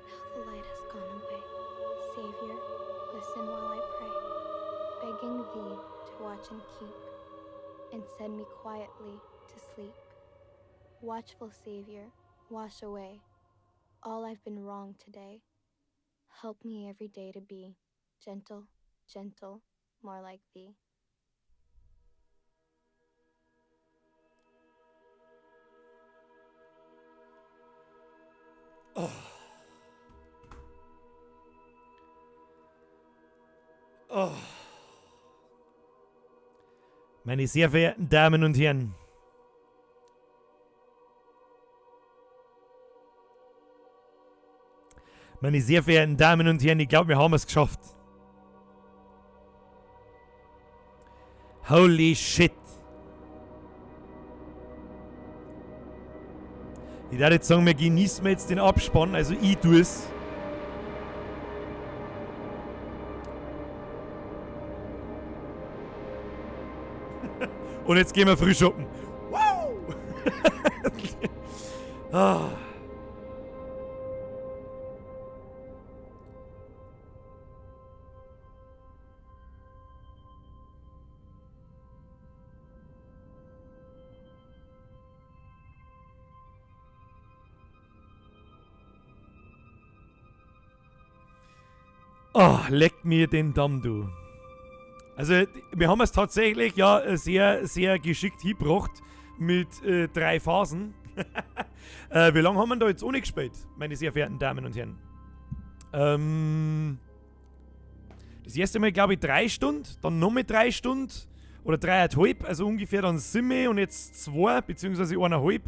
Now the light has gone away. listen while I pray, begging thee to watch and keep, and send me quietly to sleep. Watchful Savior, wash away all I've been wrong today. Help me every day to be gentle, gentle, more like thee. Oh. Oh. Meine sehr verehrten Damen und Herren, meine sehr verehrten Damen und Herren, ich glaube, wir haben es geschafft. Holy shit. Ich würde jetzt sagen, wir genießen jetzt den Abspann, also ich tue es. Und jetzt gehen wir früh shoppen. Wow! Ah. Oh, leck mir den Damm, du. Also, wir haben es tatsächlich ja sehr, sehr geschickt hingebracht mit 3 Phasen. Wie lange haben wir da jetzt ohne gespielt, meine sehr verehrten Damen und Herren? Das erste Mal, glaube ich, 3 Stunden, dann nochmal 3 Stunden oder 3,5, also ungefähr dann 7 und jetzt 2, beziehungsweise 1,5.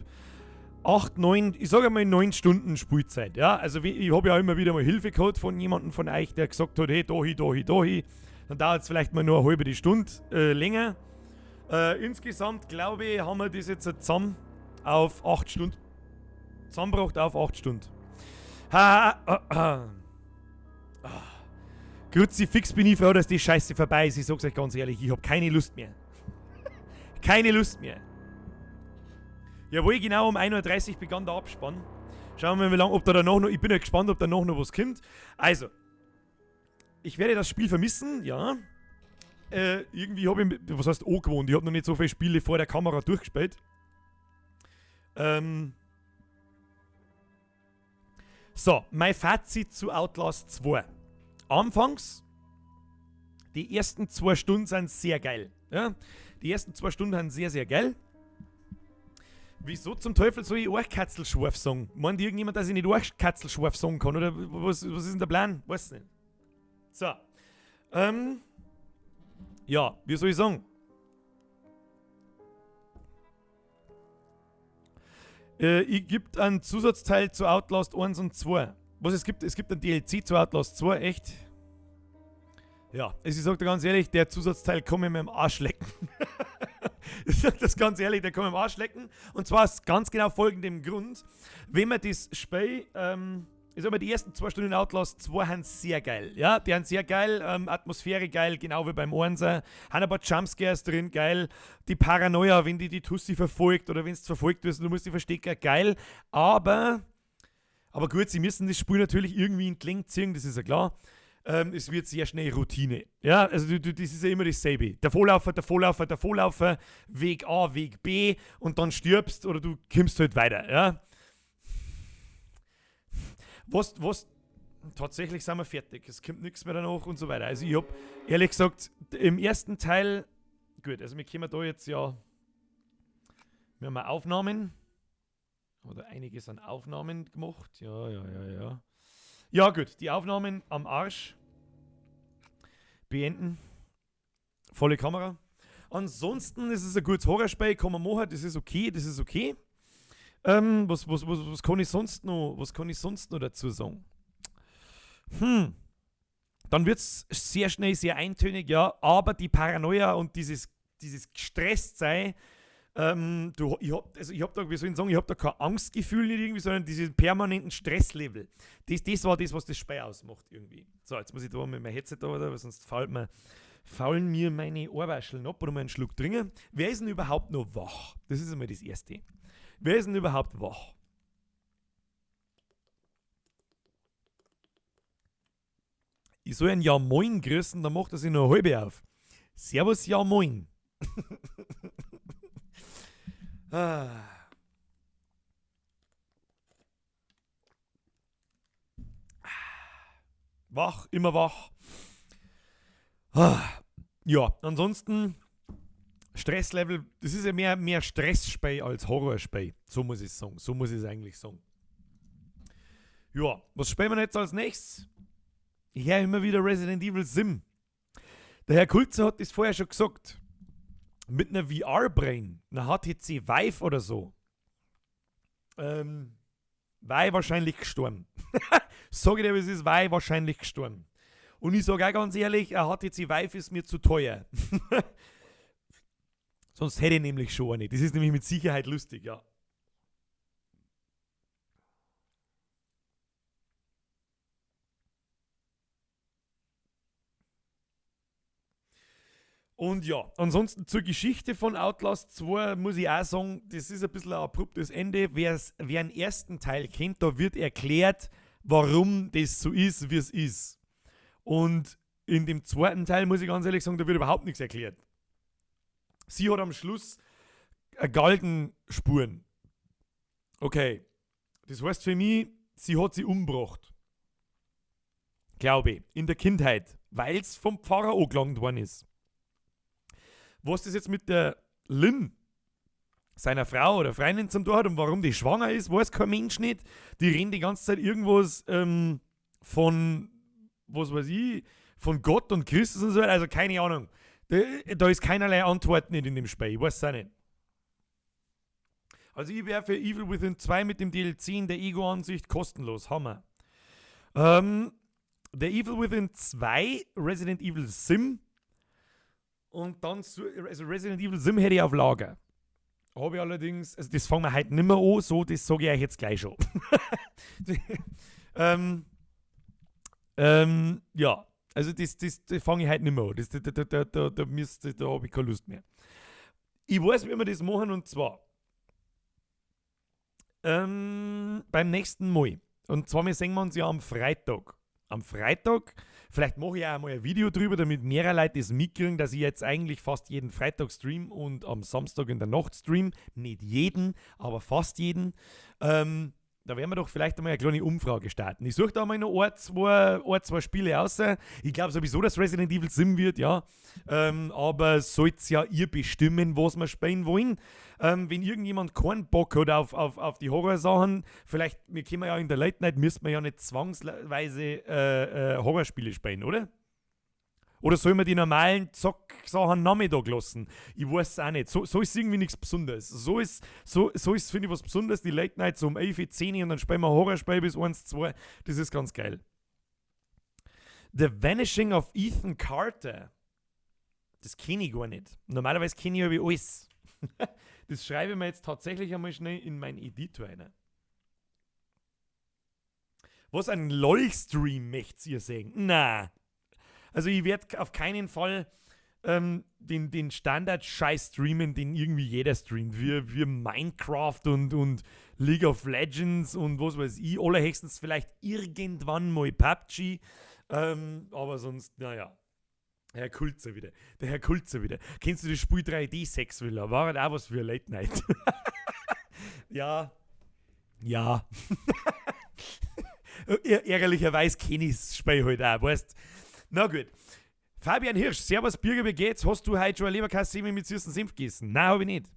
8, 9, ich sage mal 9 Stunden Spielzeit, ja. Also ich habe ja immer wieder mal Hilfe gehabt von jemandem von euch, der gesagt hat, hey, dahi. Dann dauert es vielleicht mal nur eine halbe Stunde länger. Insgesamt, glaube ich, haben wir das jetzt zusammen auf 8 Stunden. Zusammengebracht auf 8 Stunden. Kruzifix, bin ich froh, dass die Scheiße vorbei ist. Ich sag's euch ganz ehrlich, ich habe keine Lust mehr. Keine Lust mehr. Jawohl, genau um 1:30 Uhr begann der Abspann. Schauen wir mal, wie lange, ob da danach noch, ich bin ja gespannt, ob danach noch was kommt. Also, ich werde das Spiel vermissen, ja. Irgendwie habe ich, was heißt angewohnt, ich habe noch nicht so viele Spiele vor der Kamera durchgespielt. So, mein Fazit zu Outlast 2. Anfangs, die ersten 2 Stunden sind sehr geil. Ja? Die ersten 2 Stunden sind sehr, sehr geil. Wieso zum Teufel soll ich Orchkatzelschwarf sagen? Meint irgendjemand, dass ich nicht Orchkatzelschwarf sagen kann? Oder was ist denn der Plan? Weiß nicht. So. Ja, wie soll ich sagen? Ich gebe einen Zusatzteil zu Outlast 1 und 2. Was es gibt? Es gibt ein DLC zu Outlast 2, echt? Ja, ich sag dir ganz ehrlich, der Zusatzteil kann mir mit dem Arsch lecken. Ich sag das ganz ehrlich, der kann mir im Arsch lecken. Und zwar aus ganz genau folgendem Grund. Wenn man das Spiel, ich sag mal, die ersten 2 Stunden in Outlast 2 haben sehr geil. Ja, die haben sehr geil, Atmosphäre geil, genau wie beim 1. Haben ein paar Jumpscares drin, geil. Die Paranoia, wenn die Tussi verfolgt oder wenn es verfolgt wirst, du musst die verstecken, geil. Aber gut, sie müssen das Spiel natürlich irgendwie in die Länge ziehen, das ist ja klar. Es wird sehr schnell Routine. Ja, also das ist ja immer dasselbe. Der Vorlaufer, Weg A, Weg B und dann stirbst oder du kommst halt weiter, ja. Was, tatsächlich sind wir fertig. Es kommt nichts mehr danach und so weiter. Also ich habe, ehrlich gesagt, im ersten Teil, gut, also wir können da jetzt ja, wir haben Aufnahmen, oder einiges an Aufnahmen gemacht, ja. Ja gut, die Aufnahmen am Arsch beenden. Volle Kamera. Ansonsten ist es ein gutes Horrorspiel, kann man machen, das ist okay. Was kann ich sonst noch dazu sagen? Dann wird es sehr schnell sehr eintönig, ja, aber die Paranoia und dieses gestresst sein, ich hab da, wie soll ich sagen, ich hab da kein Angstgefühl nicht irgendwie, sondern diesen permanenten Stresslevel. Das war das, was das Spiel ausmacht irgendwie. So, jetzt muss ich da mit meinem Headset da, weil sonst faulen mir meine Ohrwascheln ab oder mal einen Schluck trinken. Wer ist denn überhaupt noch wach? Das ist einmal das Erste. Wer ist denn überhaupt wach? Ich soll ein Ja Moin grüßen, dann macht er sich noch eine halbe auf. Servus, Ja Moin. Ah. Wach, immer wach. Ja, ansonsten Stresslevel, das ist ja mehr Stressspiel als Horrorspiel. So muss ich sagen. So muss ich es eigentlich sagen. Ja, was spielen wir jetzt als nächstes? Ich höre immer wieder Resident Evil Sim. Der Herr Kulzer hat das vorher schon gesagt. Mit einer VR-Brain, einer HTC Vive oder so. War wahrscheinlich gestorben. Sag ich dir, es ist wahrscheinlich gestorben. Und ich sage auch ganz ehrlich, ein HTC Vive ist mir zu teuer. Sonst hätte ich nämlich schon eine. Das ist nämlich mit Sicherheit lustig, ja. Und ja, ansonsten zur Geschichte von Outlast 2 muss ich auch sagen, das ist ein bisschen ein abruptes Ende. Wer den ersten Teil kennt, da wird erklärt, warum das so ist, wie es ist. Und in dem zweiten Teil, muss ich ganz ehrlich sagen, da wird überhaupt nichts erklärt. Sie hat am Schluss Galgenspuren. Okay, das heißt für mich, sie hat sie umgebracht. Glaube ich, in der Kindheit, weil es vom Pfarrer angelangt worden ist. Was das jetzt mit der Lynn, seiner Frau oder Freundin zum Tor hat und warum die schwanger ist, weiß kein Mensch nicht. Die reden die ganze Zeit irgendwas von, was weiß ich, von Gott und Christus und so, also keine Ahnung. Da ist keinerlei Antwort nicht in dem Spiel, ich weiß es auch nicht. Also ich wäre für Evil Within 2 mit dem DLC in der Ego-Ansicht kostenlos, Hammer. Der Evil Within 2, Resident Evil Sim, und dann, also Resident Evil Sim hätte ich auf Lager. Habe ich allerdings, also das fangen wir heute nicht mehr an, so, das sage ich euch jetzt gleich schon. Ja, also das fange ich heute nicht mehr an. Da habe ich keine Lust mehr. Ich weiß, wie wir das machen, und zwar beim nächsten Mal. Und zwar, wir sehen uns ja am Freitag. Am Freitag, vielleicht mache ich auch mal ein Video drüber, damit mehrere Leute das mitkriegen, dass ich jetzt eigentlich fast jeden Freitag stream und am Samstag in der Nacht stream. Nicht jeden, aber fast jeden. Da werden wir doch vielleicht einmal eine kleine Umfrage starten. Ich suche da mal noch ein, zwei Spiele aus. Ich glaube sowieso, dass Resident Evil Sim wird, ja. Aber sollt ja ihr bestimmen, was wir spielen wollen. Wenn irgendjemand keinen Bock hat auf die Horrorsachen, vielleicht, wir können ja in der Late Night, müssten wir ja nicht zwangsweise Horrorspiele spielen, oder? Oder sollen wir die normalen Zock-Sachen Nachmittag lassen? Ich weiß es auch nicht. So ist irgendwie nichts Besonderes. So ist, finde ich, was Besonderes. Die Late Night so um 11, 10 und dann spielen wir Horrorspiel bis 1, 2. Das ist ganz geil. The Vanishing of Ethan Carter. Das kenne ich gar nicht. Normalerweise kenne ich aber alles. Das schreibe ich mir jetzt tatsächlich einmal schnell in meinen Editor rein. Was ein LOL-Stream möchtet ihr sehen? Na. Also ich werde auf keinen Fall den Standard-Scheiß streamen, den irgendwie jeder streamt. Wie Minecraft und League of Legends und was weiß ich. Allerhöchstens vielleicht irgendwann mal PUBG. Aber sonst, naja. Der Herr Kulzer wieder. Kennst du das Spiel 3D Sex Villa? War halt auch was für Late Night. Ja. Ärgerlicherweise kenne ich das Spiel halt auch, weißt. Na gut. Fabian Hirsch, Servus Bürger, wie geht's? Hast du heute schon eine Leberkassemi mit süßen Senf gegessen? Nein, habe ich nicht.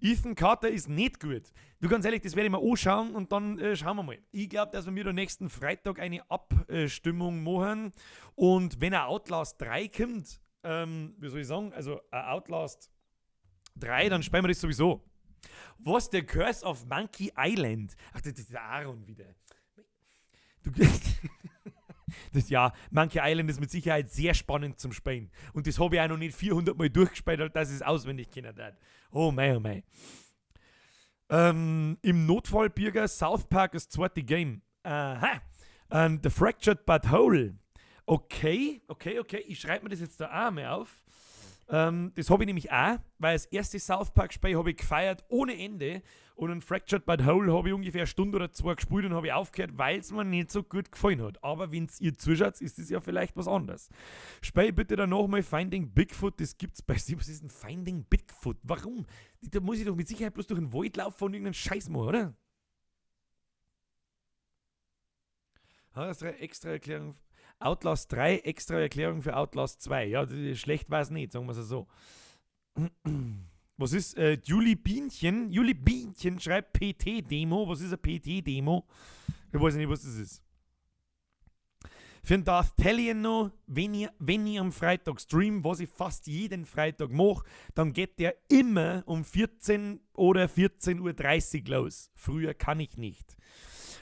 Ethan Carter ist nicht gut. Du, ganz ehrlich, das werde ich mir anschauen und dann schauen wir mal. Ich glaube, dass wir mir nächsten Freitag eine Abstimmung machen und wenn ein Outlast 3 kommt, wie soll ich sagen, also ein Outlast 3, dann spielen wir das sowieso. Was, der Curse of Monkey Island? Ach, das ist der Aaron wieder. Ja, Monkey Island ist mit Sicherheit sehr spannend zum Spielen. Und das habe ich auch noch nicht 400 Mal durchgespielt, dass ich es auswendig kennen darf. Oh mein, oh mein. Im Notfall, Bürger, South Park das zweite Game. Aha. The Fractured But Whole. Okay. Ich schreibe mir das jetzt da auch mal auf. Das habe ich nämlich auch, weil das erste South Park-Spiel habe ich gefeiert ohne Ende und ein Fractured but Whole habe ich ungefähr eine Stunde oder zwei gespielt und habe ich aufgehört, weil es mir nicht so gut gefallen hat. Aber wenn ihr zuschaut, ist das ja vielleicht was anderes. Spiel bitte dann nochmal Finding Bigfoot, das gibt's bei Sie. Was ist denn Finding Bigfoot? Warum? Da muss ich doch mit Sicherheit bloß durch den Wald laufen und irgendeinen Scheiß machen, oder? Outlast 3, extra Erklärung für Outlast 2. Ja, schlecht war es nicht, sagen wir es so. Was ist Julie Bienchen? Julie Bienchen schreibt PT-Demo. Was ist eine PT-Demo? Ich weiß nicht, was das ist. Für den Darth Talion noch, wenn ich am Freitag stream, was ich fast jeden Freitag mache, dann geht der immer um 14 oder 14.30 Uhr los. Früher kann ich nicht.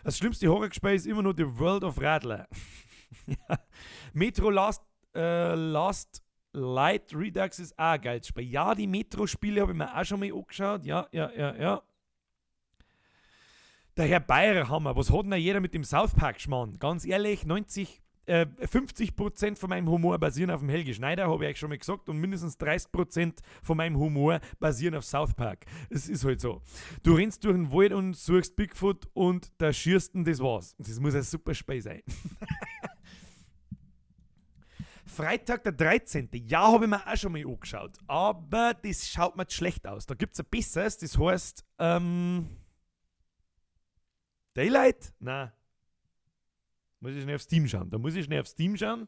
Das schlimmste Horrorspiel ist immer noch The World of Radler. Ja. Metro Last Light Redux ist auch ein geiles Spiel. Ja, die Metro-Spiele habe ich mir auch schon mal angeschaut. Ja. Der Herr Bayerhammer, was hat denn jeder mit dem South Park schmarrn? Ganz ehrlich, 50% von meinem Humor basieren auf dem Helge Schneider, habe ich euch schon mal gesagt, und mindestens 30% von meinem Humor basieren auf South Park. Es ist halt so. Du rennst durch den Wald und suchst Bigfoot und da schierst du, das war's. Das muss ein super Spiel sein. Freitag der 13. Ja, habe ich mir auch schon mal angeschaut. Aber das schaut mir schlecht aus. Da gibt es ein besseres, das heißt Daylight? Nein. Muss ich schnell auf Steam schauen. Da muss ich schnell auf Steam schauen.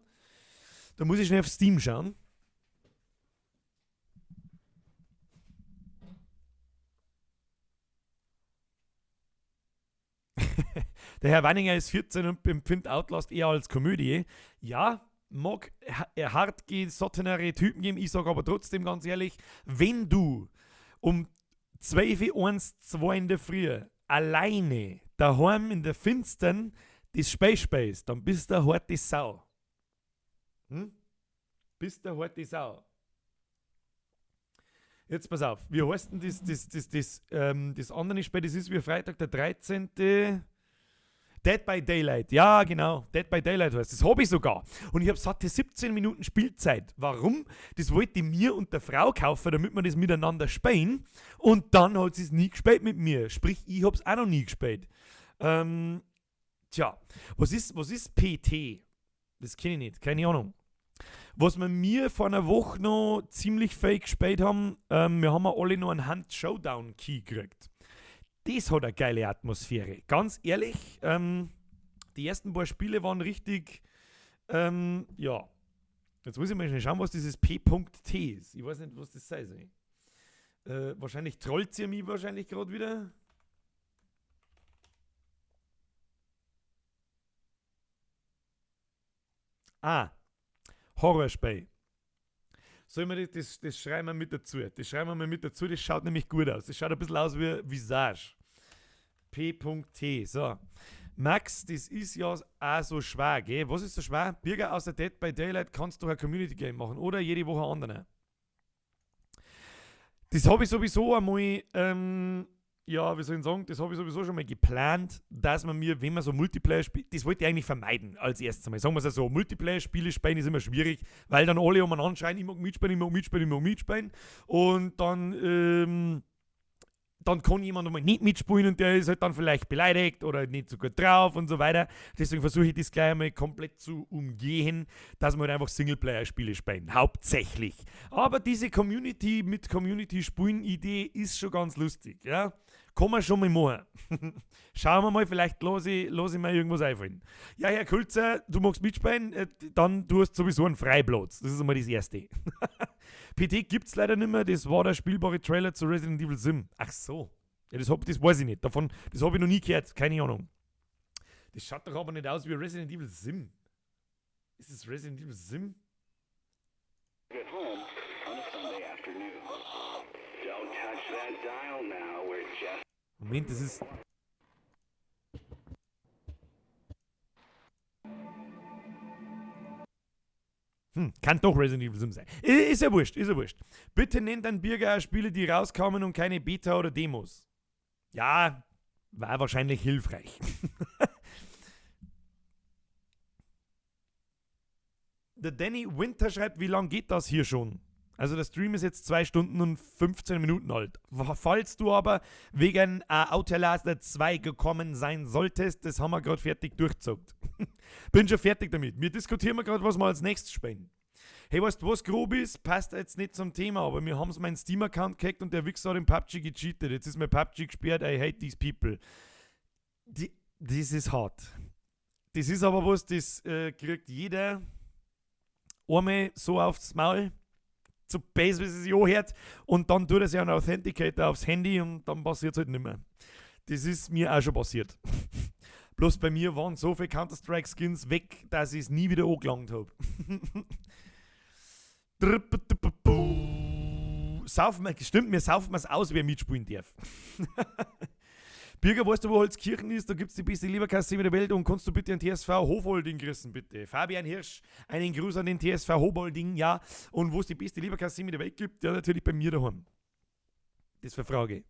Der Herr Weininger ist 14 und empfindet Outlast eher als Komödie. Ja, mag hartgesottenere Typen geben. Ich sage aber trotzdem ganz ehrlich, wenn du um 12, 1, 2 in der Früh alleine daheim in der Finstern das Spiel spielst, dann bist du eine harte Sau. Bist du eine harte Sau. Jetzt pass auf, wie heißt denn das andere Spiel? Das ist wie Freitag der 13. Dead by Daylight. Ja, genau. Dead by Daylight heißt. Das habe ich sogar. Und ich habe satte 17 Minuten Spielzeit. Warum? Das wollte ich mir und der Frau kaufen, damit wir das miteinander spielen. Und dann hat sie es nie gespielt mit mir. Sprich, ich habe es auch noch nie gespielt. Tja, was ist PT? Das kenne ich nicht. Keine Ahnung. Was wir mir vor einer Woche noch ziemlich fake gespielt haben, wir haben alle noch einen Hand-Showdown-Key gekriegt. Das hat eine geile Atmosphäre. Ganz ehrlich, die ersten paar Spiele waren richtig, ja. Jetzt muss ich mal schnell schauen, was dieses P.T ist. Ich weiß nicht, was das sein soll. Wahrscheinlich trollt sie mich wahrscheinlich gerade wieder. Horrorspiel. Sollen wir das schreiben wir mit dazu. Das schreiben wir mal mit dazu, das schaut nämlich gut aus. Das schaut ein bisschen aus wie Visage. P.T. So. Max, das ist ja auch so schwer, gell? Was ist so schwer? Bürger aus der Dead by Daylight kannst du ein Community Game machen oder jede Woche andere. Das habe ich sowieso einmal, ja, wie soll ich sagen, das habe ich sowieso schon mal geplant, dass man mir, wenn man so Multiplayer spielt, das wollte ich eigentlich vermeiden als erstes Mal. Sagen wir es so, Multiplayer-Spiele spielen ist immer schwierig, weil dann alle umeinander schreien, ich mag mitspielen. Und dann kann jemand einmal nicht mitspielen und der ist halt dann vielleicht beleidigt oder nicht so gut drauf und so weiter. Deswegen versuche ich das gleich einmal komplett zu umgehen, dass wir halt einfach Singleplayer-Spiele spielen. Hauptsächlich. Aber diese Community mit Community-Spielen-Idee ist schon ganz lustig, ja. Kann man schon mal machen. Schauen wir mal, vielleicht lass ich mir irgendwas einfallen. Ja, Herr Kulzer, du magst mitspielen, dann du hast sowieso einen Freiplatz. Das ist einmal das Erste. PT gibt's leider nicht mehr, das war der spielbare Trailer zu Resident Evil Sim. Ach so. Ja, das weiß ich nicht. Das habe ich noch nie gehört, keine Ahnung. Das schaut doch aber nicht aus wie Resident Evil Sim. Ist es Resident Evil Sim? Moment, das ist... Kann doch Resident Evil Sim sein. Ist ja wurscht. Bitte nennt dann Bürger auch Spiele, die rauskamen und keine Beta oder Demos. Ja, war wahrscheinlich hilfreich. Der Danny Winter schreibt, wie lange geht das hier schon? Also der Stream ist jetzt 2 Stunden und 15 Minuten alt. Falls du aber wegen Outlast 2 gekommen sein solltest, das haben wir gerade fertig durchgezockt. Bin schon fertig damit. Wir diskutieren gerade, was wir als nächstes spielen. Hey, weißt du, was grob ist? Passt jetzt nicht zum Thema, aber wir haben es meinen Steam-Account gehackt und der Wichser hat im PUBG gecheatet. Jetzt ist mein PUBG gesperrt, I hate these people. Das ist hart. Das ist aber was, das kriegt jeder einmal so aufs Maul, so base, wie es sich anhört, und dann tut er sich einen Authenticator aufs Handy und dann passiert es halt nicht mehr. Das ist mir auch schon passiert. Bloß bei mir waren so viele Counter-Strike-Skins weg, dass ich es nie wieder angelangt habe. Stimmt, wir saufen es aus, wer mitspielen darf. Birger, weißt du, wo Holzkirchen ist? Da gibt es die beste Leberkasse der Welt und kannst du bitte ein TSV Hofolding grüßen, bitte. Fabian Hirsch, einen Gruß an den TSV Hofolding, ja. Und wo es die beste Leberkasse der Welt gibt? Ja, natürlich bei mir daheim. Das ist eine Frage.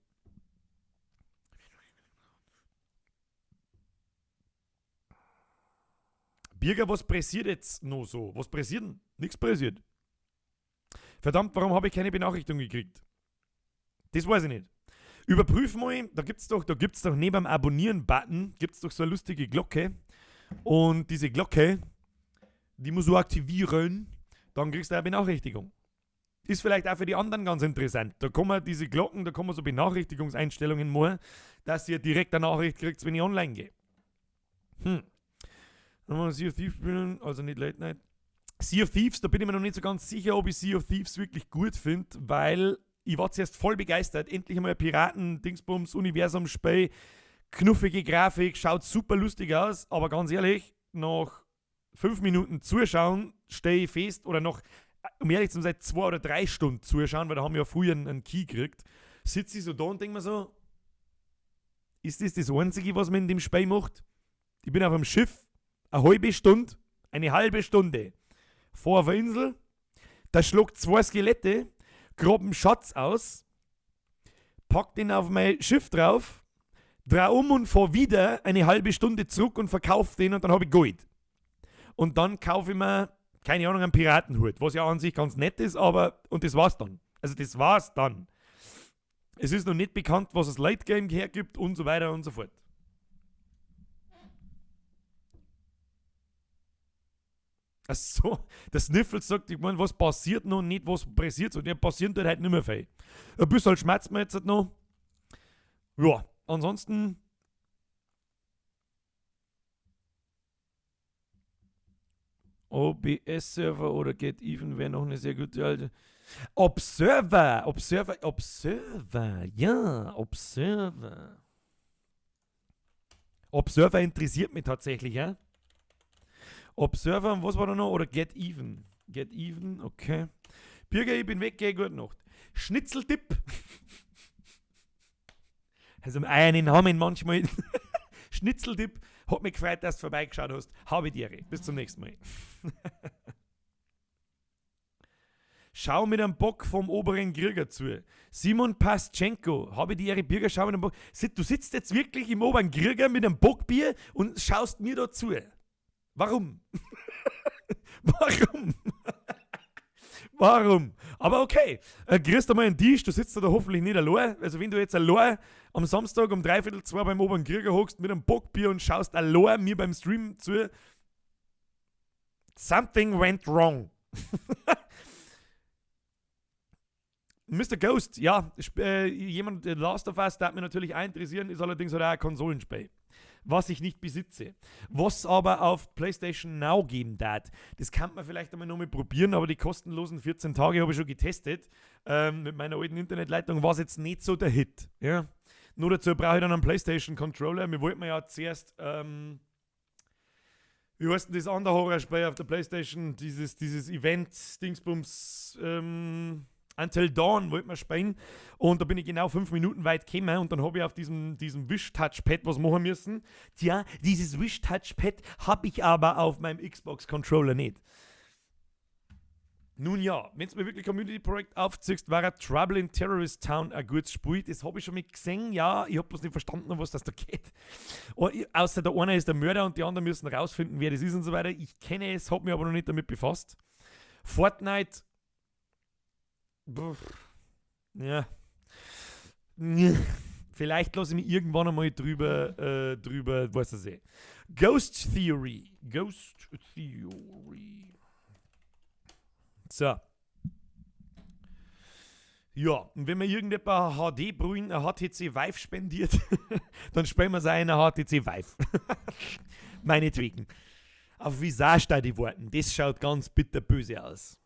Birger, was passiert jetzt noch so? Was passiert denn? Nichts passiert. Verdammt, warum habe ich keine Benachrichtigung gekriegt? Das weiß ich nicht. Überprüf mal, da gibt's doch neben dem Abonnieren-Button gibt's doch so eine lustige Glocke. Und diese Glocke, die musst du aktivieren, dann kriegst du eine Benachrichtigung. Ist vielleicht auch für die anderen ganz interessant. Da kann man diese Glocken, da kann man so Benachrichtigungseinstellungen machen, dass ihr direkt eine Nachricht kriegt, wenn ich online gehe. Dann wollen wir Sea of Thieves spielen, also nicht Late Night. Sea of Thieves, da bin ich mir noch nicht so ganz sicher, ob ich Sea of Thieves wirklich gut finde, weil ich war zuerst voll begeistert. Endlich einmal Piraten-Dingsbums-Universum-Spiel. Knuffige Grafik, schaut super lustig aus, aber ganz ehrlich, nach 5 Minuten Zuschauen stehe ich fest, oder noch, um ehrlich zu sein, 2 oder 3 Stunden Zuschauen, weil da haben wir ja früher einen Key gekriegt, sitze ich so da und denke mir so, ist das das Einzige, was man in dem Spiel macht? Ich bin auf einem Schiff, eine halbe Stunde, vor auf der Insel, da schluckt 2 Skelette, graben Schatz aus, pack den auf mein Schiff drauf, dreh um und fahr wieder eine halbe Stunde zurück und verkauf den und dann habe ich Gold. Und dann kaufe ich mir, keine Ahnung, einen Piratenhut, was ja an sich ganz nett ist, aber, und das war's dann. Also das war's dann. Es ist noch nicht bekannt, was das Late Game hergibt und so weiter und so fort. So, der Sniffel sagt, ich meine, was passiert noch nicht, was passiert, und der passiert halt nicht mehr viel. Ein bisschen schmerzt mir jetzt halt noch. Ja, ansonsten. OBS-Server oder Get Even wäre noch eine sehr gute alte. Observer, ja, Observer. Observer interessiert mich tatsächlich, ja. Observer, und was war da noch? Oder Get Even. Get Even, okay. Birger, ich bin weg, geh, gute Nacht. Schnitzeltipp. Also einen Namen manchmal. Schnitzeltipp. Hat mich gefreut, dass du vorbeigeschaut hast. Habe die Ehre. Bis zum nächsten Mal. Schau mit einem Bock vom oberen Krieger zu. Simon Paschenko, habe die Ehre, Birger, schau mit einem Bock. Du sitzt jetzt wirklich im oberen Krieger mit einem Bockbier und schaust mir da zu. Warum? Warum? Aber okay, kriegst du mal einen Tisch, du sitzt da hoffentlich nicht allein. Also wenn du jetzt allein am Samstag um 3:45 beim oberen Krieger hockst mit einem Bockbier und schaust allein mir beim Stream zu, something went wrong. Mr. Ghost, ja, jemand, Last of Us, darf mich natürlich auch interessieren, ist allerdings auch ein Konsolenspiel, was ich nicht besitze. Was aber auf PlayStation Now geben darf. Das kann man vielleicht einmal noch mal probieren, aber die kostenlosen 14 Tage habe ich schon getestet. Mit meiner alten Internetleitung war es jetzt nicht so der Hit. Ja? Nur dazu brauche ich dann einen PlayStation Controller. Wir wollten ja zuerst, wie heißt denn das andere Horrorspiel auf der PlayStation? Dieses Event-Dingsbums, Until Dawn wollten wir spielen und da bin ich genau 5 Minuten weit gekommen und dann habe ich auf diesem Wish-Touchpad was machen müssen. Tja, dieses Wish-Touchpad habe ich aber auf meinem Xbox-Controller nicht. Nun ja, wenn du mir wirklich Community-Projekt aufziehst, war Trouble in Terrorist Town ein gutes Spiel. Das habe ich schon mal gesehen, ja, ich habe bloß nicht verstanden, was das da geht. Außer der eine ist der Mörder und die anderen müssen rausfinden, wer das ist und so weiter. Ich kenne es, habe mich aber noch nicht damit befasst. Fortnite Ja. Vielleicht lasse ich mich irgendwann einmal drüber, was ich sehe. Ghost Theory. So. Ja, und wenn mir irgendjemand HD-Brühen, ein HTC Vive spendiert, dann spenden wir seine HTC Vive. Meinetwegen. Auf Visage da die Worten. Das schaut ganz bitterböse aus.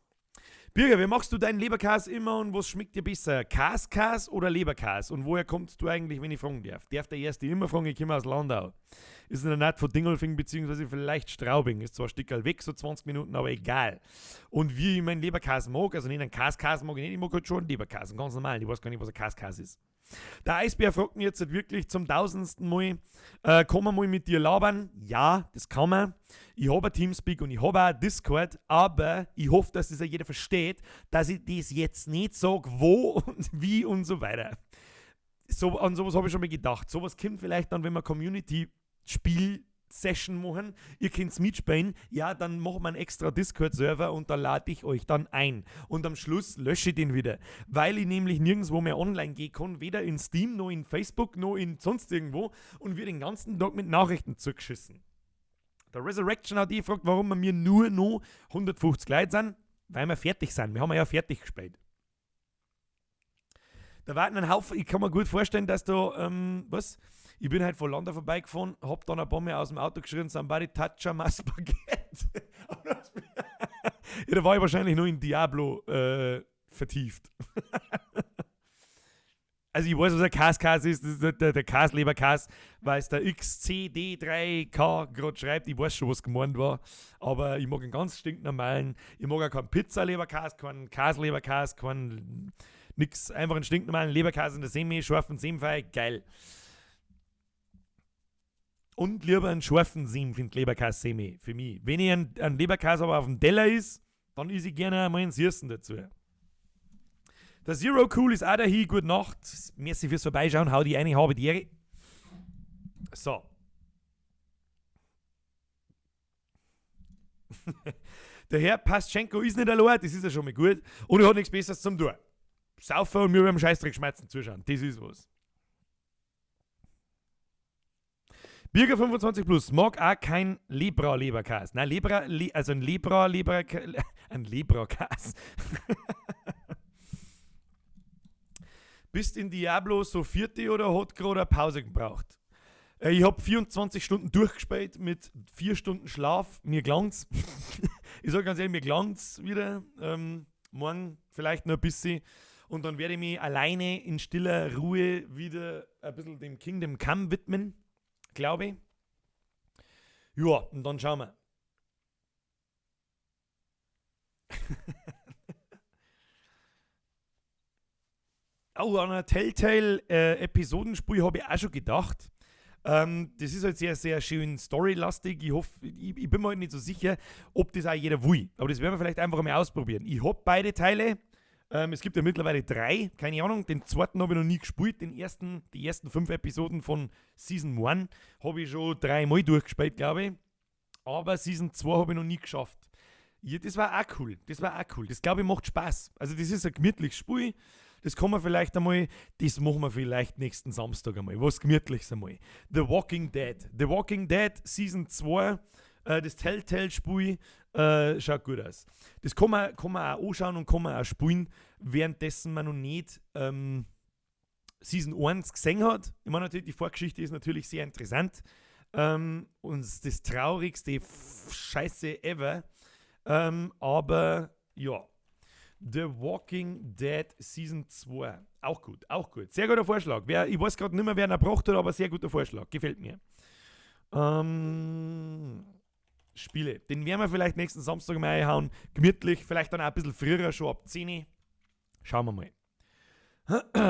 Birger, wie machst du deinen Leberkäse immer und was schmeckt dir besser? Käse oder Leberkäse? Und woher kommst du eigentlich, wenn ich fragen darf? Darf der Erste immer fragen, ich komme aus Landau. Ist in der Nähe von Dingolfing bzw. vielleicht Straubing. Ist zwar ein Stückchen weg, so 20 Minuten, aber egal. Und wie ich meinen Leberkäse mag, also nicht einen Käse mag ich nicht, ich mag halt schon einen Leberkäse, ganz normal. Ich weiß gar nicht, was ein Käse ist. Der Eisbär fragt mich jetzt halt wirklich zum 1000. Mal, kann man mal mit dir labern? Ja, das kann man. Ich habe ein Teamspeak und ich habe auch ein Discord, aber ich hoffe, dass das auch jeder versteht, dass ich das jetzt nicht sage, wo und wie und so weiter. An sowas habe ich schon mal gedacht. Sowas kommt vielleicht dann, wenn wir Community-Spiel-Session machen. Ihr könnt mitspielen. Ja, dann machen wir einen extra Discord-Server und da lade ich euch dann ein. Und am Schluss lösche ich den wieder. Weil ich nämlich nirgendwo mehr online gehen kann. Weder in Steam, noch in Facebook, noch in sonst irgendwo. Und wir den ganzen Tag mit Nachrichten zugeschissen. Der Resurrection hat gefragt, warum wir nur noch 150 Leute sind. Weil wir fertig sind. Wir haben ja fertig gespielt. Da warten ein Haufen, ich kann mir gut vorstellen, dass da, ich bin halt von Landau vorbeigefahren, hab dann ein paar Mal aus dem Auto geschrien, somebody touch my Spaghetti. Ja, da war ich wahrscheinlich nur in Diablo vertieft. Also ich weiß, was ein Käse ist, das ist der Käse-Leberkäse, weil es der XCD3K gerade schreibt, ich weiß schon, was gemeint war, aber ich mag einen ganz stinknormalen, ich mag auch keinen Pizza-Leberkäse, keinen Käse-Leberkäse, keinen nix, einfach einen stinknormalen Leberkäse in der Semi, scharfen Senfei, geil. Und lieber einen scharfen Senf in Leberkäse Semi, für mich. Wenn ich ein Leberkäse aber auf dem Teller ist, dann esse ich gerne mal einen Süßen dazu. Der Zero Cool ist auch dahin, gute Nacht. Merci fürs Vorbeischauen, hau die eine, habe die Ehre. So. Der Herr Paschenko ist nicht allein, das ist ja schon mal gut. Und er hat nichts Besseres zum tun. Saufen und mir beim Scheißdreck schmerzen zuschauen. Das ist was. Birger 25 Plus mag auch kein Lebra-Leberkäse. Nein, also ein Lebra-Käse. Bist in Diablo so vierte oder hat gerade eine Pause gebraucht? Ich habe 24 Stunden durchgespielt mit 4 Stunden Schlaf. Mir gelang's. Ich sage ganz ehrlich, mir gelang's wieder. Morgen vielleicht noch ein bisschen. Und dann werde ich mich alleine in stiller Ruhe wieder ein bisschen dem Kingdom Come widmen, glaube ich. Ja, und dann schauen wir. Oh, an einer Telltale-Episodenspur habe ich auch schon gedacht. Das ist halt sehr, sehr schön storylastig. Ich hoffe, ich bin mir halt nicht so sicher, ob das auch jeder will. Aber das werden wir vielleicht einfach mal ausprobieren. Ich habe beide Teile. Es gibt ja mittlerweile 3, keine Ahnung. Den zweiten habe ich noch nie gespielt. Die ersten 5 Episoden von Season 1 habe ich schon 3 Mal durchgespielt, glaube ich. Aber Season 2 habe ich noch nie geschafft. Ja, das war auch cool. Das glaube ich macht Spaß. Also das ist ein gemütliches Spiel. Das kann man vielleicht einmal, das machen wir vielleicht nächsten Samstag einmal. Was Gemütliches einmal. The Walking Dead. The Walking Dead Season 2. Das Telltale-Spiel schaut gut aus. Das kann man auch anschauen und kann man auch spielen, währenddessen man noch nicht Season 1 gesehen hat. Ich meine natürlich, die Vorgeschichte ist natürlich sehr interessant. Und das traurigste Scheiße ever. Aber ja. The Walking Dead Season 2. Auch gut. Sehr guter Vorschlag. Ich weiß gerade nicht mehr, wer ihn erbracht hat, aber sehr guter Vorschlag. Gefällt mir. Spiele. Den werden wir vielleicht nächsten Samstag mal reinhauen. Gemütlich, vielleicht dann auch ein bisschen früher, schon ab 10. Schauen wir mal.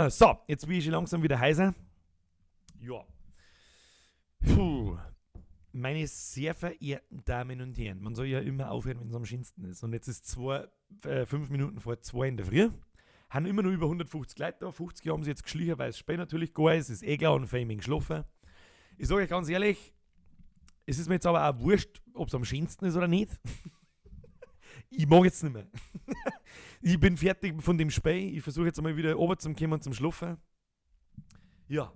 So, jetzt bin ich schon langsam wieder heiser. Ja. Puh. Meine sehr verehrten Damen und Herren, man soll ja immer aufhören, wenn es am schönsten ist. Und jetzt ist 5 Minuten vor 2 in der Früh. Haben immer nur über 150 Leute da. 50 haben sie jetzt geschlichen, weil es spät natürlich gar ist. Es ist klar und Faming geschlafen. Ich sage euch ganz ehrlich, es ist mir jetzt aber auch wurscht, ob es am schönsten ist oder nicht. Ich mag jetzt nicht mehr. Ich bin fertig von dem Spiel. Ich versuche jetzt einmal wieder runter zu kommen und zum Schlafen. Ja,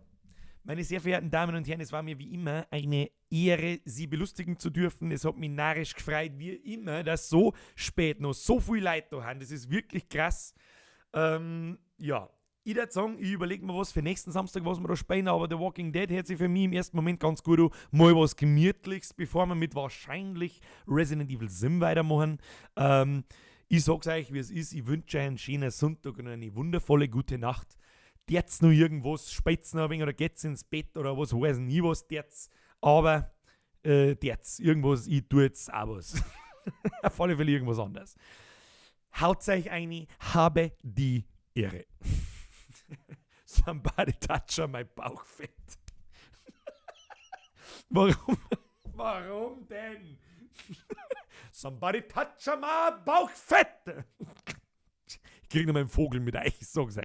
meine sehr verehrten Damen und Herren, es war mir wie immer eine Ehre, Sie belustigen zu dürfen. Es hat mich narrisch gefreut, wie immer, dass so spät noch so viele Leute da haben. Das ist wirklich krass. Ja, ich würde sagen, ich überlege mir was für nächsten Samstag, was wir da spielen, aber The Walking Dead hört sich für mich im ersten Moment ganz gut an. Mal was Gemütliches, bevor wir mit wahrscheinlich Resident Evil 7 weitermachen. Ich sag's euch, wie es ist. Ich wünsche euch einen schönen Sonntag und eine wundervolle gute Nacht. Dert's noch irgendwas, spät's noch ein wenig oder geht's ins Bett oder was weiß nie was dert's. Aber dert's irgendwas, ich tue jetzt auch was. Auf alle Fälle irgendwas anderes. Haut euch eine, habe die Ehre. Somebody touch on my Bauchfett. Warum denn? Somebody touch on my Bauchfett. Ich krieg noch meinen Vogel mit euch, ich sag's euch.